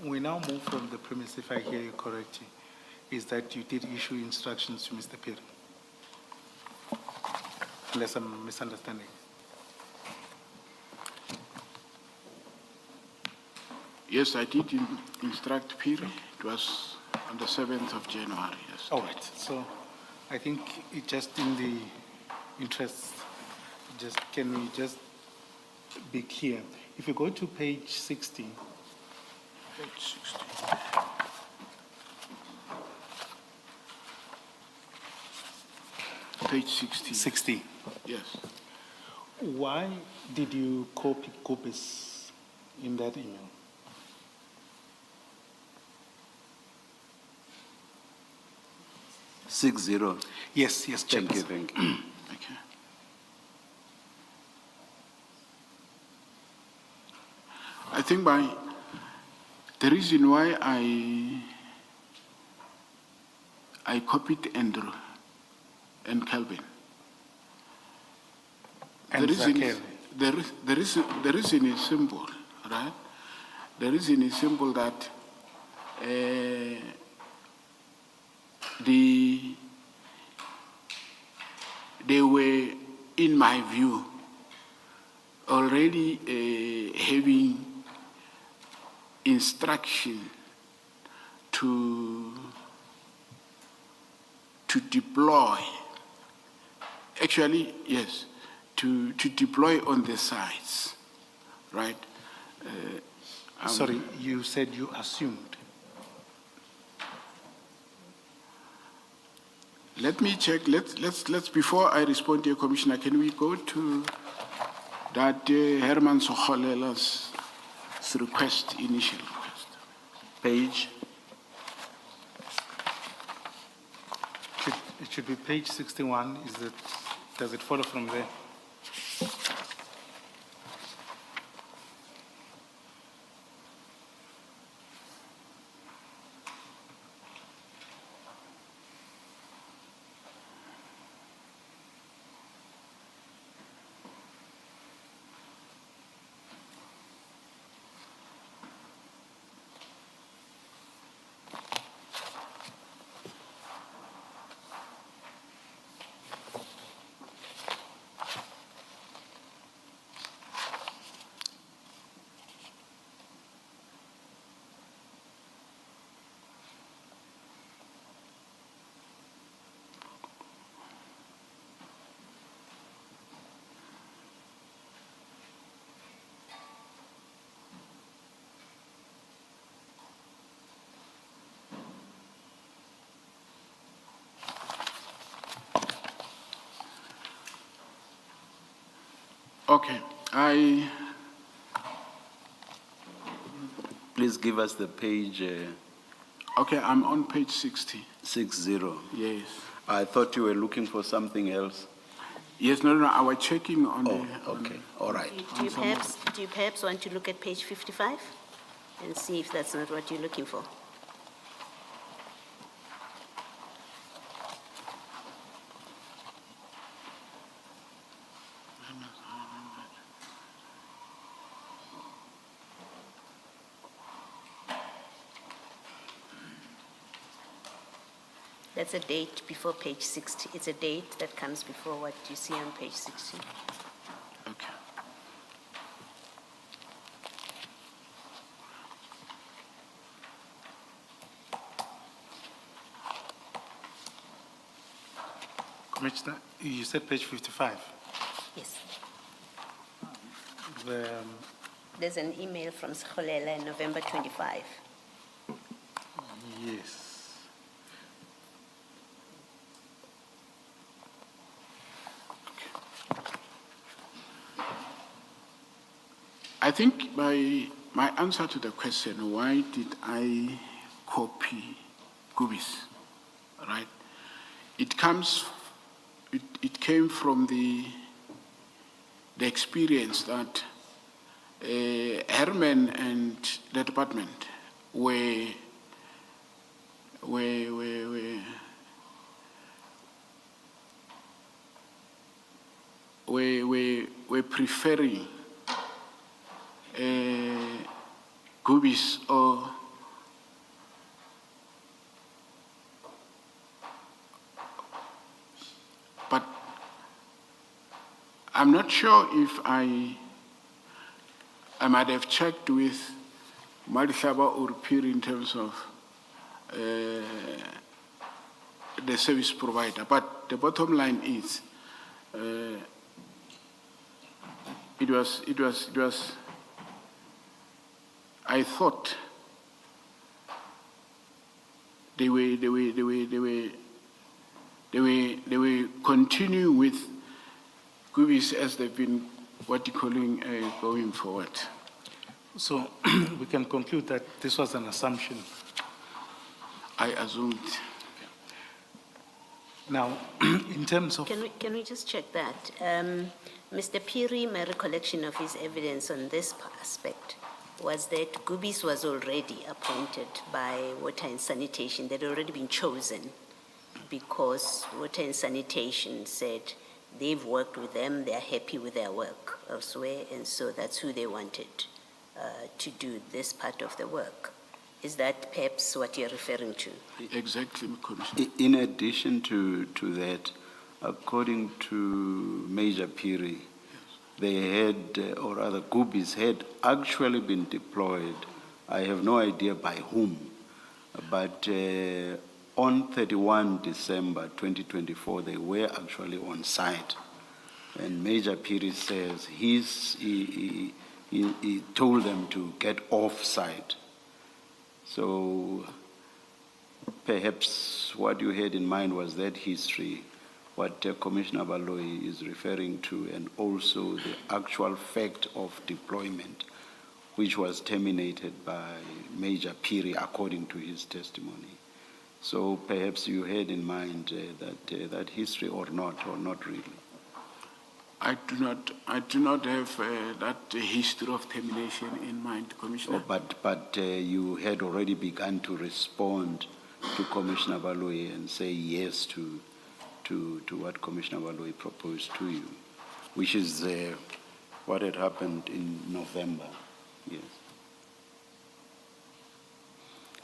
we now move from the premise, if I hear you correctly, is that you did issue instructions to Mr. Piri, unless I'm misunderstanding. Yes, I did instruct Piri. It was on the 7th of January, yes. All right, so I think it just in the interest, can we just be clear? If you go to page 60, Page 60. Page 60. 60, Yes. why did you copy copies in that email? Six zero. Yes, Chair. Thank you, thank you. Okay. I think the reason why I copied Andrew and Calvin. And Zakir. The reason is simple, right? The reason is simple that they were, in my view, already having instruction to deploy, actually, yes, to deploy on the sites, right? Sorry, you said you assumed. Let me check, let's, before I respond to your commissioner, can we go to that Herman Sokholela's request, initial request? Page, It should be page 61. Does it follow from there? okay, Please give us the page okay, I'm on page 60, 60. yes. I thought you were looking for something else. Yes, no, I was checking on Oh, the. okay, all right. Do you perhaps want to look at page 55 and see if that's not what you're looking for? That's a date before page 60. It's a date that comes before what you see on page 60. Okay. Commissioner, you said page 55. Yes. There's an email from Sikholela in November 25. Yes. I think my answer to the question, why did I copy Gubis, right? It came from the experience that Herman and the department were preferring Gubis or but I'm not sure if I might have checked with Madlanga or Peer in terms of the service provider, but the bottom line is it was I thought they were continuing with Gubis as they've been going forward. So we can conclude that this was an assumption. I assumed. Now, in terms of... Can we just check that? Mr. Piri, my recollection of his evidence on this aspect was that Gubis was already appointed by Water and Sanitation. They'd already been chosen because Water and Sanitation said they've worked with them, they're happy with their work elsewhere, and so that's who they wanted to do this part of the work. Is that perhaps what you're referring to? Exactly, Commissioner. In addition to that, according to Major Piri, they had, or rather Gubis had actually been deployed. I have no idea by whom, but on 31 December 2024, they were actually on site. And Major Piri says he told them to get off site. So perhaps what you had in mind was that history, what Commissioner Baloyi is referring to, and also the actual fact of deployment, which was terminated by Major Piri according to his testimony. So perhaps you had in mind that history or not really. I do not have that history of termination in mind, Commissioner. Oh, but you had already begun to respond to Commissioner Baloyi and say yes to what Commissioner Baloyi proposed to you, which is what had happened in November. Yes.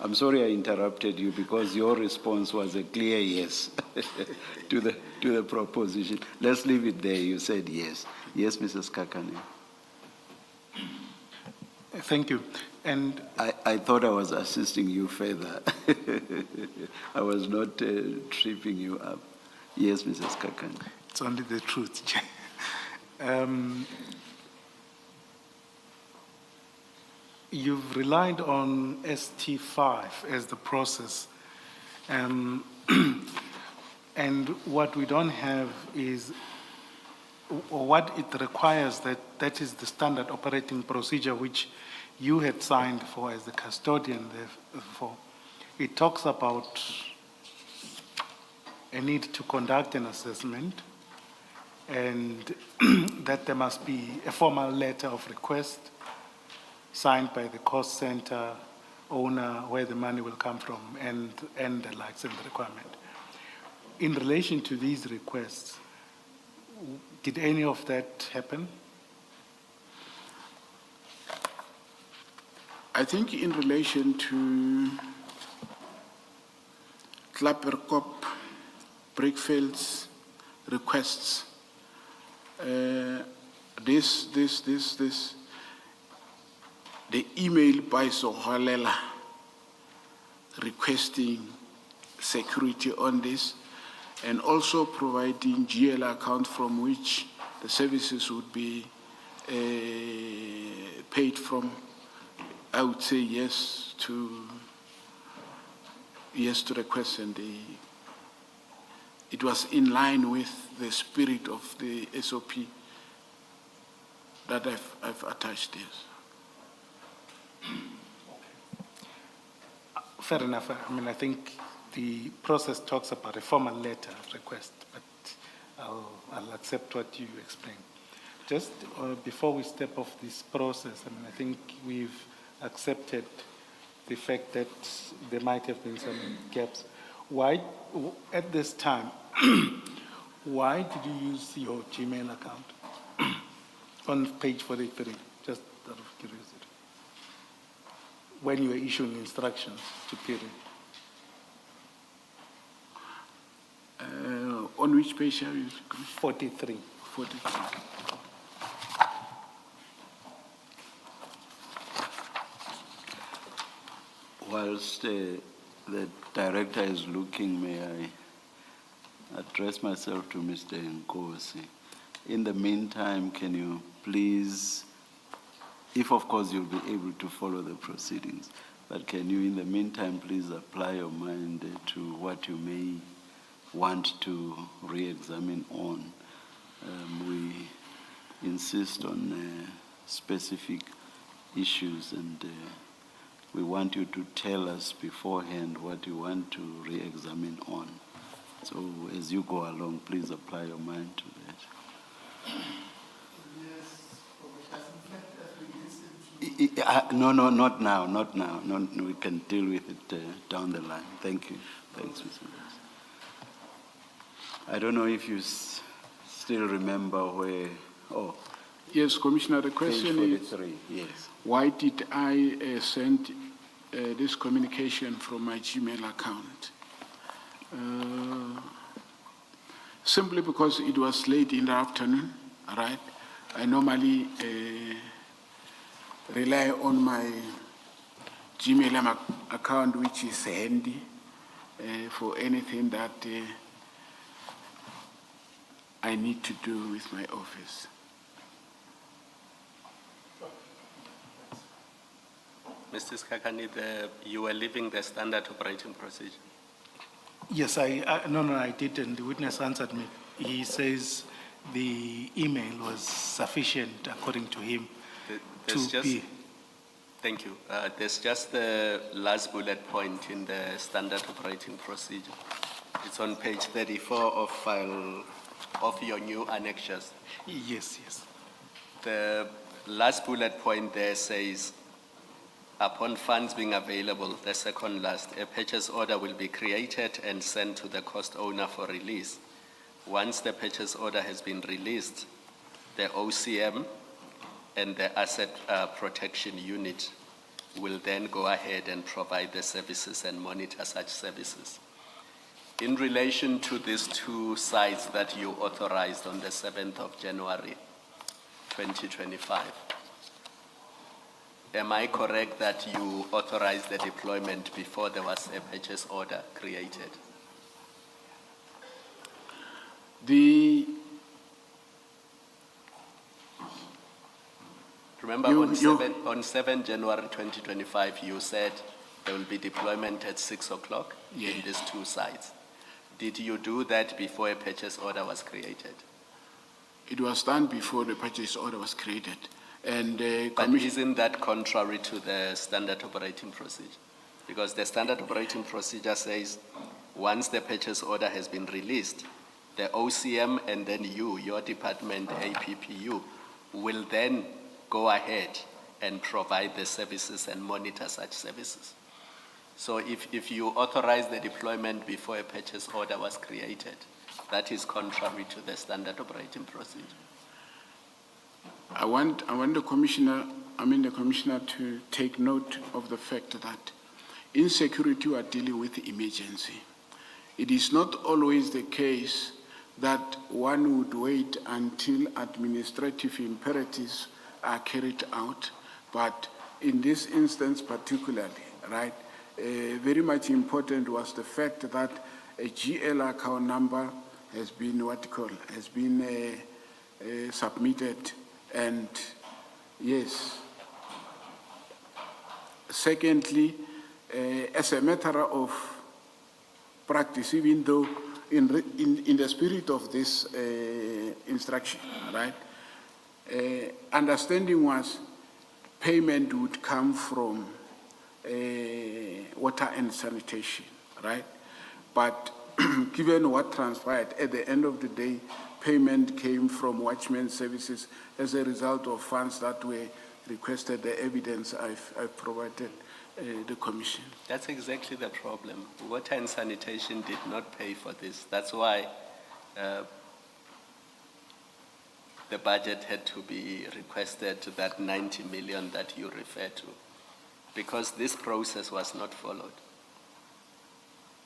I'm sorry I interrupted you because your response was a clear yes to the proposition. Let's leave it there. You said yes. Yes, Mrs. Kakane. Thank you. And I thought I was assisting you further. I was not tripping you up. Yes, Mrs. Kakane. it's only the truth, Chair. You've relied on ST5 as the process. And what we don't have is, or what it requires, that is the standard operating procedure which you had signed for as the custodian therefore. It talks about a need to conduct an assessment and that there must be a formal letter of request signed by the cost center owner where the money will come from and the likes and the requirement. In relation to these requests, did any of that happen? I think in relation to Klapperkop, Brickfields requests, the email by Sohalela requesting security on this and also providing GL account from which the services would be paid from, I would say yes to request, and it was in line with the spirit of the SOP that I've attached this. Fair enough. I mean, I think the process talks about a formal letter request, but I'll accept what you explained. Just before we step off this process, I mean, I think we've accepted the fact that there might have been some gaps. Why, at this time, why did you use your Gmail account on page 43, just out of curiosity, when you were issuing instructions to Piri? On which page are you? 43. 43. Whilst the director is looking, may I address myself to Mr. Nkosi? In the meantime, can you please, if of course you'll be able to follow the proceedings, but can you in the meantime please apply your mind to what you may want to re-examine on? We insist on specific issues, and we want you to tell us beforehand what you want to re-examine on. So as you go along, please apply your mind to that. No, not now, not now. No, we can deal with it down the line. Thank you. Thanks, Mr. Vice. I don't know if you still remember where, Yes, Commissioner, the question page is, 43, yes. why did I send this communication from my Gmail account. Simply because it was late in the afternoon, all right? I normally rely on my Gmail account, which is handy for anything that I need to do with my office. Mr. Skakani, you were leaving the standard operating procedure. Yes, no, I didn't. The witness answered me. He says the email was sufficient, according to him, There's to just- be. Thank you. There's just the last bullet point in the standard operating procedure. It's on page 34 of file of your new annexures. Yes, yes. The last bullet point there says, upon funds being available, the second last, a purchase order will be created and sent to the cost owner for release. Once the purchase order has been released, the OCM and the asset protection unit will then go ahead and provide the services and monitor such services. In relation to these two sites that you authorized on the 7th of January, 2025, am I correct that you authorized the deployment before there was a purchase order created? Remember, on 7 January 2025, you said there will be deployment at 6 o'clock in these two sites. Did you do that before a purchase order was created? It was done before the purchase order was created. And But isn't that contrary to the standard operating procedure? Because the standard operating procedure says, once the purchase order has been released, the OCM and then you, your department, APPU, will then go ahead and provide the services and monitor such services. So if you authorize the deployment before a purchase order was created, that is contrary to the standard operating procedure. I want the commissioner to take note of the fact that in security we are dealing with emergency. It is not always the case that one would wait until administrative imperatives are carried out, but in this instance particularly, right, very much important was the fact that a GL account number has been submitted, and yes. Secondly, as a matter of practice, even though in the spirit of this instruction, right, understanding was payment would come from water and sanitation, right? But given what transpired, at the end of the day, payment came from Watchman Services as a result of funds that were requested, the evidence I've provided the commission. That's exactly the problem. Water and sanitation did not pay for this. That's why the budget had to be requested to that 90 million that you refer to, because this process was not followed.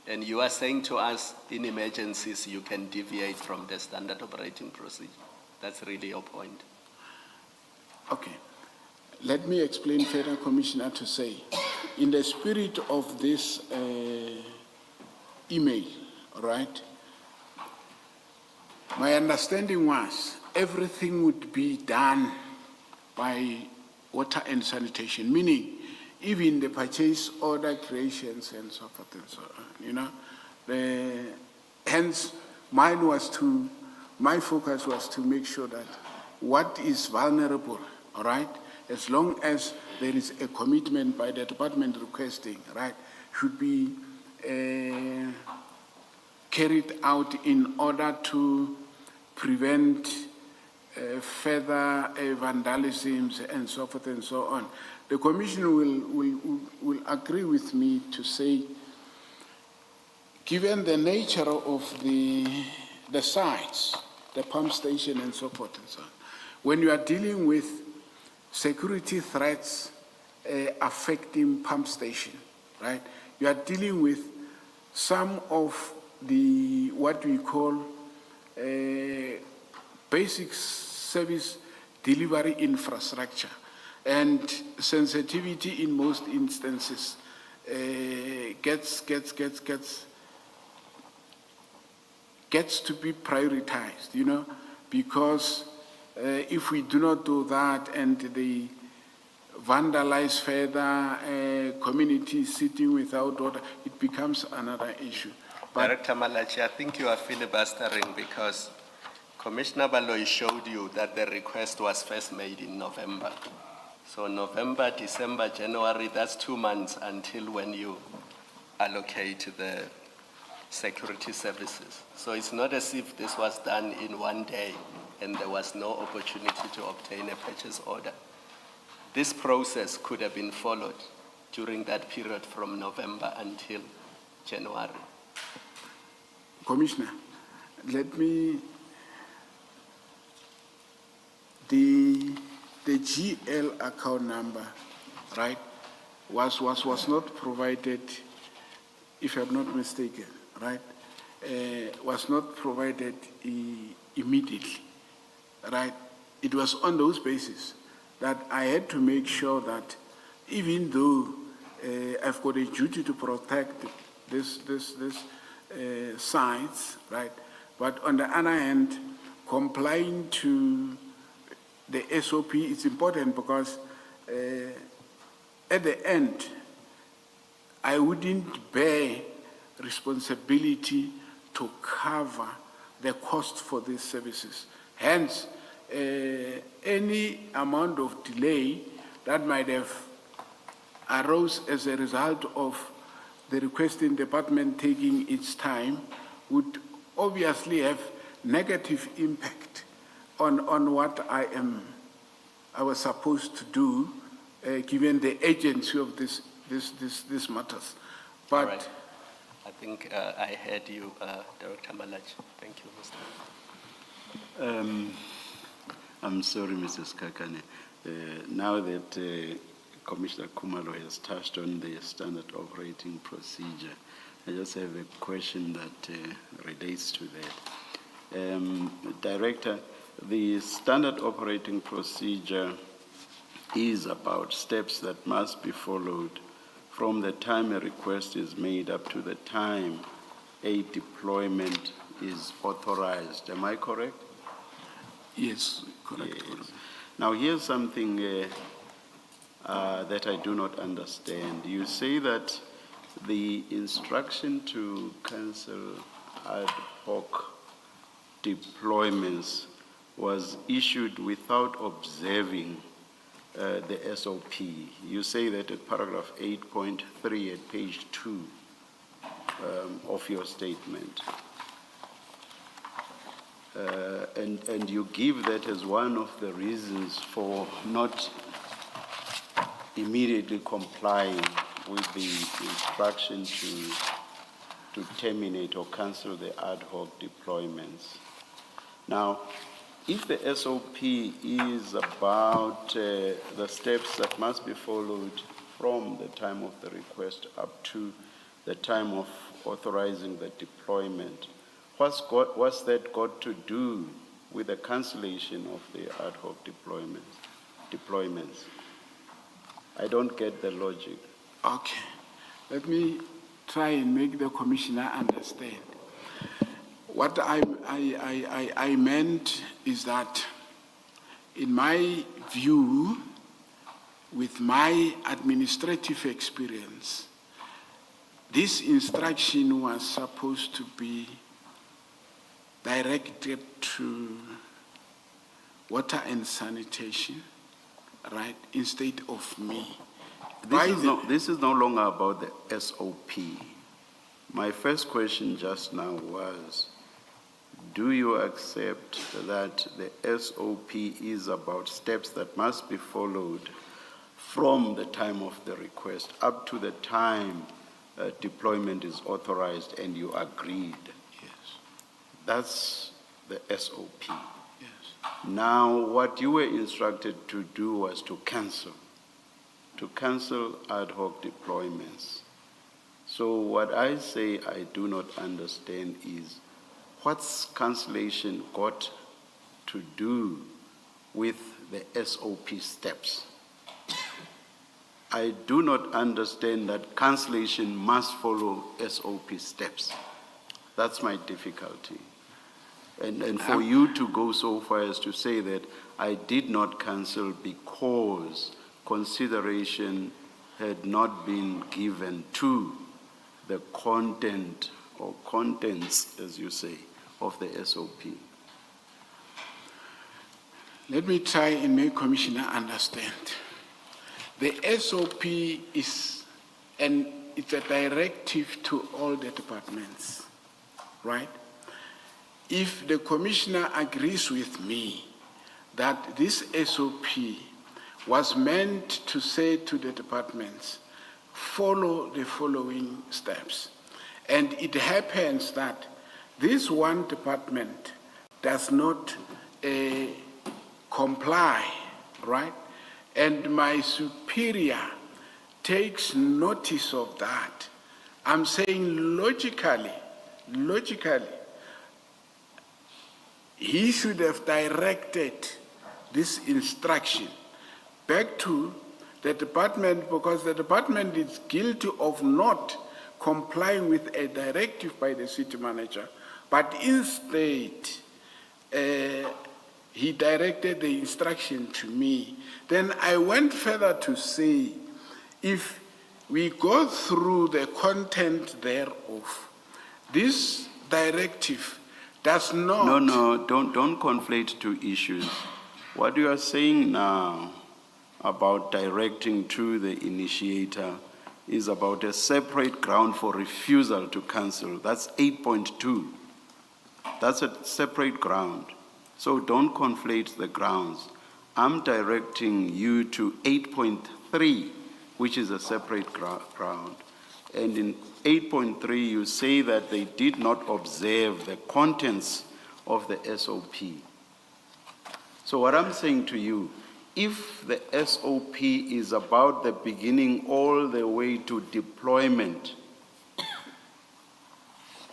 And you are saying to us, in emergencies, you can deviate from the standard operating procedure. That's really your point. Okay. Let me explain further, Commissioner, to say, in the spirit of this email, right, my understanding was everything would be done by water and sanitation, meaning even the purchase order creations and so forth and so on, you know. Hence, my focus was to make sure that what is vulnerable, all right, as long as there is a commitment by the department requesting, right, should be carried out in order to prevent further vandalisms and so forth and so on. The Commission will agree with me to say, given the nature of the sites, the pump station and so forth and so on, when you are dealing with security threats affecting pump station, right? You are dealing with some of the, what we call basic service delivery infrastructure, and sensitivity in most instances gets to be prioritized, you know, because if we do not do that and they vandalize further, communities sitting without water, it becomes another issue. But Director Malachi, I think you are filibustering because Commissioner Baloyi showed you that the request was first made in November. So November, December, January, that's 2 months until when you allocate the security services. So it's not as if this was done in one day and there was no opportunity to obtain a purchase order. This process could have been followed during that period from November until January. Commissioner, let me, the GL account number, right, was not provided, if I'm not mistaken, right, was not provided immediately, right? It was on those bases that I had to make sure that even though I've got a duty to protect this sites, right, but on the other hand, complying to the SOP is important because at the end, I wouldn't bear responsibility to cover the cost for these services. Hence, any amount of delay that might have arose as a result of the requesting department taking its time would obviously have negative impact on what I was supposed to do, given the agency of this matters. But All right. I think I heard you, Director Malachi. Thank you, Mr. I'm sorry, Mrs. Kakane. Now that Commissioner Kumalo has touched on the standard operating procedure, I just have a question that relates to that. Director, the standard operating procedure is about steps that must be followed from the time a request is made up to the time a deployment is authorized. Am I correct? yes, correct. Yes. Now, here's something that I do not understand. You say that the instruction to cancel ad hoc deployments was issued without observing the SOP. You say that at paragraph 8.3 at page 2 of your statement. And you give that as one of the reasons for not immediately complying with the instruction to terminate or cancel the ad hoc deployments. Now, if the SOP is about the steps that must be followed from the time of the request up to the time of authorizing the deployment, what's that got to do with the cancellation of the ad hoc deployments? I don't get the logic. Okay, let me try and make the commissioner understand. What I meant is that, in my view, with my administrative experience, this instruction was supposed to be directed to water and sanitation, right, instead of me. This is no longer about the SOP. My first question just now was, do you accept that the SOP is about steps that must be followed from the time of the request up to the time deployment is authorized and you agreed? Yes. That's the SOP. Yes. Now, what you were instructed to do was to cancel. to cancel ad hoc deployments. So what I say I do not understand is what's cancellation got to do with the SOP steps? I do not understand that cancellation must follow SOP steps. That's my difficulty. And for you to go so far as to say that I did not cancel because consideration had not been given to the content or contents, as you say, of the SOP. Let me try and make Commissioner understand. The SOP is it's a directive to all the departments, right? If the Commissioner agrees with me that this SOP was meant to say to the departments, follow the following steps, and it happens that this one department does not comply, right? And my superior takes notice of that. I'm saying logically, he should have directed this instruction back to the department, because the department is guilty of not complying with a directive by the city manager, but instead he directed the instruction to me. Then I went further to say, if we go through the content thereof, this directive does not... No, don't conflate two issues. What you are saying now about directing to the initiator is about a separate ground for refusal to cancel. That's 8.2. That's a separate ground. So don't conflate the grounds. I'm directing you to 8.3, which is a separate ground. And in 8.3, you say that they did not observe the contents of the SOP. So what I'm saying to you, if the SOP is about the beginning all the way to deployment,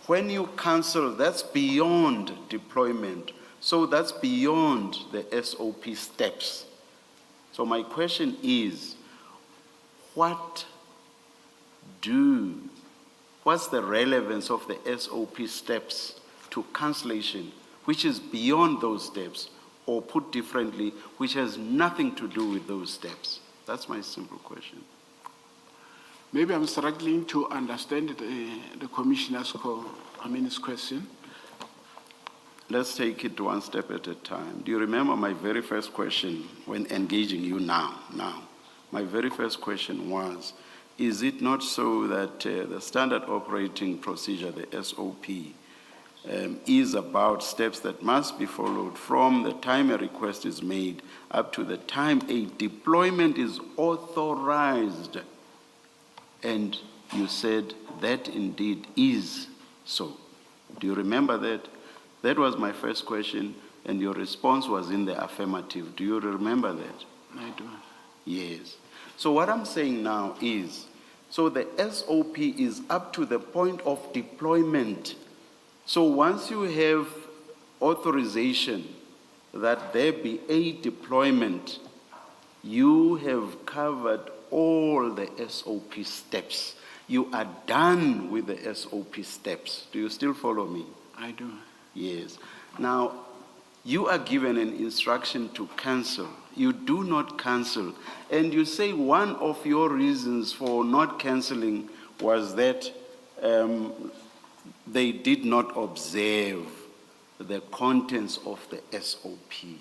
when you cancel, that's beyond deployment. So that's beyond the SOP steps. So my question is, what's the relevance of the SOP steps to cancellation, which is beyond those steps, or put differently, which has nothing to do with those steps? That's my simple question. Maybe I'm struggling to understand the Commissioner's question. Let's take it one step at a time. Do you remember my very first question when engaging you now? My very first question was, is it not so that the standard operating procedure, the SOP, is about steps that must be followed from the time a request is made up to the time a deployment is authorized? And you said that indeed is so. Do you remember that? That was my first question, and your response was in the affirmative. Do you remember that? I do. Yes. So what I'm saying now is, so the SOP is up to the point of deployment. So once you have authorization that there be a deployment, you have covered all the SOP steps. You are done with the SOP steps. Do you still follow me? I do. Yes. Now, you are given an instruction to cancel. You do not cancel. And you say one of your reasons for not canceling was that they did not observe the contents of the SOP.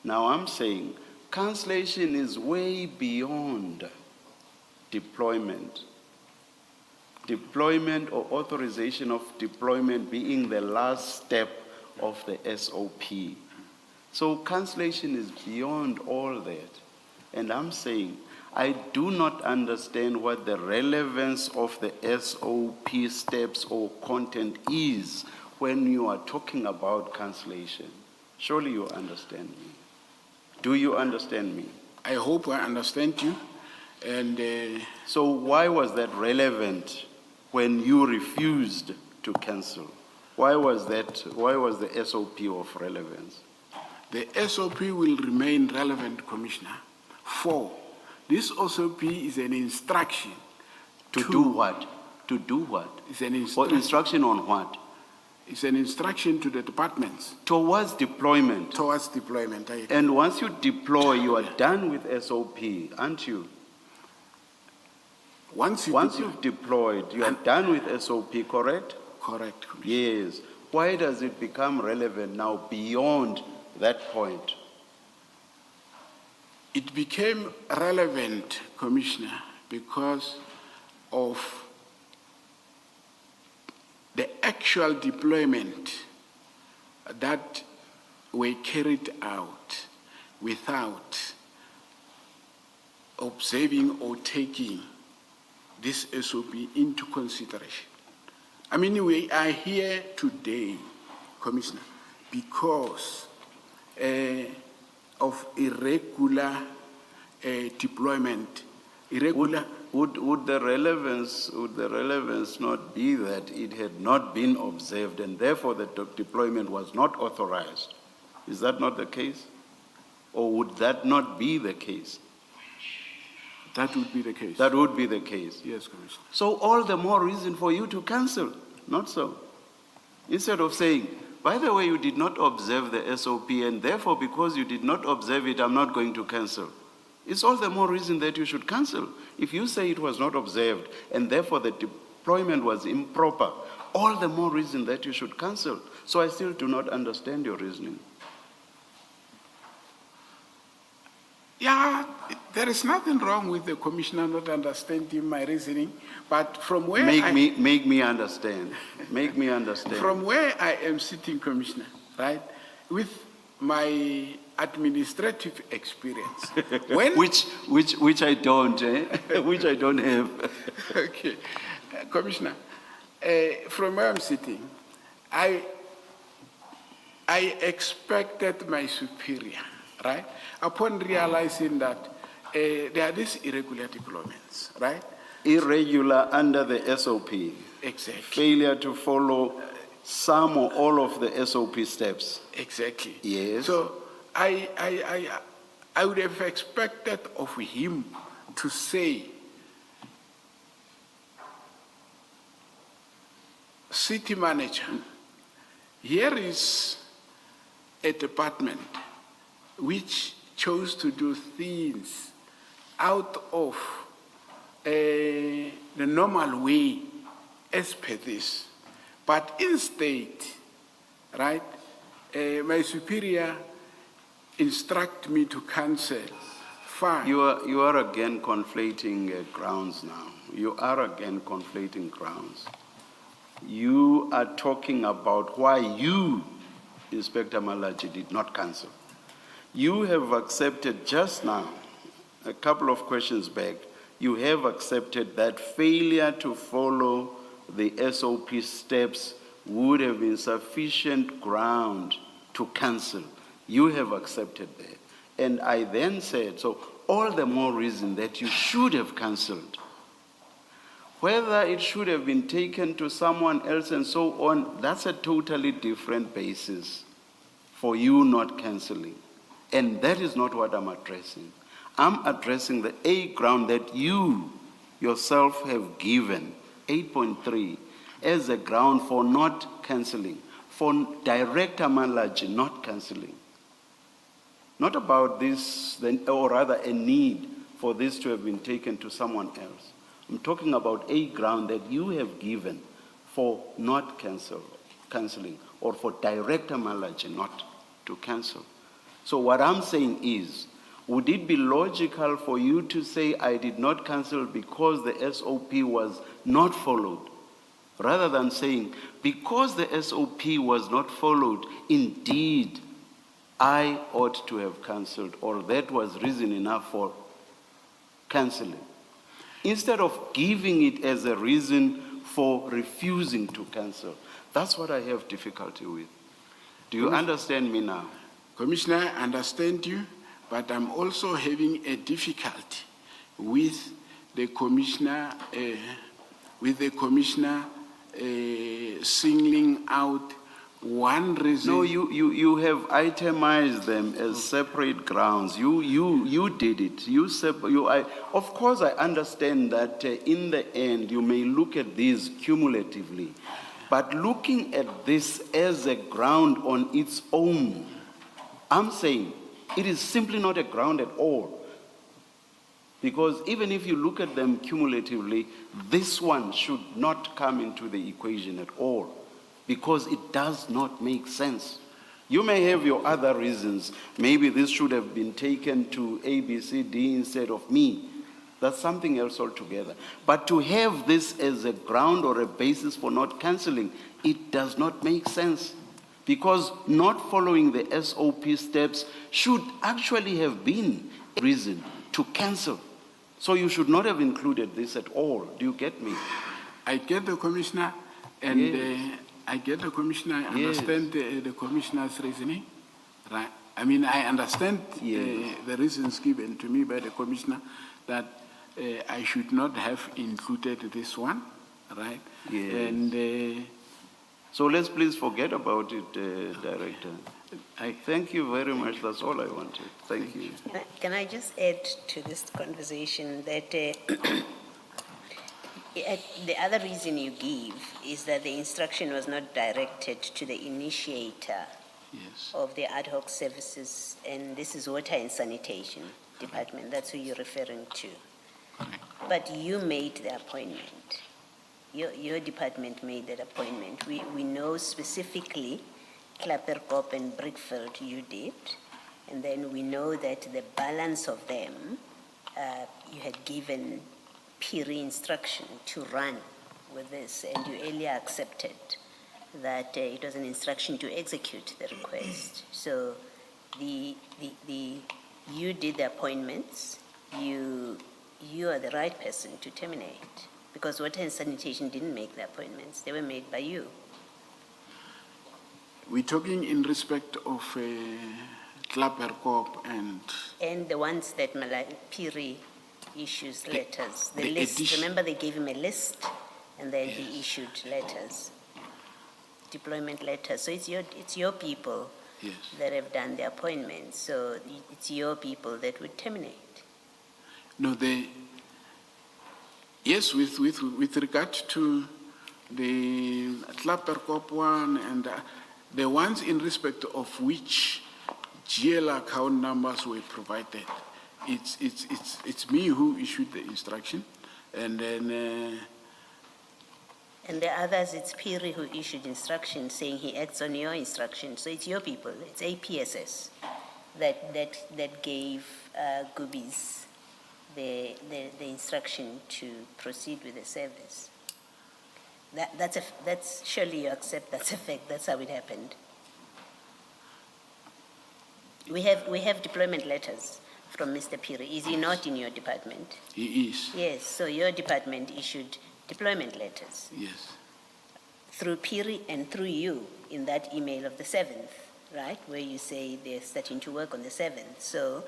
Now, I'm saying cancellation is way beyond deployment. Deployment or authorization of deployment being the last step of the SOP. So cancellation is beyond all that. And I'm saying, I do not understand what the relevance of the SOP steps or content is when you are talking about cancellation. Surely you understand me. Do you understand me? I hope I understand you. And So why was that relevant when you refused to cancel? Why was the SOP of relevance? the SOP will remain relevant, Commissioner. 4, this SOP is an instruction. To do what? To do what? It's an Or instruction on what? It's an instruction to the departments Towards deployment. towards deployment. And once you deploy, you are done with SOP, aren't you? Once You've deployed, you are done with SOP, correct? correct, Commissioner. Yes. Why does it become relevant now beyond that point? It became relevant, Commissioner, because of the actual deployment that were carried out without observing or taking this SOP into consideration. I mean, we are here today, Commissioner, because of irregular deployment. Would the relevance not be that it had not been observed and therefore the deployment was not authorized? Is that not the case? Or would that not be the case? That would be the case. That would be the case. Yes, Commissioner. So all the more reason for you to cancel, not so. Instead of saying, by the way, you did not observe the SOP and therefore because you did not observe it, I'm not going to cancel. It's all the more reason that you should cancel. If you say it was not observed and therefore the deployment was improper, all the more reason that you should cancel. So I still do not understand your reasoning. Yeah, there is nothing wrong with the Commissioner not understanding my reasoning, but from where Make me understand. Make me understand. From where I am sitting, Commissioner, right, with my administrative experience, when which I don't, which I don't have. okay, Commissioner, from where I'm sitting, I expected my superior, right, upon realizing that there are these irregular deployments, right? Irregular under the SOP. Exactly. Failure to follow some or all of the SOP steps. Exactly. Yes. So I would have expected of him to say, city manager, here is a department which chose to do things out of the normal way as per this. But instead, right, my superior instruct me to cancel. Fine. You are again conflating grounds now. You are again conflating grounds. You are talking about why you, Inspector Malachi, did not cancel. You have accepted just now, a couple of questions back, you have accepted that failure to follow the SOP steps would have been sufficient ground to cancel. You have accepted that. And I then said, so all the more reason that you should have canceled. Whether it should have been taken to someone else and so on, that's a totally different basis for you not canceling. And that is not what I'm addressing. I'm addressing the A ground that you yourself have given, 8.3, as a ground for not canceling, for Director Malachi not canceling. Not about this, or rather a need for this to have been taken to someone else. I'm talking about a ground that you have given for not canceling, or for Director Malachi not to cancel. So what I'm saying is, would it be logical for you to say I did not cancel because the SOP was not followed, rather than saying because the SOP was not followed, indeed, I ought to have canceled, or that was reason enough for canceling, instead of giving it as a reason for refusing to cancel? That's what I have difficulty with. Do you understand me now? Commissioner, I understand you, but I'm also having a difficulty with the commissioner, singling out one reason. No, you have itemized them as separate grounds. You did it. Of course, I understand that in the end, you may look at these cumulatively, but looking at this as a ground on its own, I'm saying it is simply not a ground at all. Because even if you look at them cumulatively, this one should not come into the equation at all, because it does not make sense. You may have your other reasons. Maybe this should have been taken to A, B, C, D instead of me. That's something else altogether. But to have this as a ground or a basis for not cancelling, it does not make sense. Because not following the SOP steps should actually have been a reason to cancel. So you should not have included this at all. Do you get me? I get the commissioner, and I get the commissioner. I understand the commissioner's reasoning, right? I mean, I understand the reasons given to me by the commissioner that I should not have included this one, right? Yes. And so let's please forget about it, Director. I thank you very much. That's all I wanted. Thank you. Can I just add to this conversation that the other reason you give is that the instruction was not directed to the initiator of the ad hoc services, and this is Water and Sanitation Department. That's who you're referring to. But you made the appointment. Your department made that appointment. We know specifically Klapperkop and Brickfield you did, and then we know that the balance of them, you had given Piri instruction to run with this, and you earlier accepted that it was an instruction to execute the request. So you did the appointments, you are the right person to terminate, because Water and Sanitation didn't make the appointments, they were made by you. we're talking in respect of Klapperkop and the ones that Piri issues letters. The the list, addition- remember they gave him a list and then he issued letters, deployment letters. So it's your people Yes. that have done the appointments. So it's your people that would terminate. No, yes, with regard to the Klapperkop one and the ones in respect of which GL account numbers were provided, it's me who issued the instruction, and then And the others, it's Piri who issued instructions saying he acts on your instruction. So it's your people, it's APSS that gave Goobies the instruction to proceed with the service. That's surely you accept that's a fact. That's how it happened. We have deployment letters from Mr. Piri. Is he not in your department? he is. Yes. So your department issued deployment letters Yes. through Piri and through you in that email of the 7th, right? Where you say they're starting to work on the 7th. So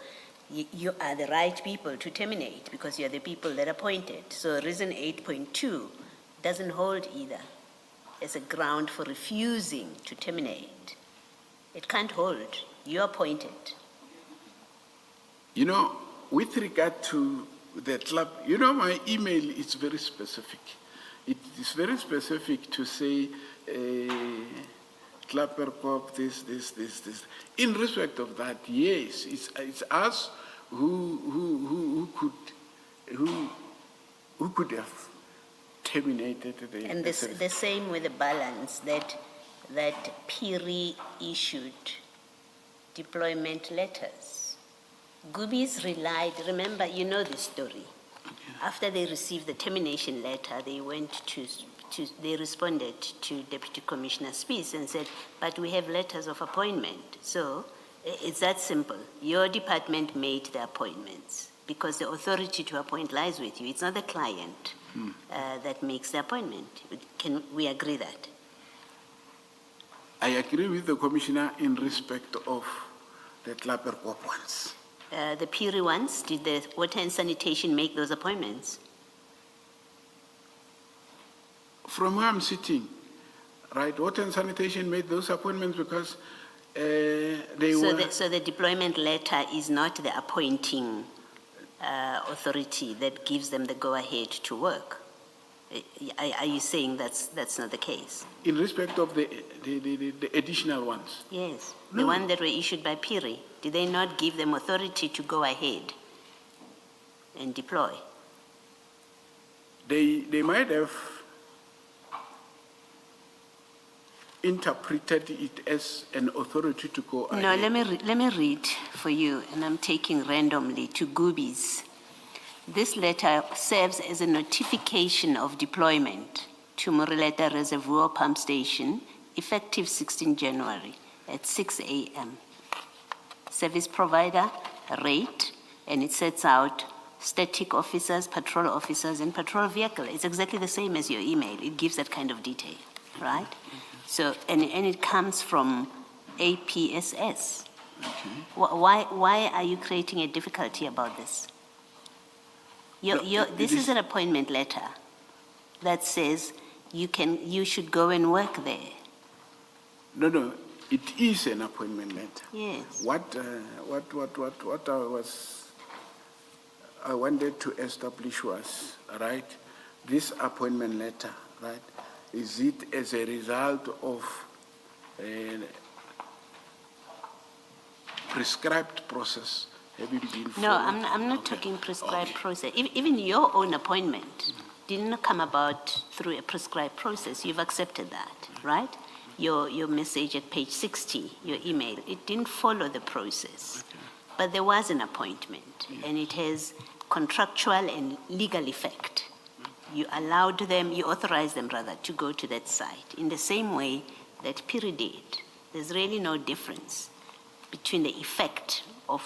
you are the right people to terminate because you're the people that appointed. So reason 8.2 doesn't hold either as a ground for refusing to terminate. It can't hold. You're appointed. You know, with regard to the club, you know, my email is very specific. It is very specific to say Klapperkop, this. In respect of that, yes, it's us who could have terminated the. And the same with the balance that Piri issued deployment letters. Goobies relied, remember, you know this story. After they received the termination letter, they went they responded to Deputy Commissioner Spies and said, but we have letters of appointment. So it's that simple. Your department made the appointments because the authority to appoint lies with you. It's not the client that makes the appointment. Can we agree that? I agree with the Commissioner in respect of the Klapperkop ones. the Piri ones, did the water and sanitation make those appointments? From where I'm sitting, right, water and sanitation made those appointments because they So were... so the deployment letter is not the appointing authority that gives them the go-ahead to work? Are you saying that's not the case? In respect of the additional ones. Yes, the No. one that were issued by Piri, did they not give them authority to go ahead and deploy? They might have interpreted it as an authority to go No, ahead. let me read for you, and I'm taking randomly to Goobies. This letter serves as a notification of deployment to Morileta Reservoir Pump Station, effective 16 January at 6 a.m. Service provider, rate, and it sets out static officers, patrol officers, and patrol vehicle. It's exactly the same as your email. It gives that kind of detail, right? So, and it comes from APSS. Why are you creating a difficulty about this? This is an appointment letter that says you should go and work there. No, it is an appointment letter. Yes. What I wanted to establish was, right, this appointment letter, right, is it as a result of a prescribed process having been followed? No, I'm not Okay. talking prescribed Okay. process. Even your own appointment didn't come about through a prescribed process. You've accepted that, right? Your message at page 60, your email, it didn't follow the process. But there was an appointment, and it has contractual and legal effect. You allowed them, you authorized them rather, to go to that site in the same way that Piri did. There's really no difference between the effect of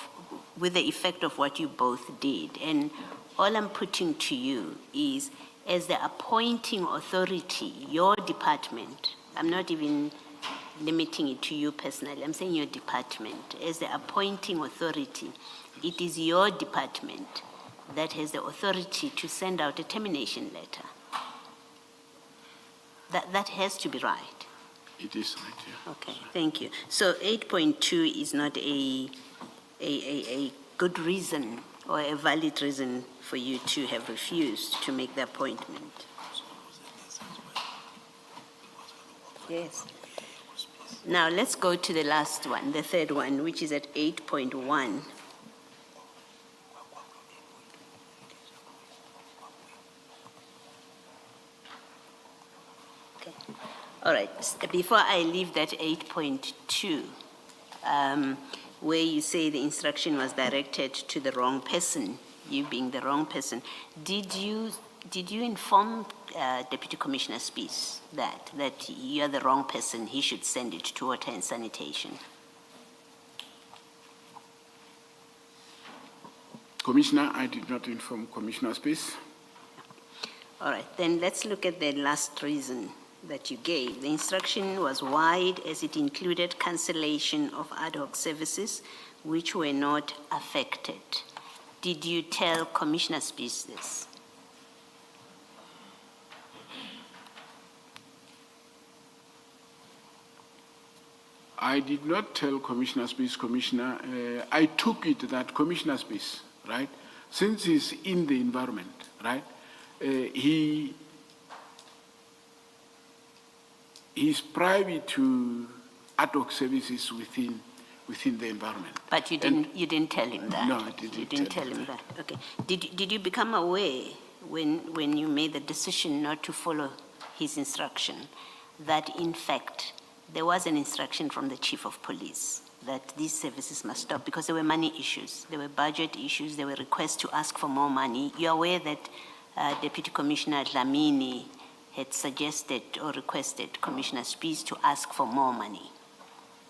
what you both did. And all I'm putting to you is, as the appointing authority, your department, I'm not even limiting it to you personally, I'm saying your department, as the appointing authority, it is your department that has the authority to send out a termination letter. That has to be right. It is right, yeah. Okay, thank you. So 8.2 is not a good reason or a valid reason for you to have refused to make the appointment. Yes. Now let's go to the last one, the third one, which is at 8.1. Okay. All right. Before I leave that 8.2, where you say the instruction was directed to the wrong person, you being the wrong person, did you inform Deputy Commissioner Spies that you're the wrong person, he should send it to water and sanitation? Commissioner, I did not inform Commissioner Space. All right, then let's look at the last reason that you gave. The instruction was wide as it included cancellation of ad hoc services which were not affected. Did you tell Commissioner Spies this? I did not tell Commissioner Space, Commissioner. I took it that Commissioner Space, right, since he's in the environment, right, he's privy to ad hoc services within the environment. But you didn't tell him that? No, I didn't. You didn't tell him that, okay. Did you become aware when you made the decision not to follow his instruction that in fact there was an instruction from the Chief of Police that these services must stop because there were money issues, there were budget issues, there were requests to ask for more money? You're aware that Deputy Commissioner Dlamini had suggested or requested Commissioner Spies to ask for more money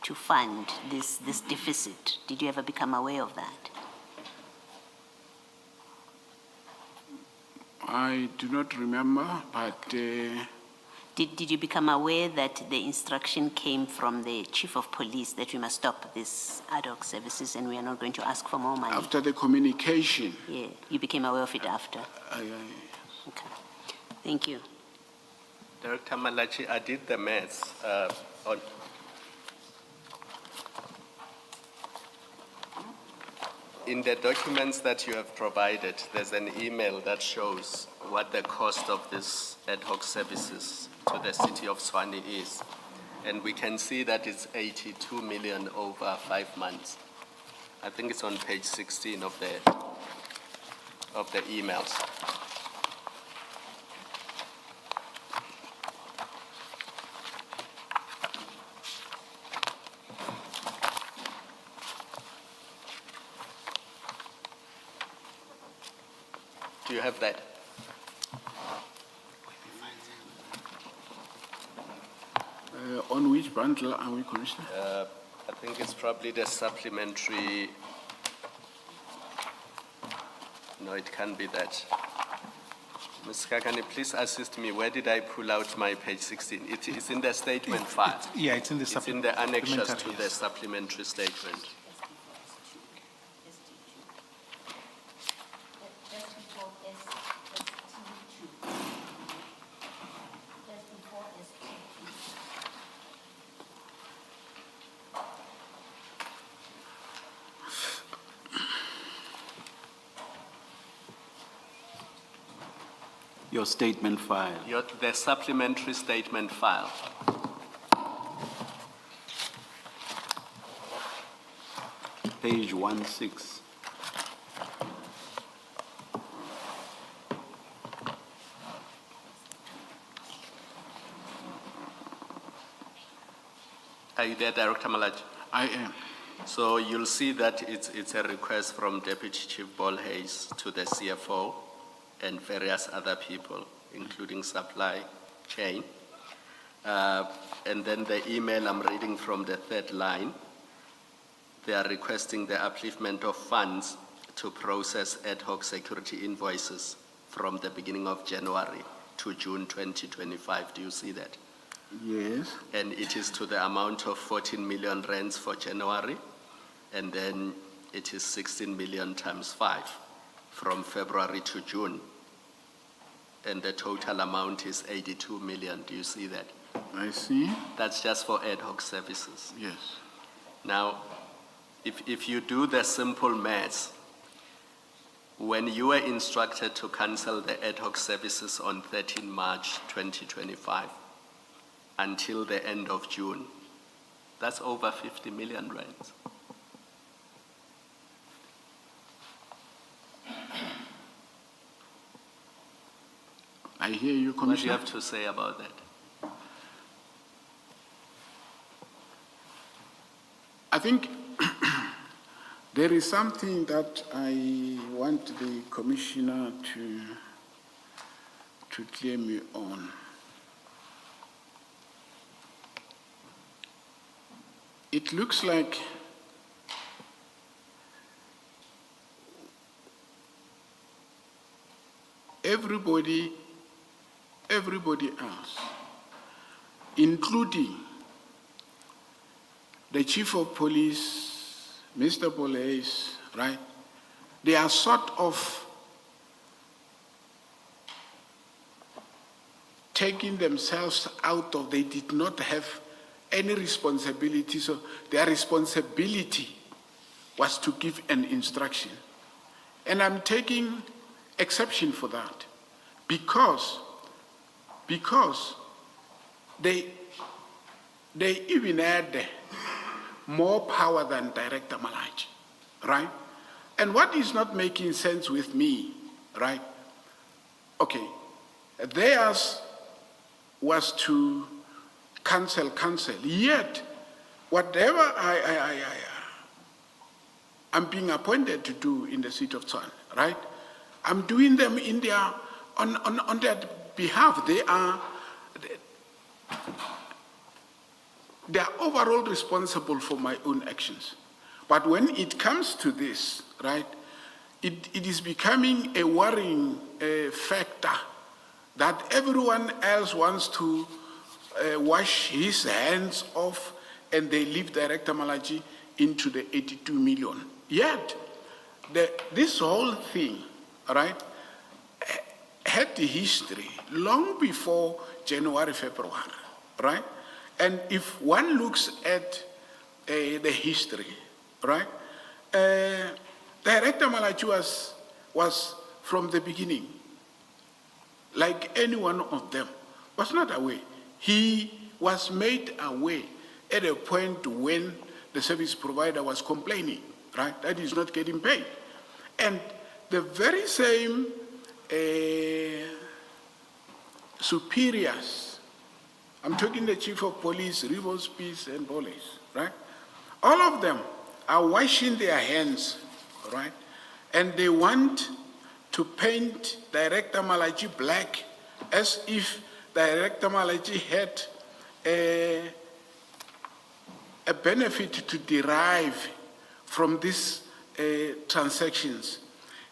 to fund this deficit. Did you ever become aware of that? I do not remember, but Did you become aware that the instruction came from the chief of police that we must stop this ad hoc services and we are not going to ask for more money? After the communication, Yeah, you became aware of it after? I- Okay, thank you. Director Malachi, I did the maths on. In the documents that you have provided, there's an email that shows what the cost of this ad hoc services to the city of Tshwane is. And we can see that it's 82 million over 5 months. I think it's on page 16 of the emails. Do you have that? On which bundle are we, Commissioner? I think it's probably the supplementary. No, it can't be that. Ms. Kakane, please assist me. Where did I pull out my page 16? It is in the statement file. Yeah, it's in the It's in the annexures to supplementary, the yes. supplementary statement. Your statement file. The supplementary statement file. Page 16. Are you there, Director Malachi? I am. So you'll see that it's a request from Deputy Chief Bolhayes to the CFO and various other people, including supply chain. And then the email I'm reading from the third line, they are requesting the upliftment of funds to process ad hoc security invoices from the beginning of January to June 2025. Do you see that? Yes. And it is to the amount of 14 million rands for January, and then it is 16 million times 5 from February to June. And the total amount is 82 million. Do you see that? I see. That's just for ad hoc services. Yes. Now, if you do the simple maths, when you were instructed to cancel the ad hoc services on 13 March 2025 until the end of June, that's over 50 million rands. I hear you, What do you Commissioner. have to say about that? I think there is something that I want the Commissioner to clear me on. It looks like everybody else, including the Chief of Police, Mr. Bolhayes, right? They are sort of taking themselves out of, they did not have any responsibility, so their responsibility was to give an instruction. And I'm taking exception for that because they even had more power than Director Malachi, right? And what is not making sense with me, right? Okay, theirs was to cancel, yet whatever I'm being appointed to do in the city of Tshwane, right? I'm doing them in their, on their behalf. They are overall responsible for my own actions. But when it comes to this, right, it is becoming a worrying factor that everyone else wants to wash his hands off and they leave Director Malachi into the 82 million. Yet, this whole thing, right, had the history long before January, February, right? And if one looks at the history, right, Director Malachi was from the beginning, like any one of them, was not aware. He was made aware at a point when the service provider was complaining, right, that he's not getting paid. And the very same superiors, I'm talking the chief of police, Rivers, Peace, and Police, right? All of them are washing their hands, right? And they want to paint Director Malachi black as if Director Malachi had a benefit to derive from these transactions.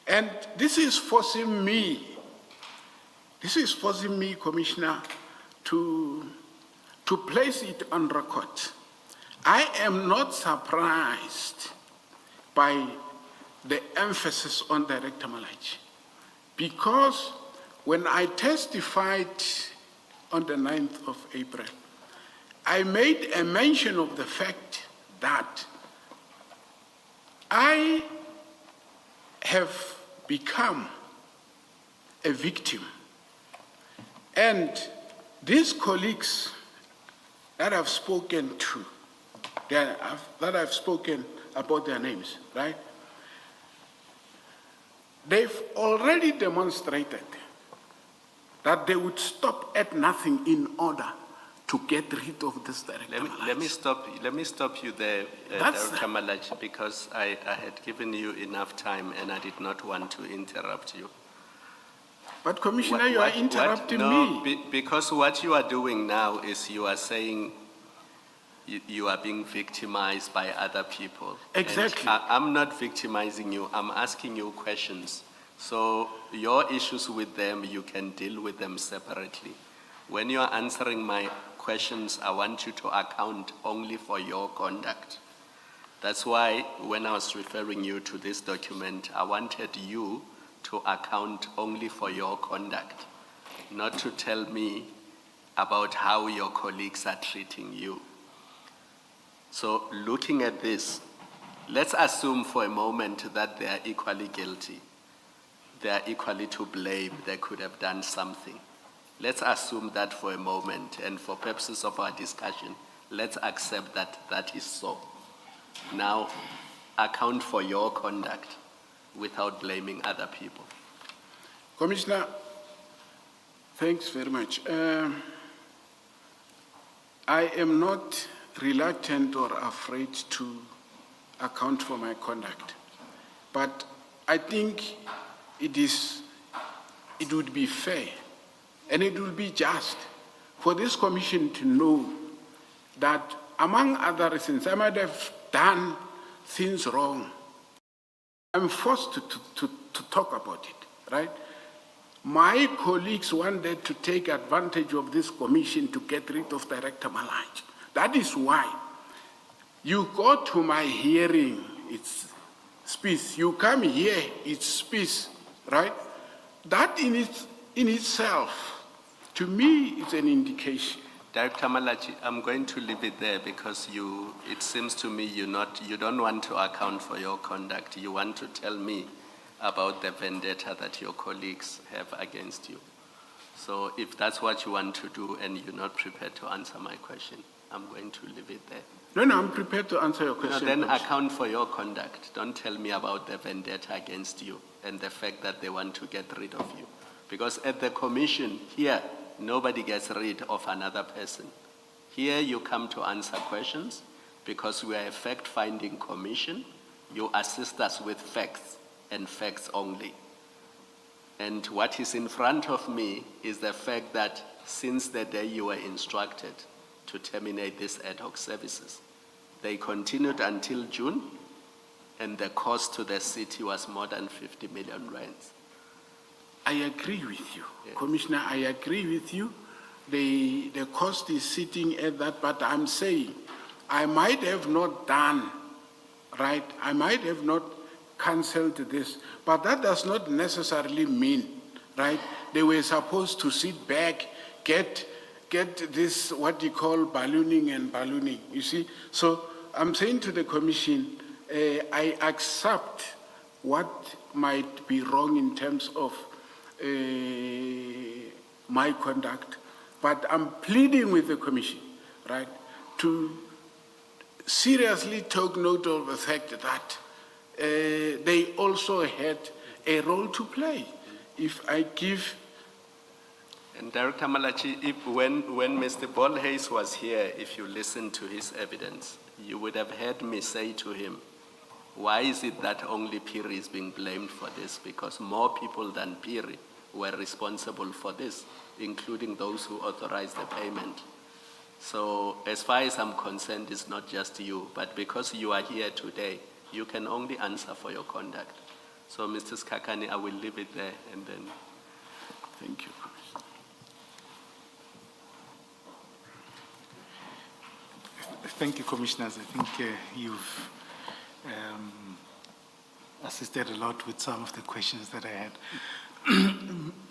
And this is forcing me, Commissioner, to place it on record. I am not surprised by the emphasis on Director Malachi, because when I testified on the 9th of April, I made a mention of the fact that I have become a victim. And these colleagues that I've spoken to, that I've spoken about their names, right? They've already demonstrated that they would stop at nothing in order to get rid of this Director Malachi. Let me stop you there, Director Malachi, because I had given you enough time and I did not want to interrupt you. But Commissioner, you are interrupting me. Because what you are doing now is you are saying you are being victimized by other people. Exactly. And I'm not victimizing you, I'm asking you questions. So your issues with them, you can deal with them separately. When you are answering my questions, I want you to account only for your conduct. That's why when I was referring you to this document, I wanted you to account only for your conduct, not to tell me about how your colleagues are treating you. So looking at this, let's assume for a moment that they are equally guilty. They are equally to blame. They could have done something. Let's assume that for a moment, and for purposes of our discussion, let's accept that that is so. Now, account for your conduct without blaming other people. Commissioner, thanks very much. I am not reluctant or afraid to account for my conduct, but I think it would be fair and it will be just for this commission to know that, among other reasons, I might have done things wrong. I'm forced to talk about it, right? My colleagues wanted to take advantage of this commission to get rid of Director Malachi. That is why you go to my hearing, it's speech. You come here, it's speech, right? That in itself, to me, is an indication. Director Malachi, I'm going to leave it there because it seems to me you don't want to account for your conduct. You want to tell me about the vendetta that your colleagues have against you. So if that's what you want to do and you're not prepared to answer my question, I'm going to leave it there. No, I'm prepared to answer your question. No, then account for your conduct. Don't tell me about the vendetta against you and the fact that they want to get rid of you. Because at the commission here, nobody gets rid of another person. Here you come to answer questions because we are a fact-finding commission. You assist us with facts and facts only. And what is in front of me is the fact that since the day you were instructed to terminate these ad hoc services, they continued until June, and the cost to the city was more than 50 million rands. I agree with you, Yes. Commissioner, I agree with you, the cost is sitting at that, but I'm saying I might have not done, right? I might have not cancelled this, but that does not necessarily mean, right? They were supposed to sit back, get this, what you call ballooning and ballooning, you see? So I'm saying to the commission, I accept what might be wrong in terms of my conduct, but I'm pleading with the commission, right, to seriously take note of the fact that they also had a role to play. If I give... And Director Malachi, when Mr. Bolhayes was here, if you listen to his evidence, you would have heard me say to him, why is it that only Piri is being blamed for this? Because more people than Piri were responsible for this, including those who authorized the payment. So as far as I'm concerned, it's not just you, but because you are here today, you can only answer for your conduct. So Mr. Skakani, I will leave it there and then. Thank you. Thank you, Commissioners. I think you've assisted a lot with some of the questions that I had.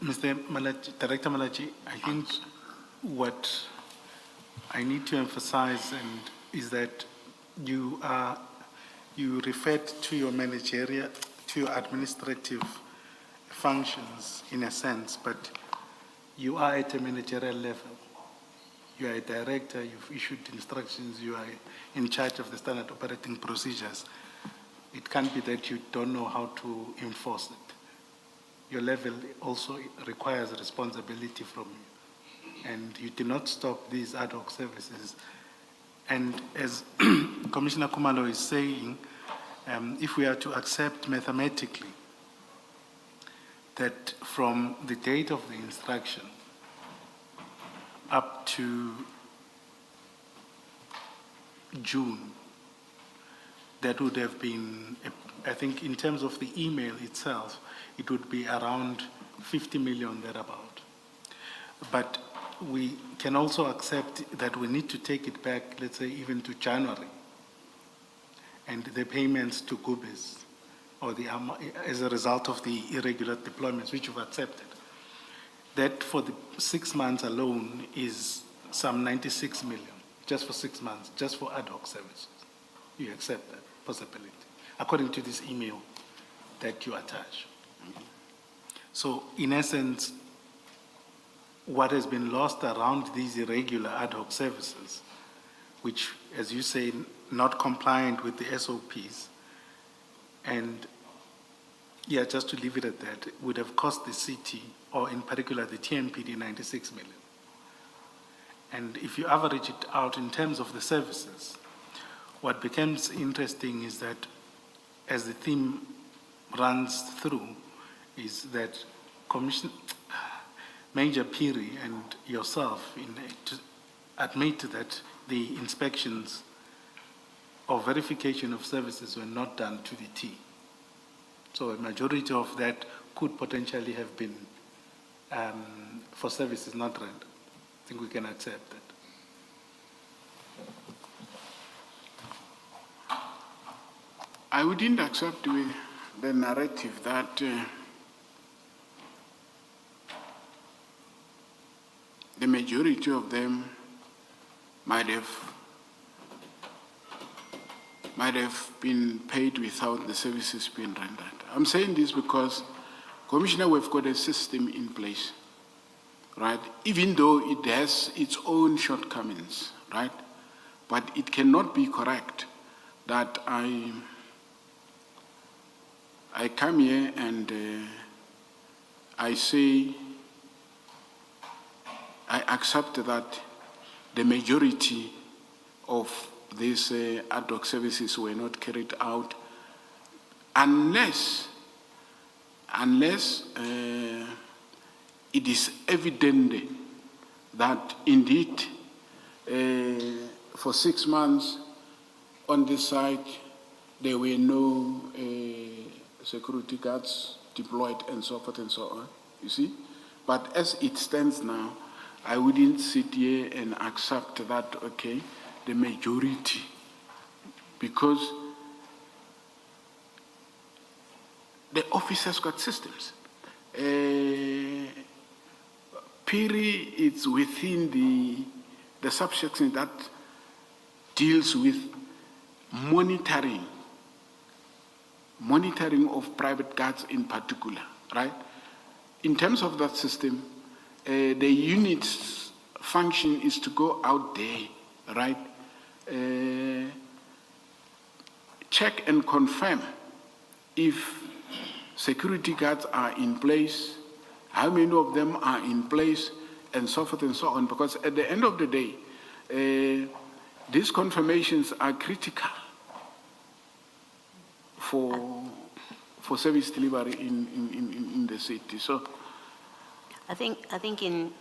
Mr. Malachi, Director Malachi, I think what I need to emphasize is that you referred to your managerial, to your administrative functions in a sense, but you are at a managerial level. You are a director, you've issued instructions, you are in charge of the standard operating procedures. It can't be that you don't know how to enforce it. Your level also requires responsibility from you. And you do not stop these ad hoc services. And as Commissioner Kumalo is saying, if we are to accept mathematically that from the date of the instruction up to June, that would have been, I think in terms of the email itself, it would be around 50 million thereabout. But we can also accept that we need to take it back, let's say even to January, and the payments to Gubis, or as a result of the irregular deployments, which you've accepted. That for the 6 months alone is some 96 million, just for 6 months, just for ad hoc services. You accept that possibility, according to this email that you attach. So in essence, what has been lost around these irregular ad hoc services, which, as you say, not compliant with the SOPs, and yeah, just to leave it at that, it would have cost the city, or in particular the TMPD, 96 million. And if you average it out in terms of the services, what becomes interesting is that as the theme runs through, is that Major Piri and yourself admit that the inspections or verification of services were not done to the T. So a majority of that could potentially have been for services not rendered. I think we can accept that. I wouldn't accept the narrative that the majority of them might have been paid without the services being rendered. I'm saying this because, Commissioner, we've got a system in place, right? Even though it has its own shortcomings, right? But it cannot be correct that I come here and I say I accept that the majority of these ad hoc services were not carried out unless it is evident that indeed for 6 months on this side there were no security guards deployed and so forth and so on, you see. But as it stands now, I wouldn't sit here and accept that, okay, the majority, because the office has got systems. PIRI is within the subsection that deals with monitoring of private guards in particular, right? In terms of that system, the unit's function is to go out there, right? Check and confirm if security guards are in place, how many of them are in place, and so forth and so on. Because at the end of the day, these confirmations are critical for service delivery in the city. So, I think in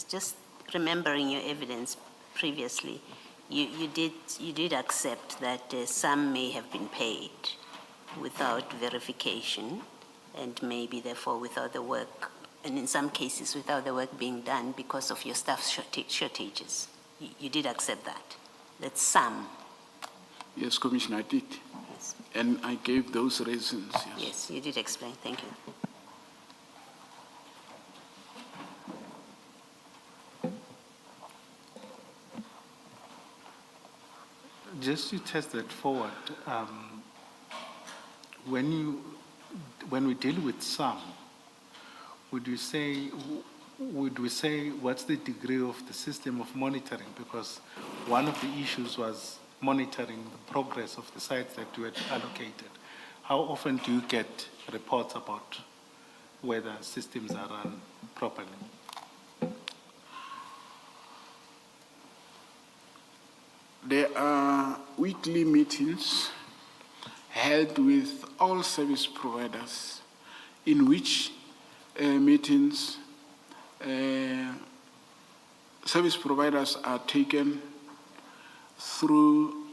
just remembering your evidence previously, you did accept that some may have been paid without verification, and maybe therefore without the work, and in some cases without the work being done because of your staff shortages. You did accept that. That's some. yes, Commissioner, I did. Yes. And I gave those reasons. Yes. Yes, you did explain. Thank you. Just to test that forward, when we deal with some, would we say what's the degree of the system of monitoring? Because one of the issues was monitoring the progress of the sites that you had allocated. How often do you get reports about whether systems are run properly? There are weekly meetings held with all service providers, in which meetings service providers are taken through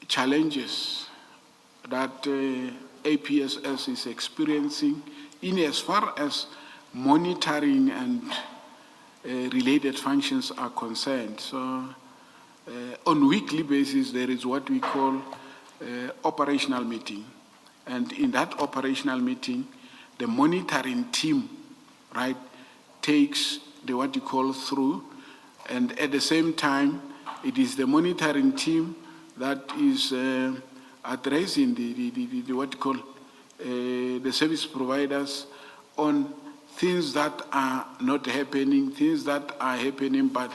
challenges that APSS is experiencing in as far as monitoring and related functions are concerned. So on weekly basis, there is what we call operational meeting. And in that operational meeting, the monitoring team, right, takes the what you call through. And at the same time, it is the monitoring team that is addressing the what you call the service providers on things that are not happening, things that are happening, but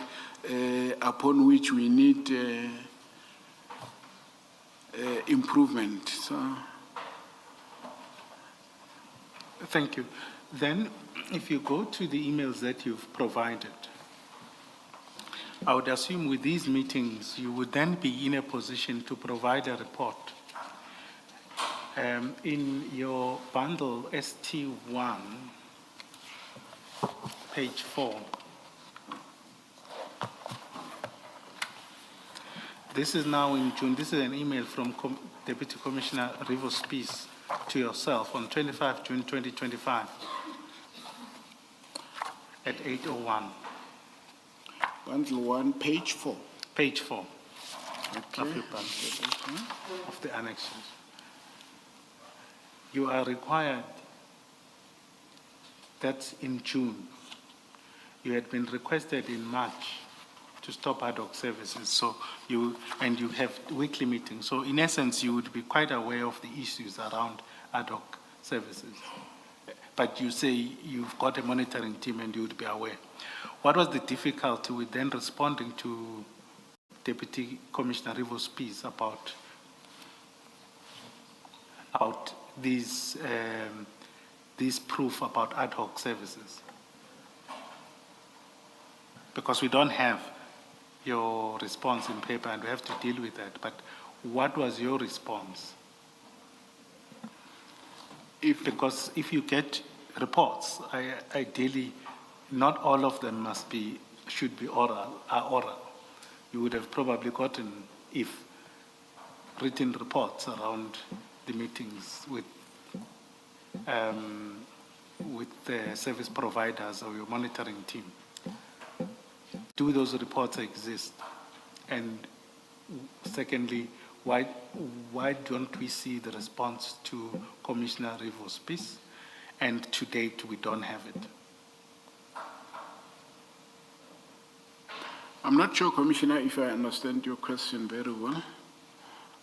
upon which we need improvement. So, thank you. Then, if you go to the emails that you've provided, I would assume with these meetings, you would then be in a position to provide a report. In your bundle ST1, page 4, this is now in June. This is an email from Deputy Commissioner Rivers Peace to yourself on 25 June 2025 at 8:01. bundle 1, page 4. Page 4 Okay. of your bundle, of the annexes. You are required, that's in June. You had been requested in March to stop ad hoc services, so you have weekly meetings. So in essence, you would be quite aware of the issues around ad hoc services. But you say you've got a monitoring team and you would be aware. What was the difficulty with then responding to Deputy Commissioner Rivers Peace about these proof about ad hoc services? Because we don't have your response in paper and we have to deal with that. But what was your response? Because if you get reports, ideally, not all of them should be oral. You would have probably gotten, if written reports around the meetings with with the service providers or your monitoring team? Do those reports exist? And secondly, why don't we see the response to Commissioner Rivo's piece? And to date, we don't have it. I'm not sure, Commissioner, if I understand your question very well,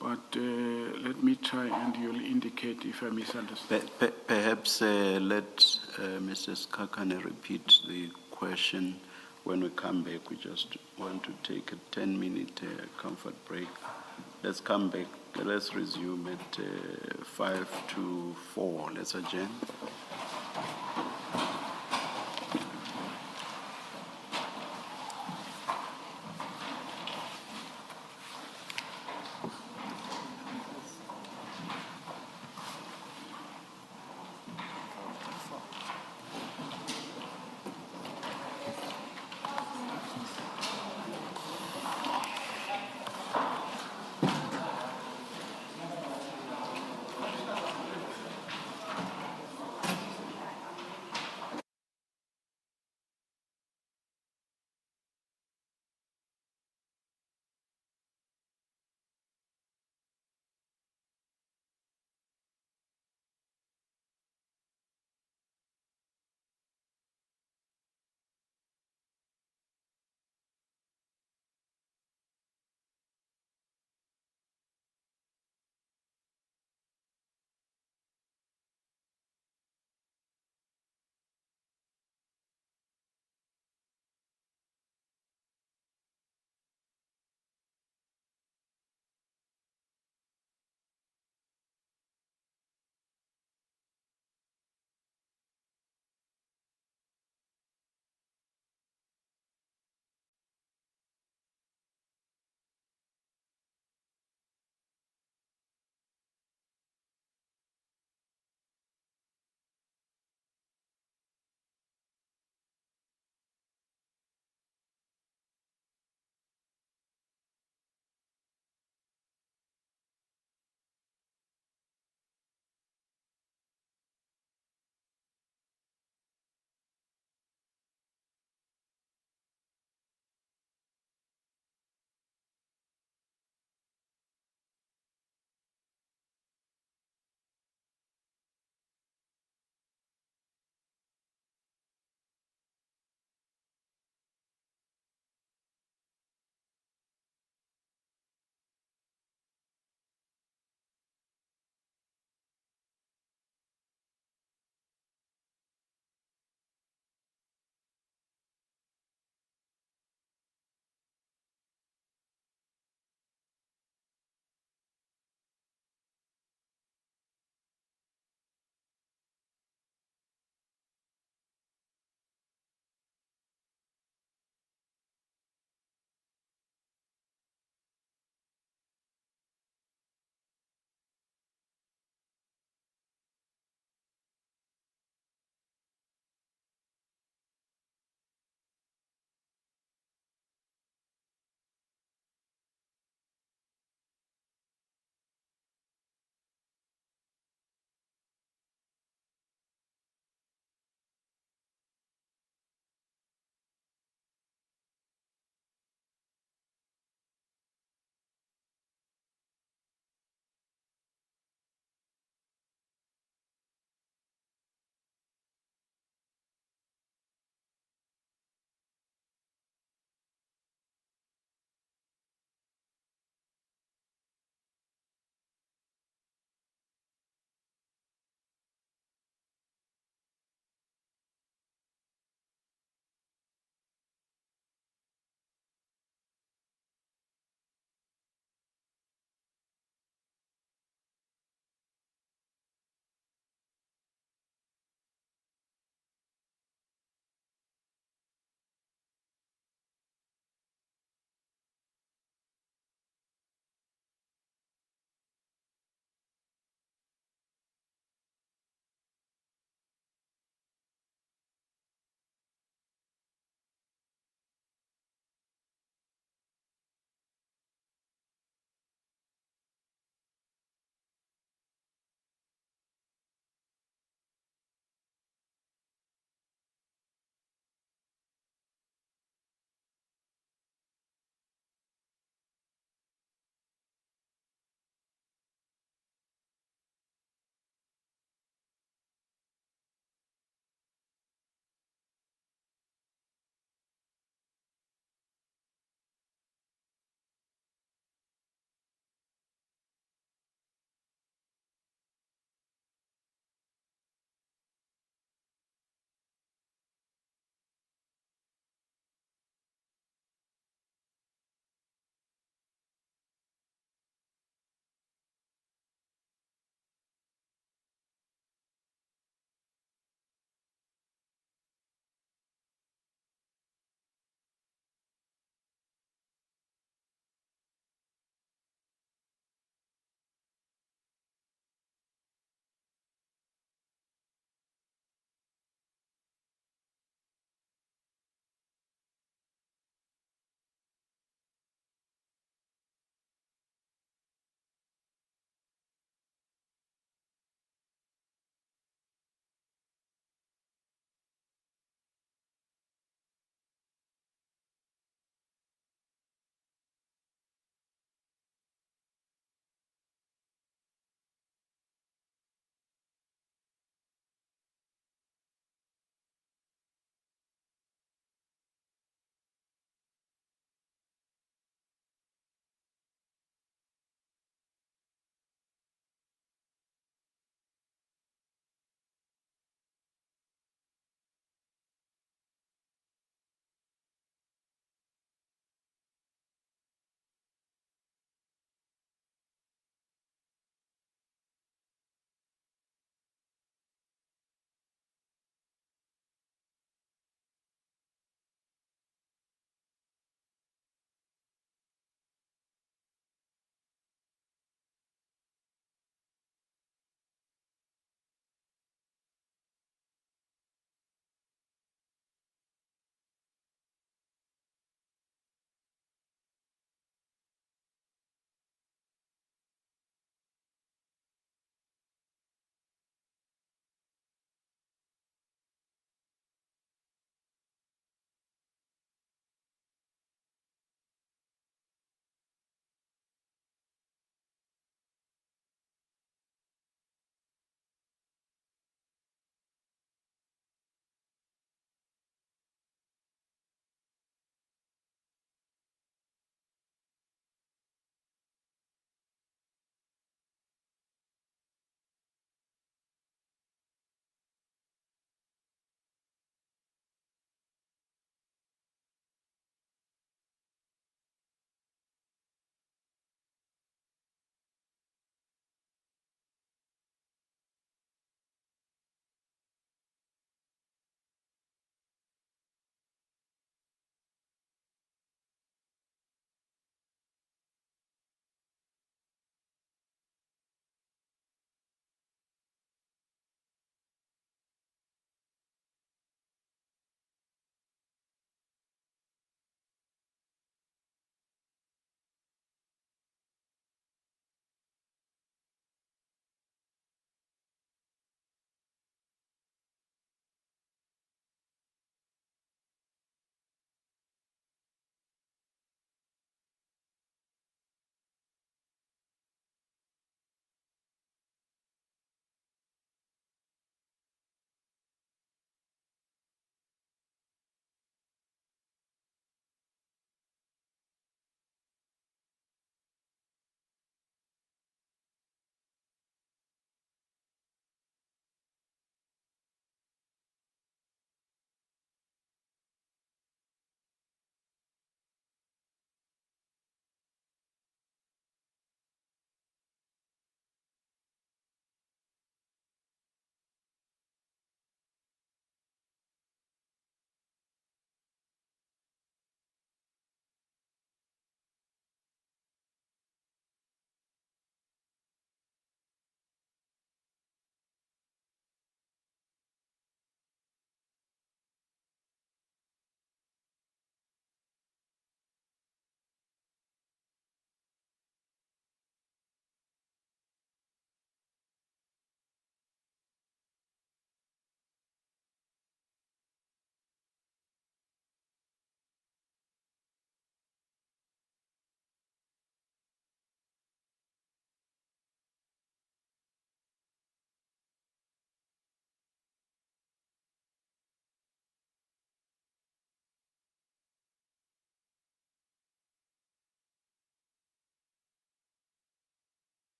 but let me try and you'll indicate if I misunderstand. Perhaps let Mr. Skakane repeat the question. When we come back, we just want to take a 10-minute comfort break. Let's come back. Let's resume at 5 to 4. Let's adjourn.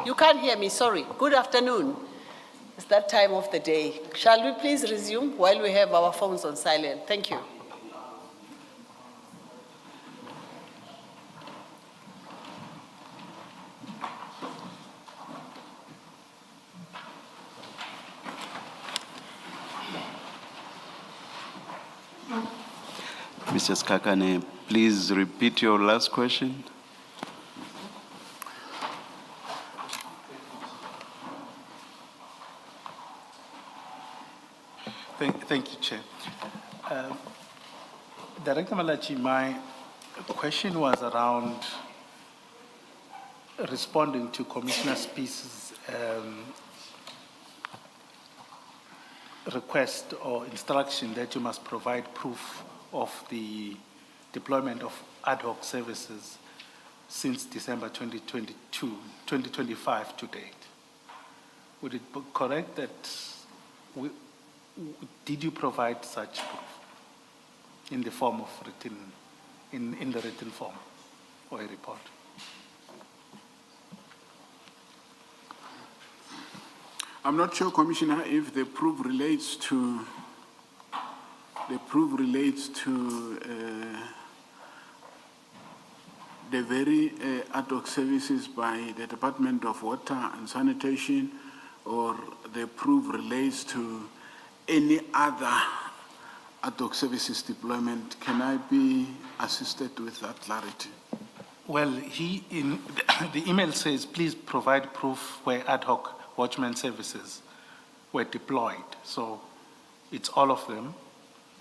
You can't hear me, sorry. Good afternoon. It's that time of the day. Shall we please resume while we have our phones on silent? Thank you. Mr. Skakane, please repeat your last question. Thank you, Chair. Director Malachi, my question was around responding to Commissioner Speace's request or instruction that you must provide proof of the deployment of ad hoc services since December 2025 to date. Would it be correct that did you provide such proof in the form of written, in the written form or a report? I'm not sure, Commissioner, if the proof relates to the very ad hoc services by the Department of Water and Sanitation, or the proof relates to any other ad hoc services deployment. Can I be assisted with that clarity? Well, the email says, please provide proof where ad hoc watchman services were deployed. So it's all of them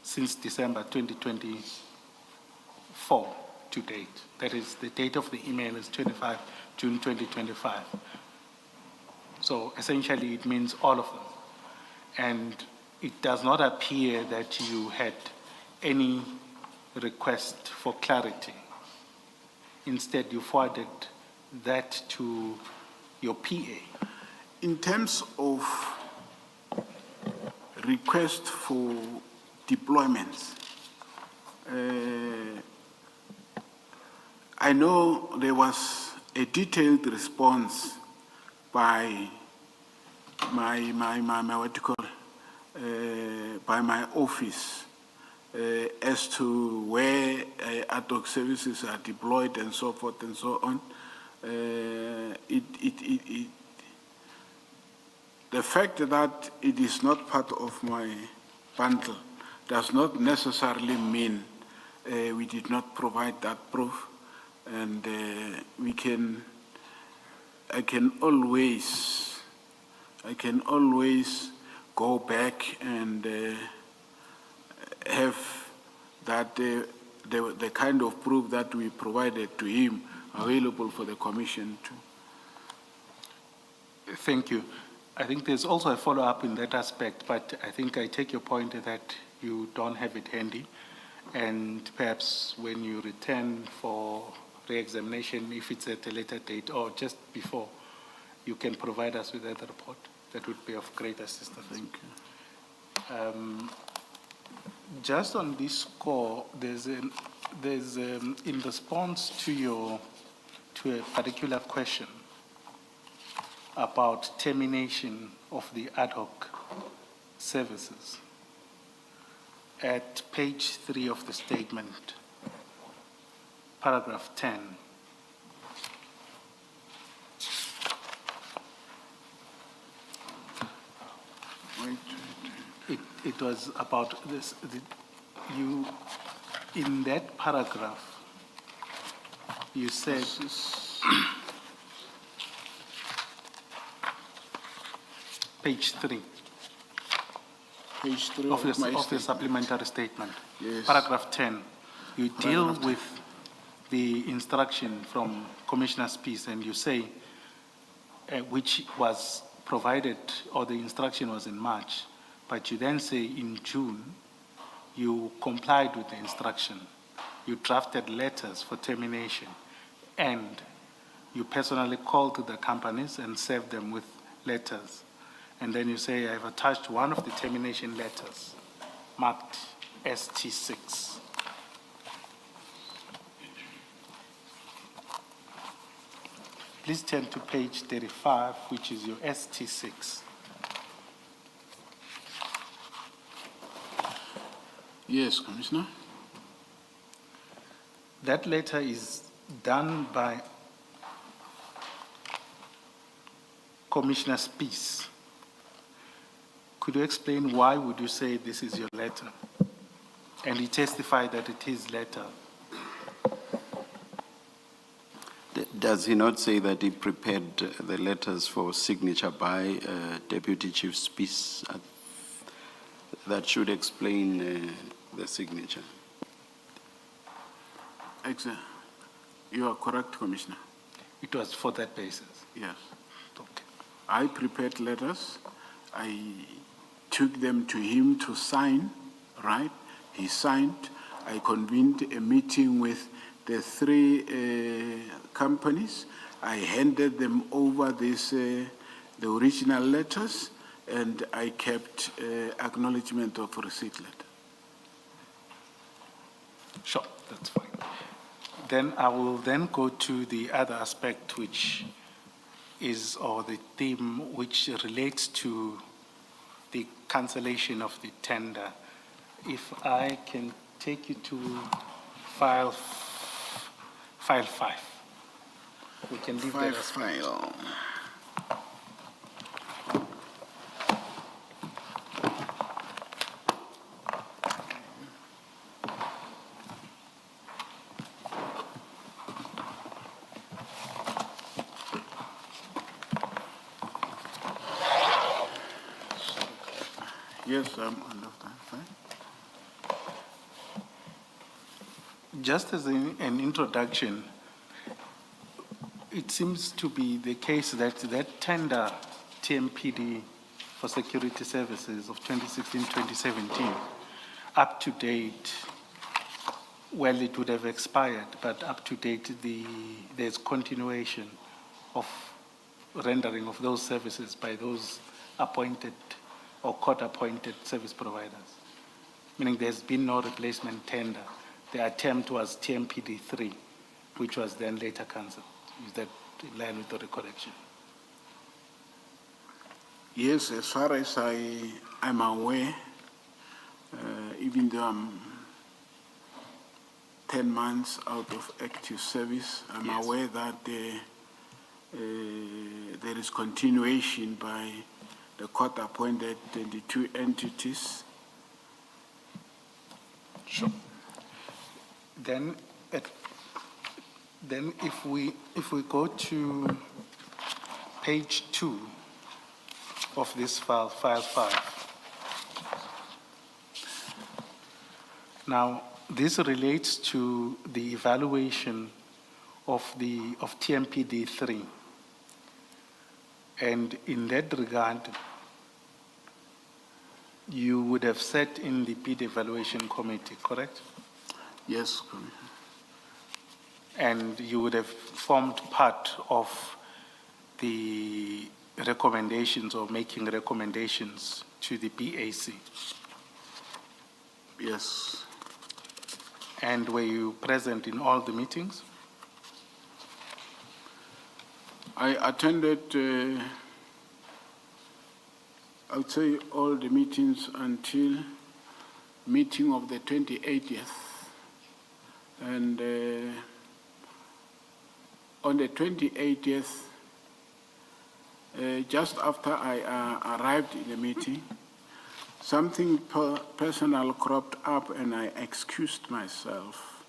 since December 2024 to date. That is, the date of the email is 25 June 2025. So essentially it means all of them. And it does not appear that you had any request for clarity. Instead, you forwarded that to your PA. In terms of request for deployments, I know there was a detailed response by my office as to where ad hoc services are deployed and so forth and so on. The fact that it is not part of my bundle does not necessarily mean we did not provide that proof, and I can always go back and have that the kind of proof that we provided to him available for the Commission to. Thank you. I think there's also a follow-up in that aspect, but I think I take your point that you don't have it handy, and perhaps when you return for re-examination, if it's at a later date or just before, you can provide us with that report. That would be of great assistance. Thank you. Just on this score, there's in response to a particular question about termination of the ad hoc services. At page 3 of the statement, paragraph 10, it was about this, in that paragraph, you said, page 3. Page 3 of the supplementary statement. Yes. Paragraph 10, you deal with the instruction from Commissioner Speece, and you say, which was provided, or the instruction was in March, but you then say in June, you complied with the instruction. You drafted letters for termination, and you personally called to the companies and served them with letters. And then you say, I've attached one of the termination letters, marked ST6. Please turn to page 35, which is your ST6. Yes, Commissioner. That letter is done by Commissioner Spies. Could you explain why would you say this is your letter? And he testified that it is letter. Does he not say that he prepared the letters for signature by Deputy Chief Spies? That should explain the signature. You are correct, Commissioner. It was for that basis. Yes. Okay. I prepared letters. I took them to him to sign, right? He signed. I convened a meeting with the three companies. I handed them over the original letters, and I kept acknowledgement of receipt letter. Sure, that's fine. Then I will then go to the other aspect, which is, or the theme, which relates to the cancellation of the tender. If I can take you to file 5. We can leave that as File. Yes, I'm on that fine. Just as an introduction, it seems to be the case that that tender TMPD for security services of 2016-2017, up to date, well, it would have expired, but up to date, there's continuation of rendering of those services by those appointed or court-appointed service providers, meaning there's been no replacement tender. The attempt was TMPD 3, which was then later cancelled. Is that in line with the recollection? Yes, as far as I'm aware, even though I'm 10 months out of active service, I'm Yes. aware that there is continuation by the court-appointed 22 entities. Sure. Then if we go to page 2 of this file 5. Now, this relates to the evaluation of TMPD 3. And in that regard, you would have sat in the bid evaluation committee, correct? Yes, Commissioner. And you would have formed part of the recommendations or making recommendations to the BAC. Yes. And were you present in all the meetings? I attended, I would say, all the meetings until meeting of the 28th. And on the 28th, just after I arrived in the meeting, something personal cropped up, and I excused myself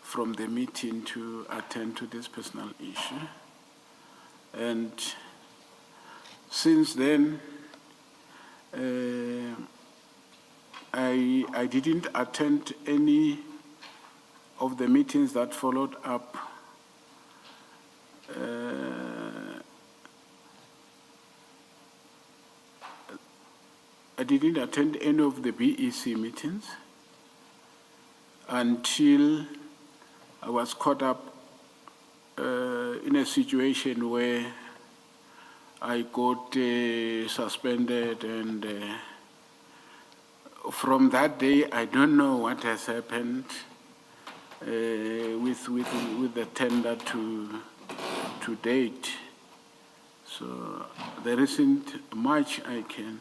from the meeting to attend to this personal issue. And since then, I didn't attend any of the meetings that followed up. I didn't attend any of the BEC meetings until I was caught up in a situation where I got suspended, and from that day, I don't know what has happened with the tender to to date. So there isn't much I can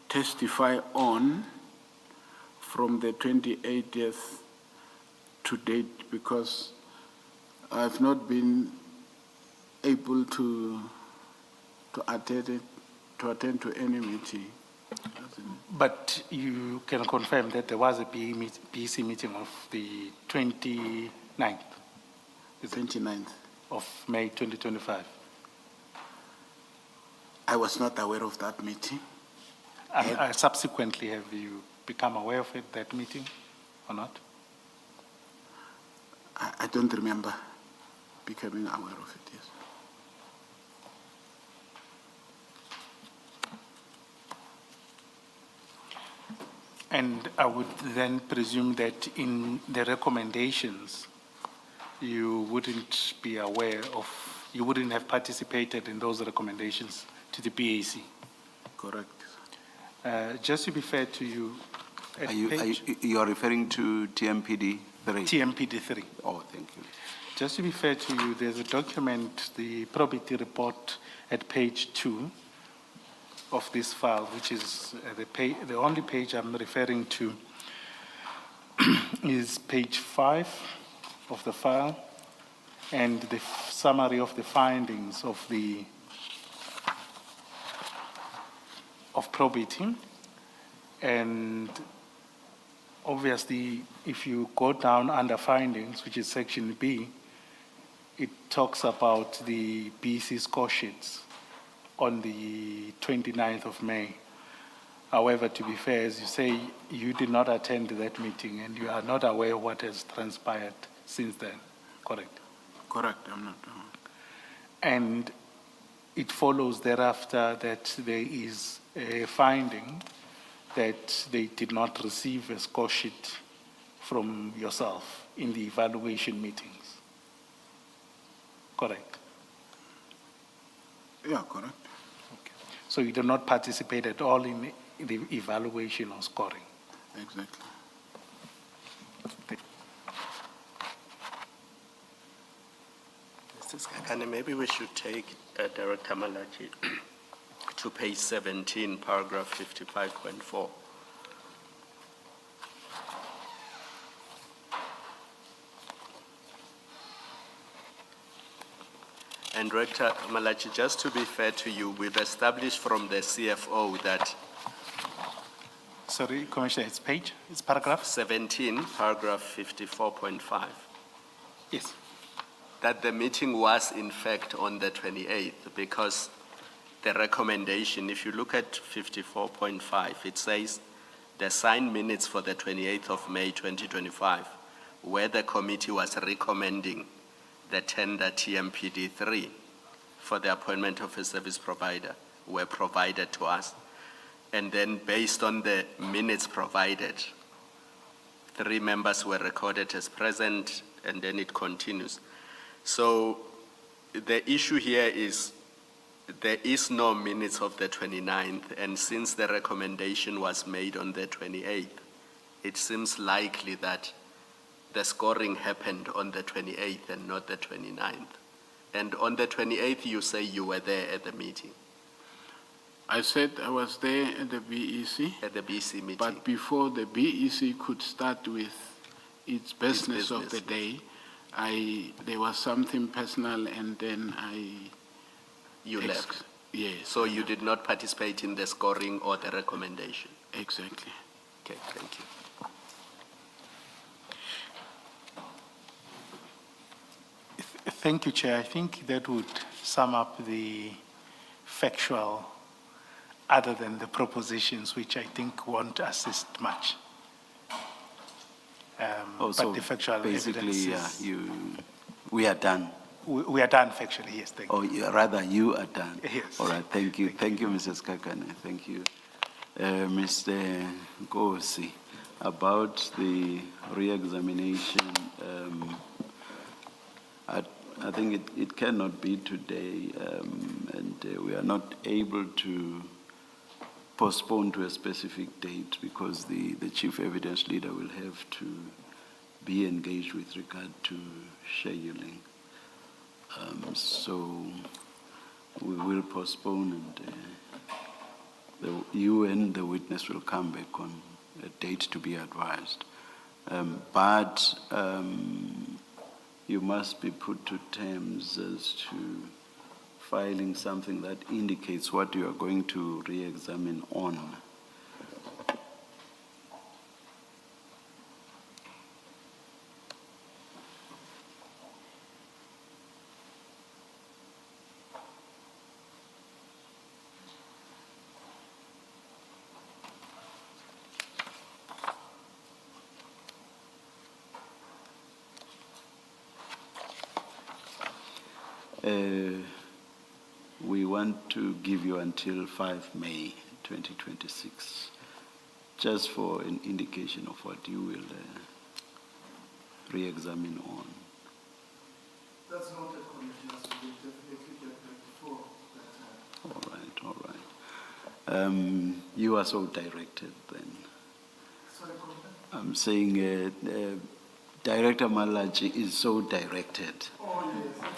testify on from the 28th to date because I've not been able to attend to any meeting. But you can confirm that there was a BEC meeting of the 29th, is it, 29th. of May 2025. I was not aware of that meeting. Subsequently, have you become aware of it, that meeting or not? I don't remember becoming aware of it, yes. And I would then presume that in the recommendations, you wouldn't be aware of, you wouldn't have participated in those recommendations to the BAC. Correct. Just to be fair to you, at You are referring to TMPD 3? TMPD 3. Oh, thank you. Just to be fair to you, there's a document, the probity report at page 2 of this file, which is the only page I'm referring to is page 5 of the file, and the summary of the findings of probity. And obviously, if you go down under findings, which is section B, it talks about the BEC score sheets on the 29th of May. However, to be fair, as you say, you did not attend that meeting and you are not aware of what has transpired since then, correct? Correct, I'm not. And it follows thereafter that there is a finding that they did not receive a score sheet from yourself in the evaluation meetings, correct? Yeah, correct. Okay. So you did not participate at all in the evaluation or scoring? Exactly. Mr. Skakane, maybe we should take Director Malachi to page 17, paragraph 55.4. And Director Malachi, just to be fair to you, we've established from the CFO that Sorry, Commissioner, it's page, it's paragraph? 17, paragraph 54.5. Yes. That the meeting was in fact on the 28th because the recommendation, if you look at 54.5, it says the signed minutes for the 28th of May 2025, where the committee was recommending the tender TMPD 3 for the appointment of a service provider were provided to us. And then based on the minutes provided, 3 members were recorded as present, and then it continues. So the issue here is there is no minutes of the 29th, and since the recommendation was made on the 28th, it seems likely that the scoring happened on the 28th and not the 29th. And on the 28th, you say you were there at the meeting. I said I was there at the BEC. At the BC meeting. But before the BEC could start with its business of the day, there was something personal, and then You left. Yes. So you did not participate in the scoring or the recommendation? Exactly. Okay, thank you. Thank you, Chair. I think that would sum up the factual, other than the propositions, which I think won't assist much. Also, but the factual basically, evidence is, we are done. we are done factually, yes, thank you. Or rather, you are done. Yes. All right, thank you. Thank you, Mrs. Kakane. Thank you. Mr. Nkosi, about the re-examination, I think it cannot be today, and we are not able to postpone to a specific date because the chief evidence leader will have to be engaged with regard to scheduling. So we will postpone, and you and the witness will come back on a date to be advised. But you must be put to terms as to filing something that indicates what you are going to re-examine on. We want to give you until 5 May 2026, just for an indication of what you will re-examine on. That's noted, Commissioner, so we'll definitely get back before that time. All right. You are so directed then. Sorry, Commissioner? I'm saying Director Malachi is so directed. Oh, yes.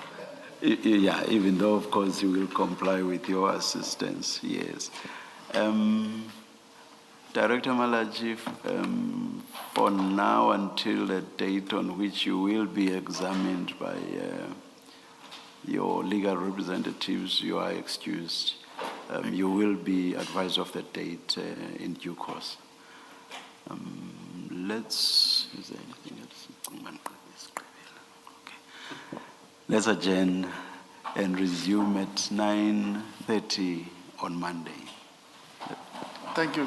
Yeah, even though, of course, you will comply with your assistance, yes. Director Malachi, for now until the date on which you will be examined by your legal representatives, you are excused. You will be advised of the date in due course. Is there anything else? Okay. Let's adjourn and resume at 9:30 on Monday. Thank you.